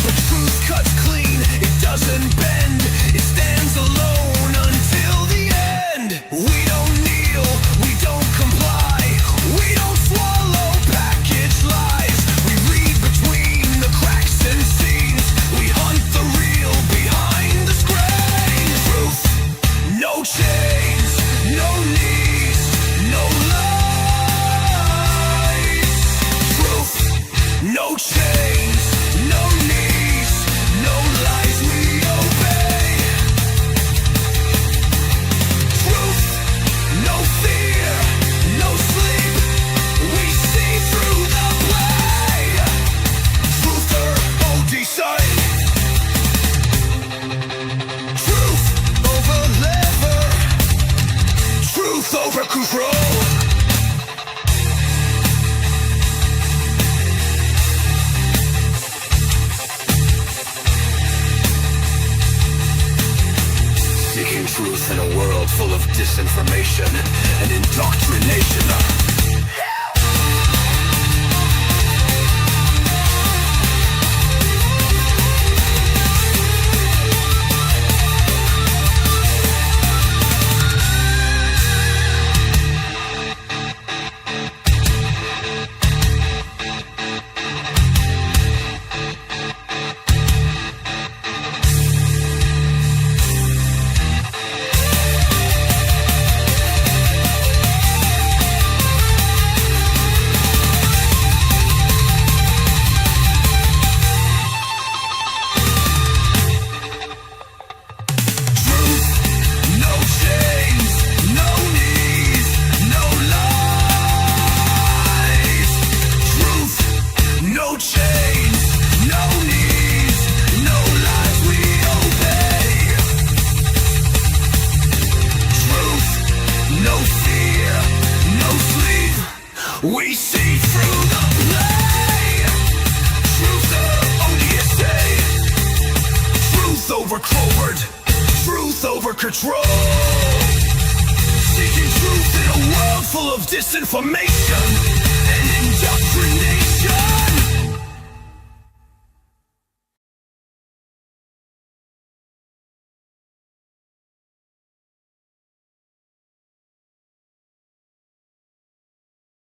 But truth cuts clean, it doesn't bend. It stands alone until the end. We don't kneel, we don't comply. We don't swallow packaged lies. We read between the cracks and scenes. We hunt the real behind the screen. Truth, no chains, no knees, no lies. Truth, no chains, no knees, no lies we obey. Truth, no fear, no sleep. We see through the play. Truther Odyssey. Truth over lever. Truth over control. Seeking truth in a world full of disinformation and indoctrination. Truth, no chains, no knees, no lies. Truth, no chains, no knees, no lies we obey. Truth, no fear, no sleep. We see through the play. Truther Odyssey. Truth over covert, truth over control. Seeking truth in a world full of disinformation